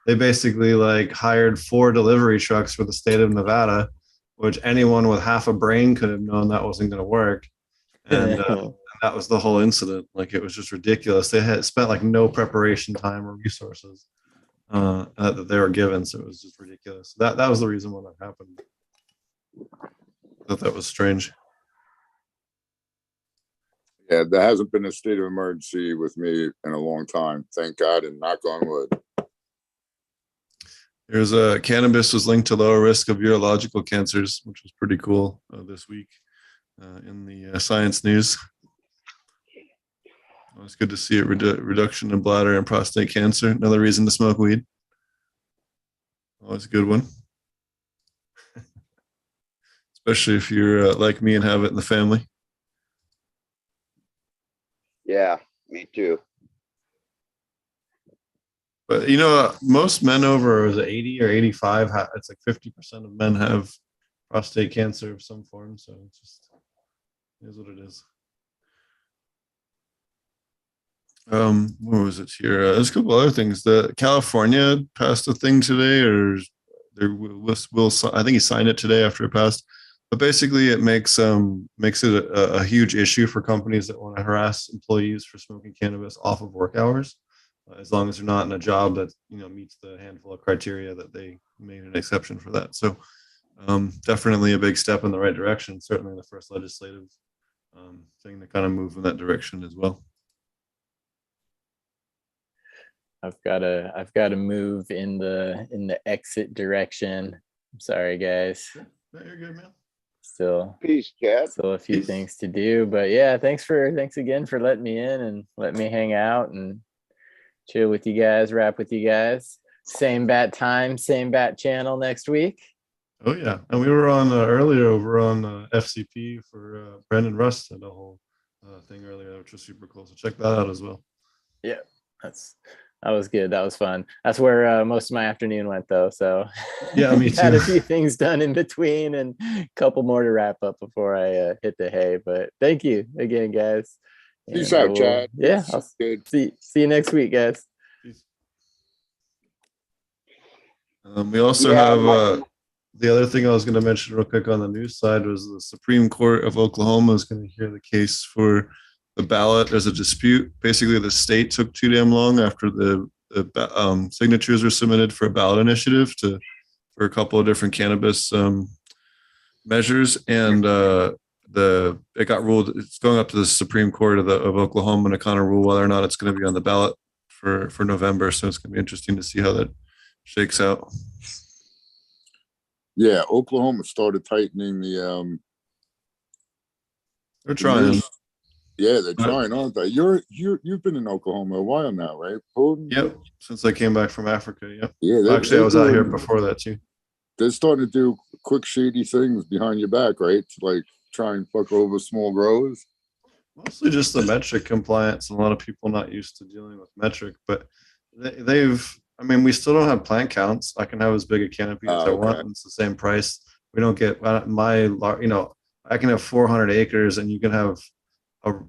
they basically like hired 4 delivery trucks for the state of Nevada, which anyone with half a brain could have known that wasn't going to work, and that was the whole incident. Like it was just ridiculous. They had spent like no preparation time or resources that they were given, so it was just ridiculous. That was the reason why that happened. I thought that was strange. Yeah, there hasn't been a state of emergency with me in a long time. Thank God, and knock on wood. There's cannabis was linked to lower risk of urological cancers, which was pretty cool this week in the science news. It's good to see a reduction in bladder and prostate cancer. Another reason to smoke weed. Always a good one. Especially if you're like me and have it in the family. Yeah, me too. But you know, most men over 80 or 85, it's like 50% of men have prostate cancer of some form. So it's just it is what it is. What was it here? There's a couple other things. The California passed a thing today, or there will I think he signed it today after it passed. But basically, it makes it a huge issue for companies that want to harass employees for smoking cannabis off of work hours, as long as they're not in a job that meets the handful of criteria that they made an exception for that. So definitely a big step in the right direction. Certainly the first legislative thing to kind of move in that direction as well. I've got to move in the exit direction. I'm sorry, guys. No, you're good, man. Still Peace, Chad. still a few Peace. things to do, but yeah, thanks again for letting me in and let me hang out and chill with you guys, rap with you guys. Same bat time, same bat channel next week. Oh yeah, and we were on earlier over on FCP for Brandon Rust had a whole thing earlier, which was super cool. So check that out as well. Yeah, that was good. That was fun. That's where most of my afternoon went, though. So Yeah, me too. Had a few things done in between and a couple more to wrap up before I hit the hay. But thank you again, guys. Peace And out, Chad. Yeah, I'll Good. see you next week, guys. We also Yeah, have the other thing I was going to mention real quick on the news side was the Supreme Court of Oklahoma is going to hear the case for the ballot. There's a dispute. Basically, the state took too damn long after the signatures were submitted for a ballot initiative for a couple of different cannabis measures, and it got ruled. It's going up to the Supreme Court of Oklahoma to kind of rule whether or not it's going to be on the ballot for November. So it's going to be interesting to see how that shakes out. Yeah, Oklahoma started tightening the They're trying. Yeah, they're trying, aren't they? You've been in Oklahoma a while now, right? Putin? Yep, since I came back from Africa. Yep. Yeah, Actually, I was out here before that too. They're starting to do quick, shady things behind your back, right? To like try and fuck over small growers. Mostly just the metric compliance. A lot of people not used to dealing with metric, but I mean, we still don't have plant counts. I can have as big a canopy as I want. And it's the same price. We don't get I can have 400 acres and you can have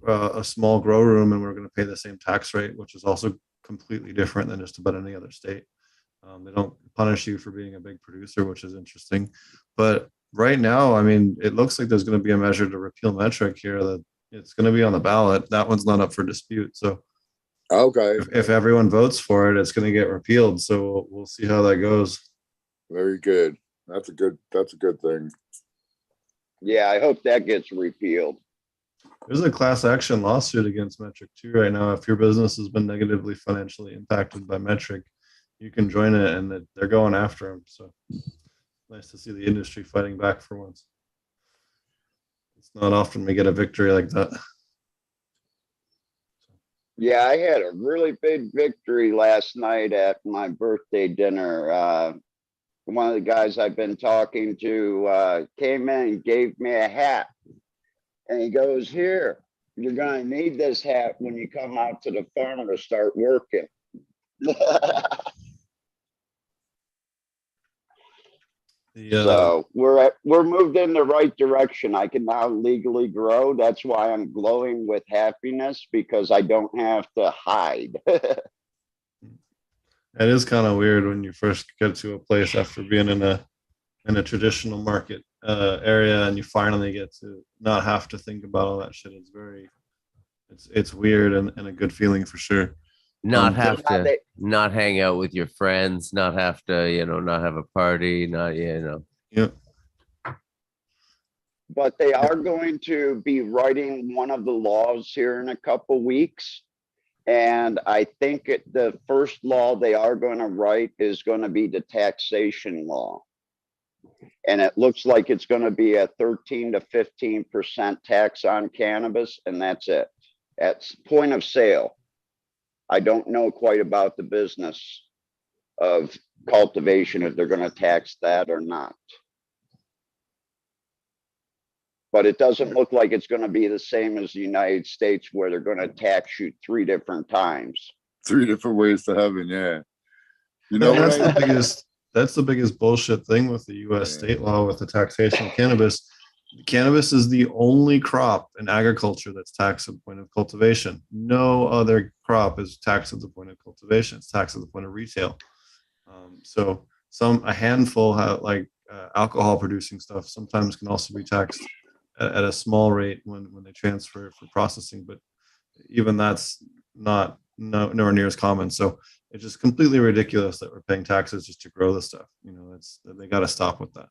a small grow room and we're going to pay the same tax rate, which is also completely different than just about any other state. They don't punish you for being a big producer, which is interesting. But right now, I mean, it looks like there's going to be a measure to repeal metric here that it's going to be on the ballot. That one's not up for dispute. So Okay, if everyone votes for it, it's going to get repealed. So we'll see how that goes. very good. That's a good thing. Yeah, I hope that gets repealed. There's a class action lawsuit against Metric too right now. If your business has been negatively financially impacted by Metric, you can join it, and they're going after them. So nice to see the industry fighting back for once. It's not often we get a victory like that. Yeah, I had a really big victory last night at my birthday dinner. One of the guys I've been talking to came in and gave me a hat. And he goes, "Here, you're going to need this hat when you come out to the farm to start working." So we're moved in the right direction. I can now legally grow. That's why I'm glowing with happiness, because I don't have to hide. It is kind of weird when you first get to a place after being in a traditional market area, and you finally get to not have to think about all that shit. It's weird and a good feeling for sure. Not have to not hang out with your friends, not have to, not have a party, Yep. But they are going to be writing one of the laws here in a couple weeks. And I think the first law they are going to write is going to be the taxation law. And it looks like it's going to be a 13 to 15% tax on cannabis, and that's it. At point of sale. I don't know quite about the business of cultivation, if they're going to tax that or not. But it doesn't look like it's going to be the same as the United States, where they're going to tax you 3 different times. 3 different ways to heaven, yeah. You know, that's the biggest bullshit thing with the U.S. state law with the taxation of cannabis. Cannabis is the only crop in agriculture that's taxed at the point of cultivation. No other crop is taxed at the point of cultivation. It's taxed at the point of retail. So a handful like alcohol producing stuff sometimes can also be taxed at a small rate when they transfer for processing, but even that's nowhere near as common. So it's just completely ridiculous that we're paying taxes just to grow the stuff. They got to stop with that.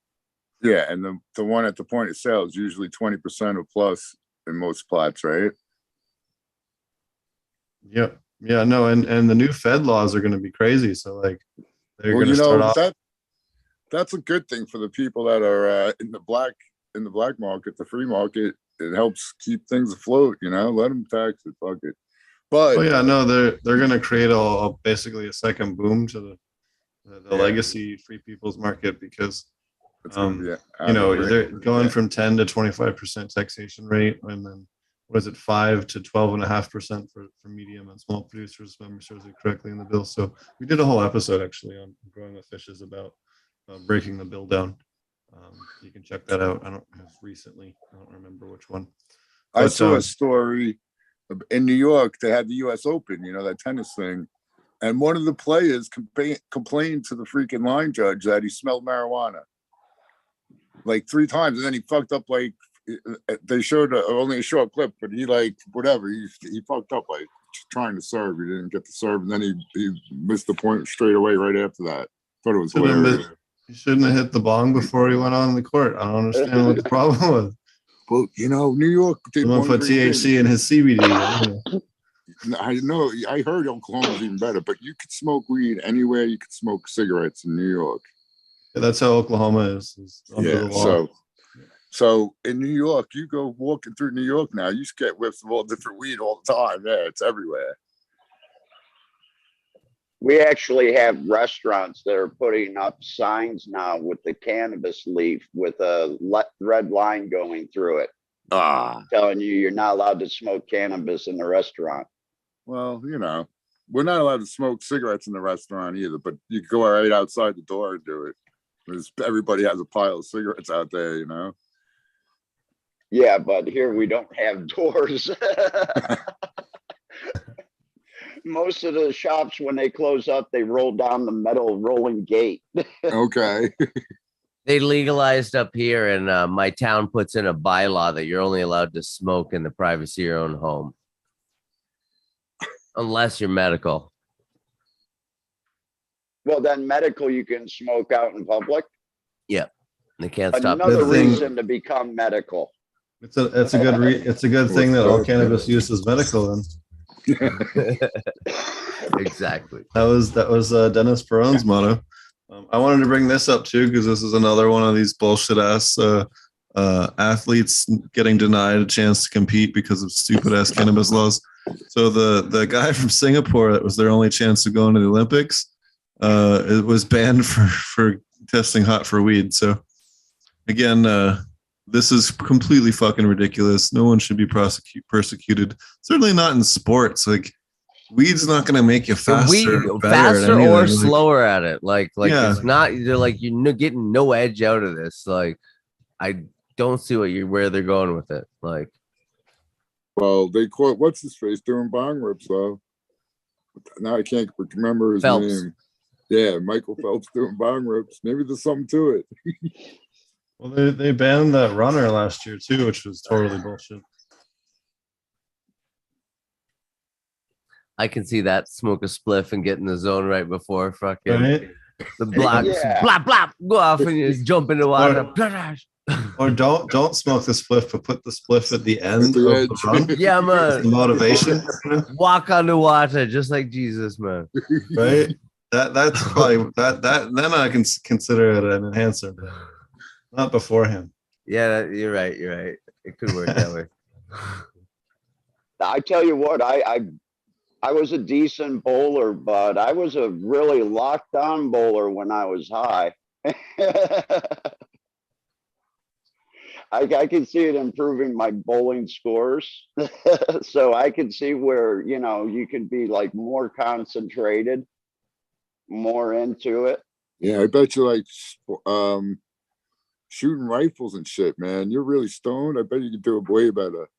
Yeah, and the one at the point of sale is usually 20% or plus in most plots, right? Yep. Yeah, no, and the new Fed laws are going to be crazy. So like they're going to start off. That's a good thing for the people that are in the black market, the free market. It helps keep things afloat, let them tax it, fuck it. But they're going to create basically a second boom to the legacy free people's market, because they're going from 10 to 25% taxation rate, and then what is it, 5 to 12.5% for medium and small producers, if I remember it correctly in the bill. So we did a whole episode actually on Growing with Fishes about breaking the bill down. You can check that out. I don't remember which one. I saw a story in New York. They had the U.S. Open, that tennis thing, and one of the players complained to the freaking line judge that he smelled marijuana like 3 times, and then he fucked up. Like they showed only a short clip, but he he fucked up like trying to serve. He didn't get the serve, and then he missed the point straight away right after that. Thought it was hilarious. He shouldn't have hit the bong before he went on the court. I don't understand what the problem was. Well, New York did someone put THC in his CBD. I know. I heard Oklahoma's even better, but you could smoke weed anywhere. You could smoke cigarettes in New York. Yeah, that's how Oklahoma is under the law. So in New York, you go walking through New York now, you just get whiffs of all different weed all the time. Yeah, it's everywhere. We actually have restaurants that are putting up signs now with the cannabis leaf with a red line going through it. Telling you're not allowed to smoke cannabis in the restaurant. Well, we're not allowed to smoke cigarettes in the restaurant either, but you can go right outside the door and do it. Because everybody has a pile of cigarettes out there, Yeah, but here we don't have doors. most of the shops, when they close up, they roll down the metal rolling gate. Okay. They legalized up here, and my town puts in a bylaw that you're only allowed to smoke in the privacy of your own home, unless you're medical. Well, then medical, you can smoke out in public. Yep, they can't stop. Another Good thing. reason to become medical. It's a good thing that all cannabis use is medical. Then Exactly. that was Dennis Peron's motto. I wanted to bring this up too because this is another one of these bullshit ass athletes getting denied a chance to compete because of stupid ass cannabis laws. So the guy from Singapore that was their only chance to go into the Olympics, it was banned for testing hot for weed. So again, this is completely fucking ridiculous. No one should be persecuted. Certainly not in sports. Like, weed's not going to make you faster, or slower at it. Like Yeah. It's not. You're like you're getting no edge out of this. Like, I don't see where they're going with it. Like, Well, they caught what's his face doing bong rips though. Now I can't remember his Phelps. name. Yeah, Michael Phelps doing bong rips. Maybe there's something to it. Well, they banned that runner last year too, which was totally bullshit. I can see that, smoke a spliff and get in the zone right before fucking Right? the blocks, Yeah. blop blop, go off and you just jump in the water. Or don't smoke the spliff, but put the spliff at the end the of edge. the run. Yeah, The man. motivation, Walk on the water just like Jesus, man. right? That's probably that then I can consider it an enhancer, but not beforehand. Yeah, you're right. You're right. It could work that way. I tell you what, I was a decent bowler, but I was a really locked on bowler when I was high. I can see it improving my bowling scores. So I can see where, you can be like more concentrated, more into it. Yeah, I bet you like shooting rifles and shit, man. You're really stoned. I bet you could do it way better.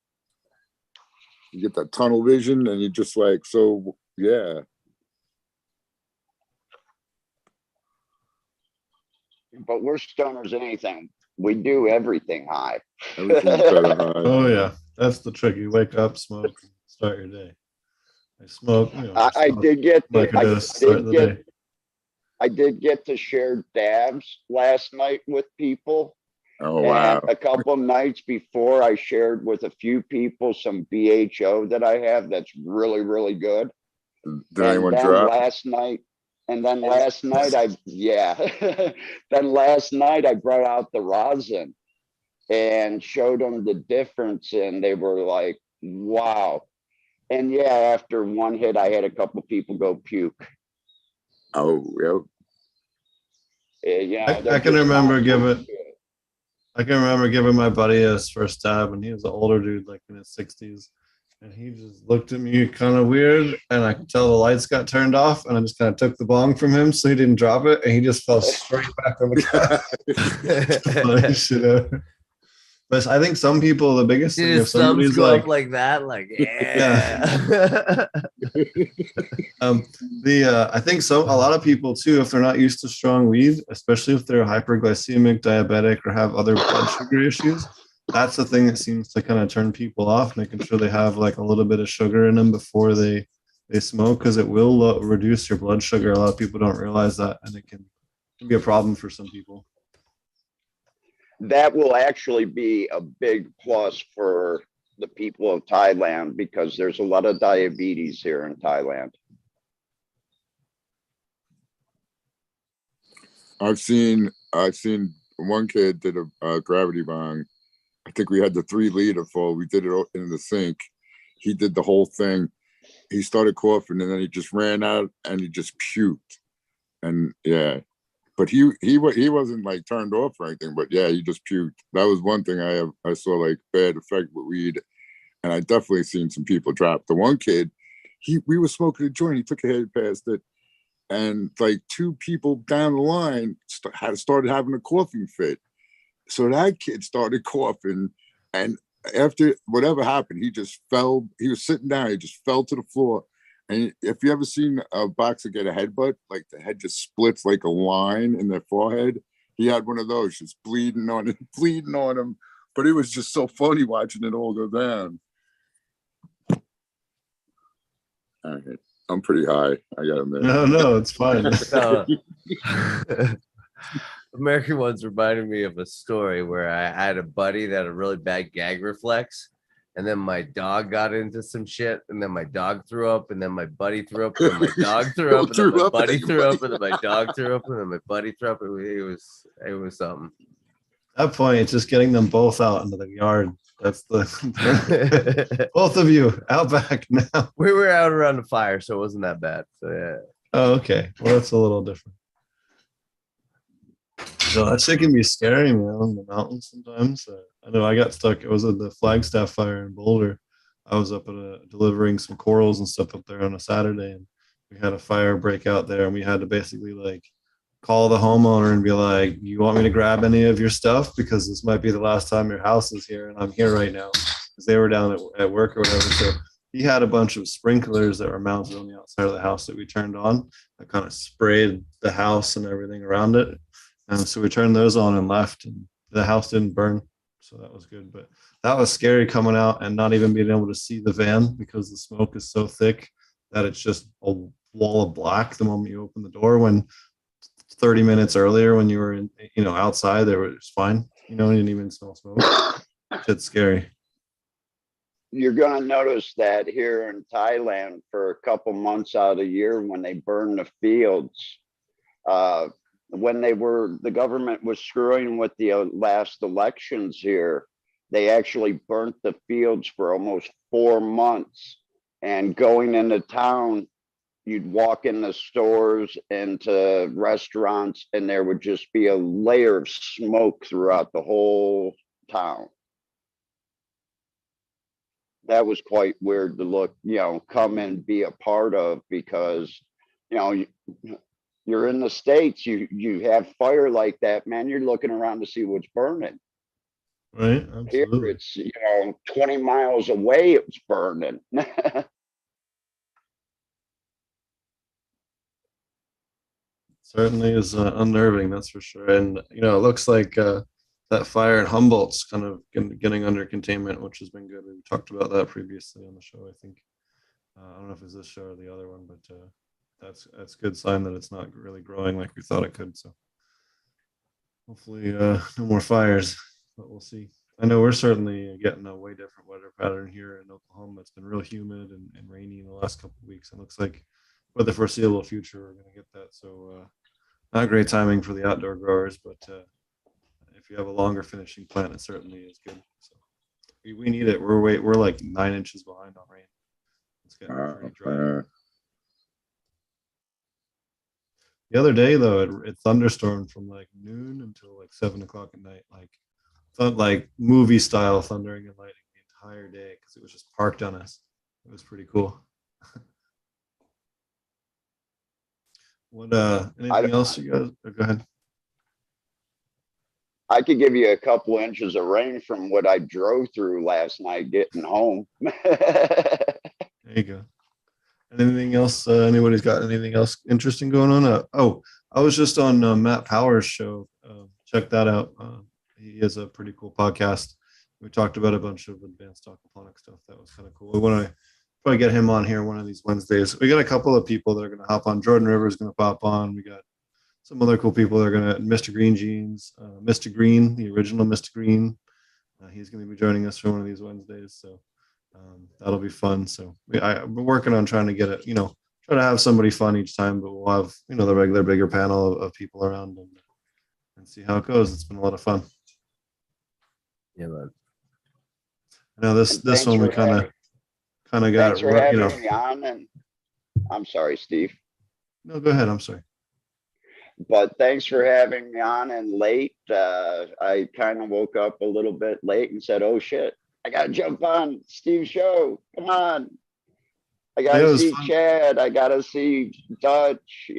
You get that tunnel vision and you're just like, so yeah. But we're stoners in anything. We do everything high. Everything's better high. Oh yeah, that's the trick. You wake up, smoke, start your day. I smoke. I did get like I it is, start the day. did get to share dabs last night with people. Oh wow. And a couple of nights before, I shared with a few people some BHO that I have that's really, really good. Did anyone drop? Last night, then last night I brought out the rosin and showed them the difference, and they were like, wow. And yeah, after one hit, I had a couple people go puke. Oh, Yeah, I can remember giving my buddy his first dab, and he was an older dude, like in his 60s. And he just looked at me kind of weird, and I could tell the lights got turned off, and I just kind of took the bong from him so he didn't drop it, and he just fell straight back on the couch. But I think some people, the biggest thing, if somebody's like that, like yeah. I think a lot of people too, if they're not used to strong weed, especially if they're hyperglycemic, diabetic, or have other blood sugar issues, that's the thing that seems to kind of turn people off, making sure they have like a little bit of sugar in them before they smoke, because it will reduce your blood sugar. A lot of people don't realize that, and it can be a problem for some people. That will actually be a big plus for the people of Thailand, because there's a lot of diabetes here in Thailand. I've seen one kid did a gravity bong. I think we had the 3 liter full. We did it in the sink. He did the whole thing. He started coughing, and then he just ran out and he just puked. And yeah, but he wasn't like turned off or anything. But yeah, he just puked. That was one thing I saw like bad effect with weed, and I definitely seen some people drop. The one kid, we were smoking a joint. He took a head past it, and like 2 people down the line started having a coughing fit. So that kid started coughing, and after whatever happened, he just fell. He was sitting down. He just fell to the floor, And if you ever seen a boxer get a headbutt, like the head just splits like a line in their forehead, he had one of those, just bleeding on it, bleeding on him. But it was just so funny watching it all go down. All right. I'm pretty high. I gotta admit. No, it's fine. American Ones reminded me of a story where I had a buddy that had a really bad gag reflex, and then my dog got into some shit, and then my dog threw up, and then my buddy threw up, and then my dog threw up, and then my buddy threw up, and then my dog threw up, and then my buddy threw up. It was something. At that point, it's just getting them both out into the yard. That's the both of you out back now. We were out around the fire, so it wasn't that bad. So yeah. Oh, okay. Well, that's a little different. So that shit can be scary, man, on the mountains sometimes. I know I got stuck. It was at the Flagstaff fire in Boulder. I was up at delivering some corals and stuff up there on a Saturday, and we had a fire break out there, and we had to basically like call the homeowner and be like, "You want me to grab any of your stuff? Because this might be the last time your house is here, and I'm here right now." Because they were down at work or whatever. So he had a bunch of sprinklers that were mounted on the outside of the house that we turned on that kind of sprayed the house and everything around it. And so we turned those on and left, and the house didn't burn. So that was good. But that was scary coming out and not even being able to see the van because the smoke is so thick that it's just a wall of black the moment you open the door. When 30 minutes earlier, when you were in, outside, they were just fine. You didn't even smell smoke. It's scary. You're going to notice that here in Thailand for a couple months out of the year when they burn the fields, when the government was screwing with the last elections here, they actually burnt the fields for almost 4 months. And going into town, you'd walk in the stores, into restaurants, and there would just be a layer of smoke throughout the whole town. That was quite weird to look, come and be a part of, because, you're in the States, you have fire like that, man, you're looking around to see what's burning. Right. Absolutely. Here it's, 20 miles away, it's burning. Certainly is unnerving, that's for sure. And, it looks like that fire in Humboldt's kind of getting under containment, which has been good. We talked about that previously on the show, I think. I don't know if it's this show or the other one, but that's a good sign that it's not really growing like we thought it could. So hopefully no more fires, but we'll see. I know we're certainly getting a way different weather pattern here in Oklahoma. It's been real humid and rainy in the last couple of weeks. It looks like for the foreseeable future, we're going to get that. So not great timing for the outdoor growers, but if you have a longer finishing plant, it certainly is good. So we need it. We're like 9 inches behind on rain. It's getting pretty dry. The other day, though, it thunderstormed from like noon until like 7 o'clock at night. Like movie style thundering and lightning the entire day because it was just parked on us. It was pretty cool. What anything else you guys? Go ahead. I could give you a couple inches of rain from what I drove through last night getting home. There you go. Anything else? Anybody's got anything else interesting going on? I was just on Matt Power's show. Check that out. He has a pretty cool podcast. We talked about a bunch of advanced aquaponics stuff. That was kind of cool. We want to probably get him on here one of these Wednesdays. We got a couple of people that are going to hop on. Jordan Rivers is going to pop on. We got some other cool people that are going to, Mr. Green Jeans, Mr. Green, the original Mr. Green. He's going to be joining us for one of these Wednesdays. So that'll be fun. So I've been working on trying to get it, try to have somebody fun each time, but we'll have, the regular bigger panel of people around and see how it goes. It's been a lot of fun. Yeah, man. I know this one we kind of got Thanks for having me on. And I'm sorry, Steve. No, go ahead. I'm sorry. But thanks for having me on and late. I kind of woke up a little bit late and said, "Oh shit, I gotta jump on Steve's show. Come on. I gotta see fun. Chad. I gotta see Dutch,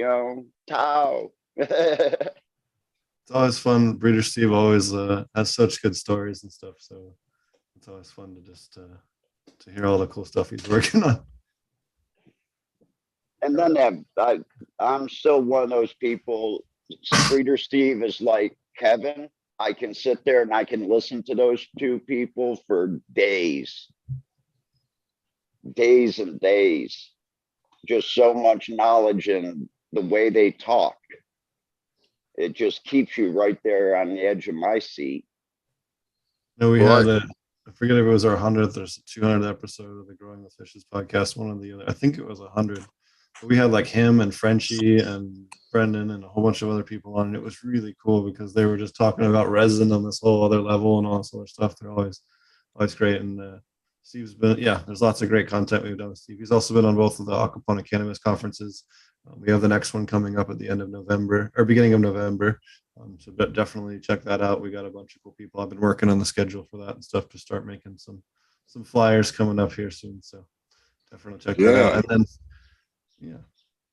Tao." It's always fun. Breeder Steve always has such good stories and stuff. So it's always fun to just to hear all the cool stuff he's working on. And then I'm still one of those people. Breeder Steve is like Kevin. I can sit there and I can listen to those two people for days and days. Just so much knowledge in the way they talk. It just keeps you right there on the edge of my seat. No, we Well, had a, I forget if it was our 100th or 200th episode of the Growing with Fishes podcast, one of the other, I think it was 100. But we had like him and Frenchie and Brendan and a whole bunch of other people on, and it was really cool because they were just talking about resin on this whole other level and all this other stuff. They're always great. And Steve's been, yeah, there's lots of great content we've done with Steve. He's also been on both of the aquaponic cannabis conferences. We have the next one coming up at the end of November or beginning of November. So definitely check that out. We got a bunch of cool people. I've been working on the schedule for that and stuff to start making some flyers coming up here soon. So definitely check that out. And then, yeah.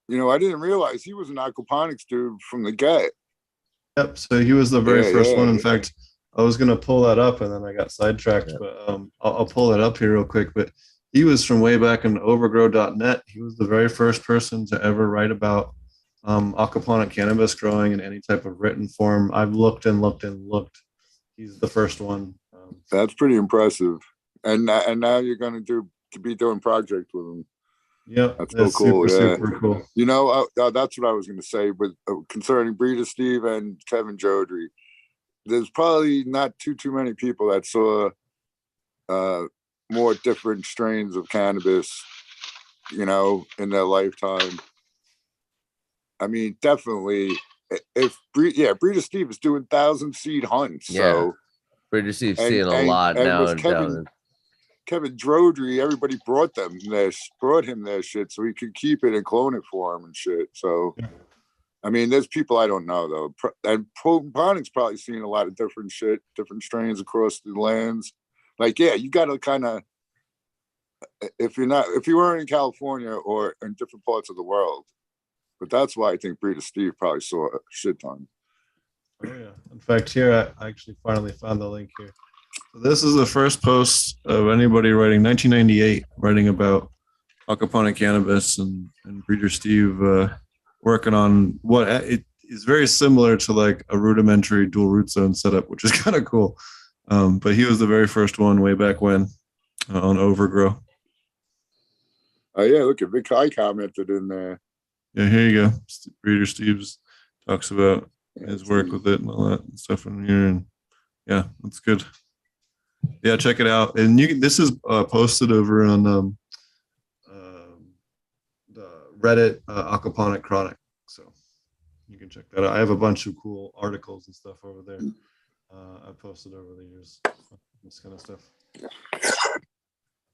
You know, I didn't realize he was an aquaponics dude from the get. Yep. So he was the very first one. In fact, I was going to pull that up and then I got sidetracked, but I'll pull it up here real quick. But he was from way back in overgrow.net. He was the very first person to ever write about aquaponic cannabis growing in any type of written form. I've looked and looked and looked. He's the first one. That's pretty impressive. And now you're going to be doing projects with him. Yep, that's so cool. Super cool. You know, that's what I was going to say with concerning Breeder Steve and Kevin Jodry. There's probably not too many people that saw more different strains of cannabis, you know, in their lifetime. I mean, definitely. If Breeder Steve is doing 1,000 seed hunts, so Breeder Steve's seeing a lot now. And Kevin Jodry, everybody brought him their shit so he could keep it and clone it for him and shit. So, I mean, there's people I don't know though, and Ponics probably seen a lot of different shit, different strains across the lands. Like, yeah, you got to kind of, if you weren't in California or in different parts of the world, but that's why I think Breeder Steve probably saw a shit ton. Oh yeah. In fact, here I actually finally found the link here. So this is the first post of anybody writing 1998, writing about aquaponic cannabis and Breeder Steve working on what it is very similar to like a rudimentary dual root zone setup, which is kind of cool. But he was the very first one way back when on Overgrow. Oh yeah, look at Vic Kai commented in there. Yeah, here you go. Breeder Steve's talks about his work with it and all that stuff in here, and yeah, that's good. Yeah, check it out. And this is posted over on the Reddit Aquaponic Chronic, so you can check that out. I have a bunch of cool articles and stuff over there. I posted over the years, this kind of stuff.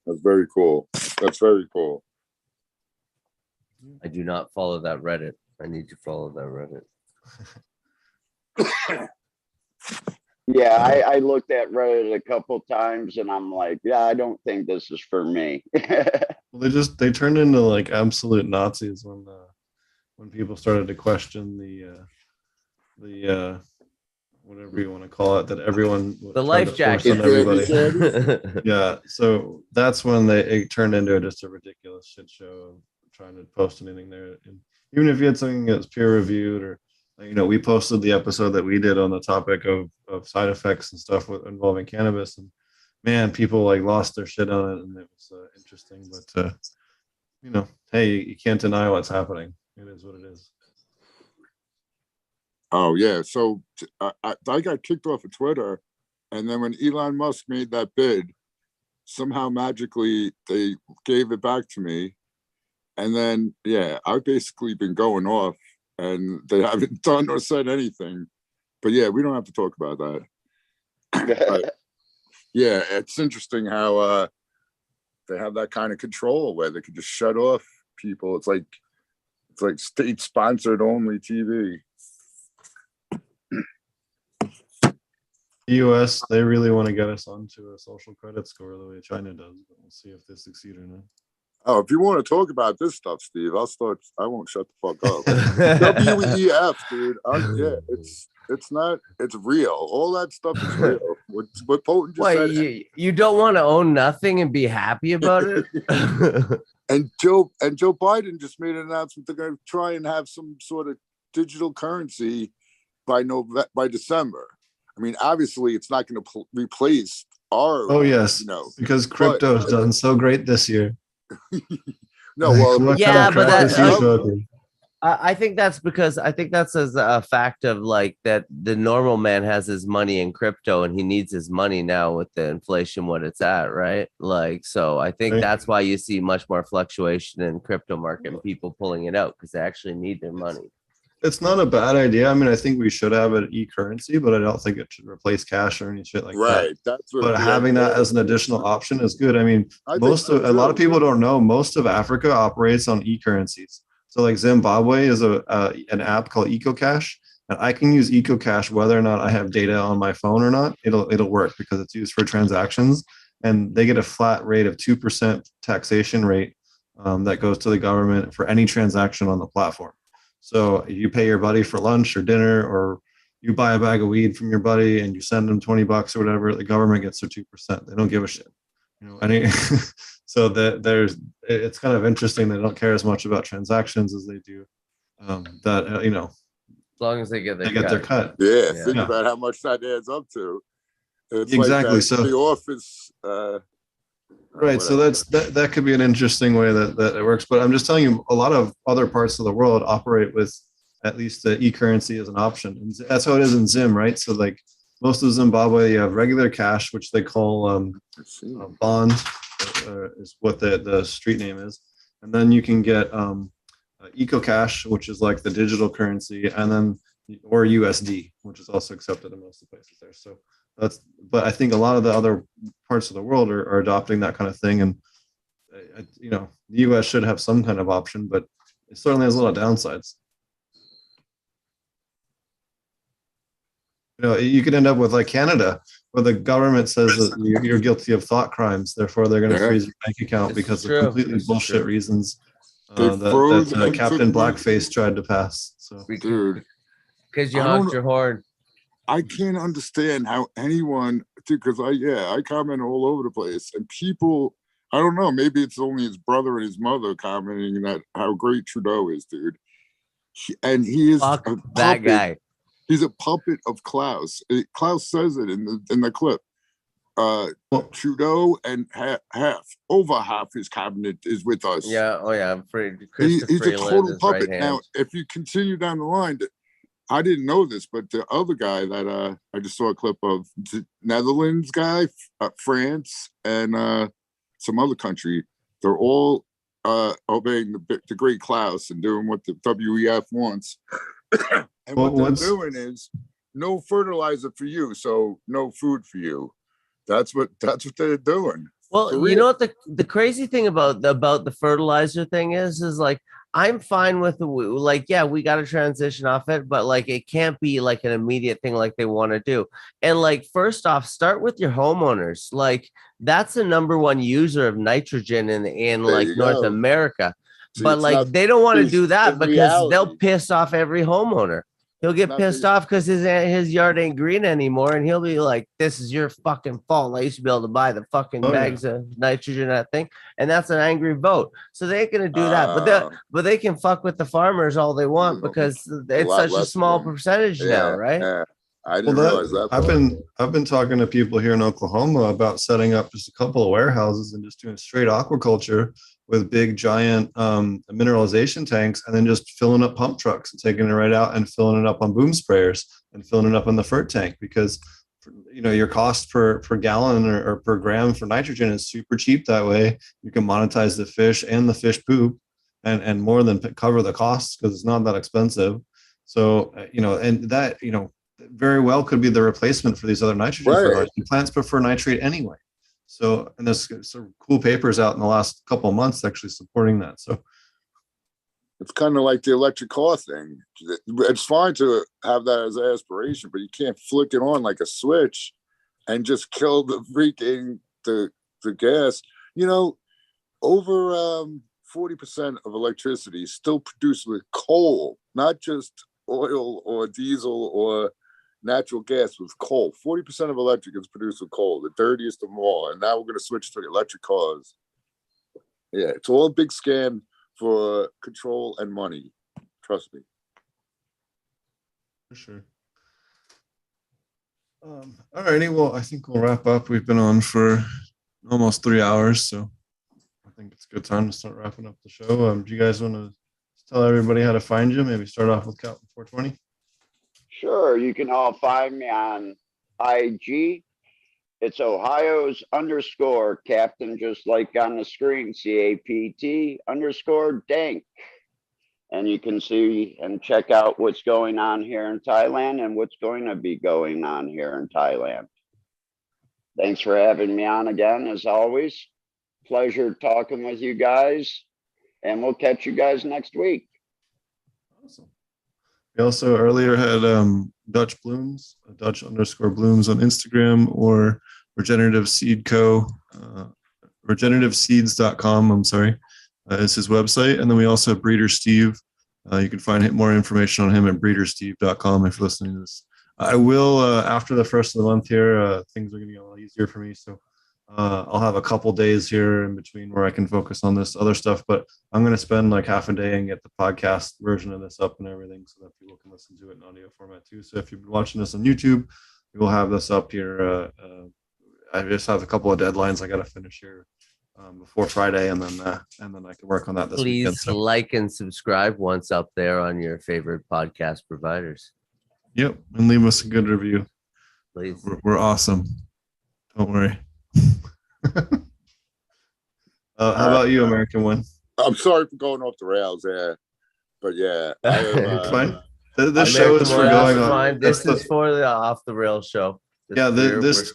That's very cool. That's very cool. I do not follow that Reddit. I need to follow that Reddit. Yeah, I looked at Reddit a couple times and I'm like, yeah, I don't think this is for me. Well, they turned into like absolute Nazis when people started to question the whatever you want to call it, that everyone the life jacket on everybody. Yeah, so that's when it turned into just a ridiculous shit show of trying to post anything there. And even if you had something that's peer reviewed, or we posted the episode that we did on the topic of side effects and stuff involving cannabis, and man, people like lost their shit on it, and it was interesting. But hey, you can't deny what's happening. It is what it is. Oh yeah, so I got kicked off of Twitter, and then when Elon Musk made that bid, somehow magically they gave it back to me, and then I've basically been going off, and they haven't done or said anything. But yeah, we don't have to talk about that. But, yeah, it's interesting how they have that kind of control where they could just shut off people. It's like state sponsored only TV. The US, they really want to get us onto a social credit score the way China does, but we'll see if they succeed or not. Oh, if you want to talk about this stuff, Steve, I won't shut the fuck up. WEF, dude. It's not. It's real. All that stuff is real. What Potent just Wait, said. you don't want to own nothing and be happy about it? And Joe Biden just made an announcement they're going to try and have some sort of digital currency by December. I mean, obviously, it's not going to replace our. Oh yes, because crypto has done so great this year. No, well, what yeah, kind of but crap is he that, smoking? I think that's as a fact of like that the normal man has his money in crypto and he needs his money now with the inflation what it's at, right? Like, so I think Right. that's why you see much more fluctuation in crypto market and people pulling it out because they actually need their money. It's not a bad idea. I mean, I think we should have an e-currency, but I don't think it should replace cash or any shit like that. right. That's what. But having that as an additional option is good. I mean, I think so, a lot of too. people don't know most of Africa operates on e-currencies. So like Zimbabwe is an app called EcoCash, and I can use EcoCash whether or not I have data on my phone or not. It'll work because it's used for transactions, and they get a flat rate of 2% taxation rate that goes to the government for any transaction on the platform. So you pay your buddy for lunch or dinner, or you buy a bag of weed from your buddy and you send them $20 or whatever, the government gets their 2%. They don't give a shit. So that it's kind of interesting. They don't care as much about transactions as they do As long as they get their cut. Yeah, Yeah. think about how much that adds up to. It's Exactly, Like so- the office. Right. So that could be an interesting way that it works. But I'm just telling you, a lot of other parts of the world operate with at least the e-currency as an option. And that's how it is in Zim, right? So like most of Zimbabwe, you have regular cash, which they call bond, is what the street name is. And then you can get EcoCash, which is like the digital currency, and then or USD, which is also accepted in most of the places there. So but I think a lot of the other parts of the world are adopting that kind of thing. And, the US should have some kind of option, but it certainly has a lot of downsides. You could end up with like Canada, where the government says that you're guilty of thought crimes. Therefore, they're going to freeze your bank account because of completely bullshit reasons that Captain Blackface tried to pass. So, dude, because you honked your horn. I can't understand how anyone, because I comment all over the place, and people, I don't know, maybe it's only his brother and his mother commenting that how great Trudeau is, dude. He is Fuck that guy. He's a puppet of Klaus. Klaus says it in the clip. Trudeau and over half his cabinet is with us. Yeah. Oh yeah. I'm afraid he's a total puppet. Now, if you continue down the line, I didn't know this, but the other guy that I just saw a clip of, the Netherlands guy, France, and some other country, they're all obeying the great Klaus and doing what the WEF wants. And what they're doing is no fertilizer for you, so no food for you. That's what they're doing. Well, you know what the crazy thing about the fertilizer thing is like I'm fine with we got to transition off it, but like it can't be like an immediate thing like they want to do. And like first off, start with your homeowners. Like that's the number one user of nitrogen in like North America. See, but like they don't want to do that because they'll piss off every homeowner. He'll get pissed off because his yard ain't green anymore, and he'll be like, "This is your fucking fault. I used to be able to buy the fucking bags of nitrogen that thing," and that's an angry vote. So they ain't gonna do that, but they can fuck with the farmers all they want because it's such a small percentage now, right? Yeah. I didn't realize that. I've been talking to people here in Oklahoma about setting up just a couple of warehouses and just doing straight aquaculture with big giant mineralization tanks, and then just filling up pump trucks and taking it right out and filling it up on boom sprayers and filling it up in the FERT tank, because your cost per gallon or per gram for nitrogen is super cheap that way. You can monetize the fish and the fish poop and more than cover the costs because it's not that expensive. So and that very well could be the replacement for these other nitrogen fertilizers. Plants prefer nitrate anyway. So, and there's some cool papers out in the last couple of months actually supporting that. So it's kind of like the electric car thing. It's fine to have that as an aspiration, but you can't flick it on like a switch and just kill the freaking the gas. Over 40% of electricity is still produced with coal, not just oil or diesel or natural gas with coal. 40% of electric is produced with coal, the dirtiest of them all. And now we're going to switch to the electric cars. Yeah, it's all a big scam for control and money. Trust me. For sure. All righty. Well, I think we'll wrap up. We've been on for almost 3 hours, so I think it's a good time to start wrapping up the show. Do you guys want to tell everybody how to find you? Maybe start off with Captain 420. Sure, you can all find me on IG. It's Ohio's _ Captain, just like on the screen, CAPT _ And you can see and check out what's going on here in Thailand and what's going to be going on here in Thailand. Thanks for having me on again, as always. Pleasure talking with you guys, and we'll catch you guys next week. Awesome. We also earlier had Dutch Blooms, Dutch _ Blooms on Instagram, or Regenerative Seed Co. Regenerativseeds.com. I'm sorry. Is his website. And then we also have Breeder Steve. You can find more information on him at breedersteve.com if you're listening to this. I will, after the first of the month here, things are going to get a lot easier for me. So I'll have a couple days here in between where I can focus on this other stuff. But I'm going to spend like half a day and get the podcast version of this up and everything so that people can listen to it in audio format too. So if you've been watching this on YouTube, we will have this up here. I just have a couple of deadlines I got to finish here before Friday, and then I can work on that this weekend. Please like and subscribe once up there on your favorite podcast providers. Yep, and leave us a good review. Please. We're awesome. Don't worry. How about you, American One? I'm sorry for going off the rails there, but yeah, It's fine. This show is for going on. This is for the off the rails show. This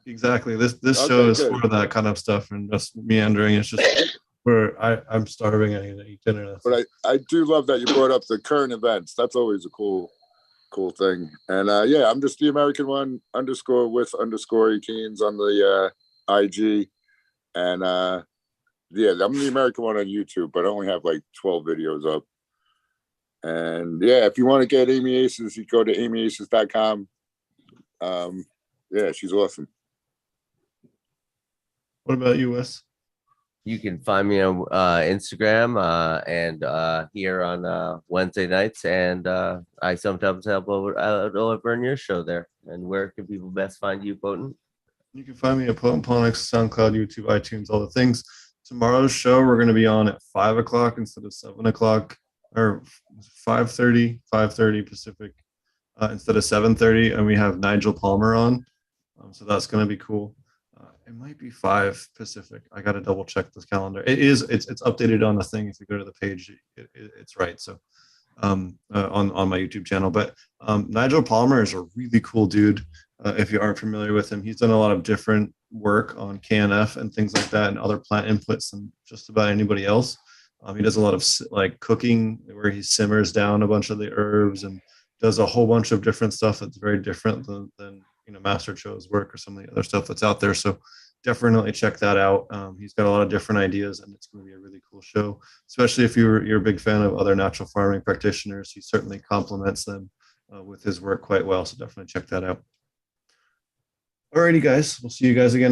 exactly. This show is for that kind of stuff and just meandering. It's just where I'm starving. I need to eat dinner. But I do love that you brought up the current events. That's always a cool thing. And yeah, I'm just the American One _ with _ Keens on the IG. And yeah, I'm the American One on YouTube, but I only have like 12 videos up. And yeah, if you want to get Amy Aces, you go to amyaces.com. Yeah, she's awesome. What about you, Wes? You can find me on Instagram and here on Wednesday nights, and I sometimes help over in your show there. And where can people best find you, Potent? You can find me at Potent Ponics, SoundCloud, YouTube, iTunes, all the things. Tomorrow's show we're going to be on at 5 o'clock instead of 7 o'clock, or 5:30 Pacific instead of 7:30, and we have Nigel Palmer on, so that's going to be cool. It might be 5 Pacific. I got to double check this calendar. It's updated on the thing. If you go to the page, it's right. So on my YouTube channel. But Nigel Palmer is a really cool dude. If you aren't familiar with him, he's done a lot of different work on KNF and things like that, and other plant inputs than just about anybody else. He does a lot of like cooking where he simmers down a bunch of the herbs and does a whole bunch of different stuff that's very different than Master Cho's work or some of the other stuff that's out there. So definitely check that out. He's got a lot of different ideas, and it's going to be a really cool show, especially if you're a big fan of other natural farming practitioners. He certainly complements them with his work quite well. So definitely check that out. Alrighty, guys. We'll see you guys again next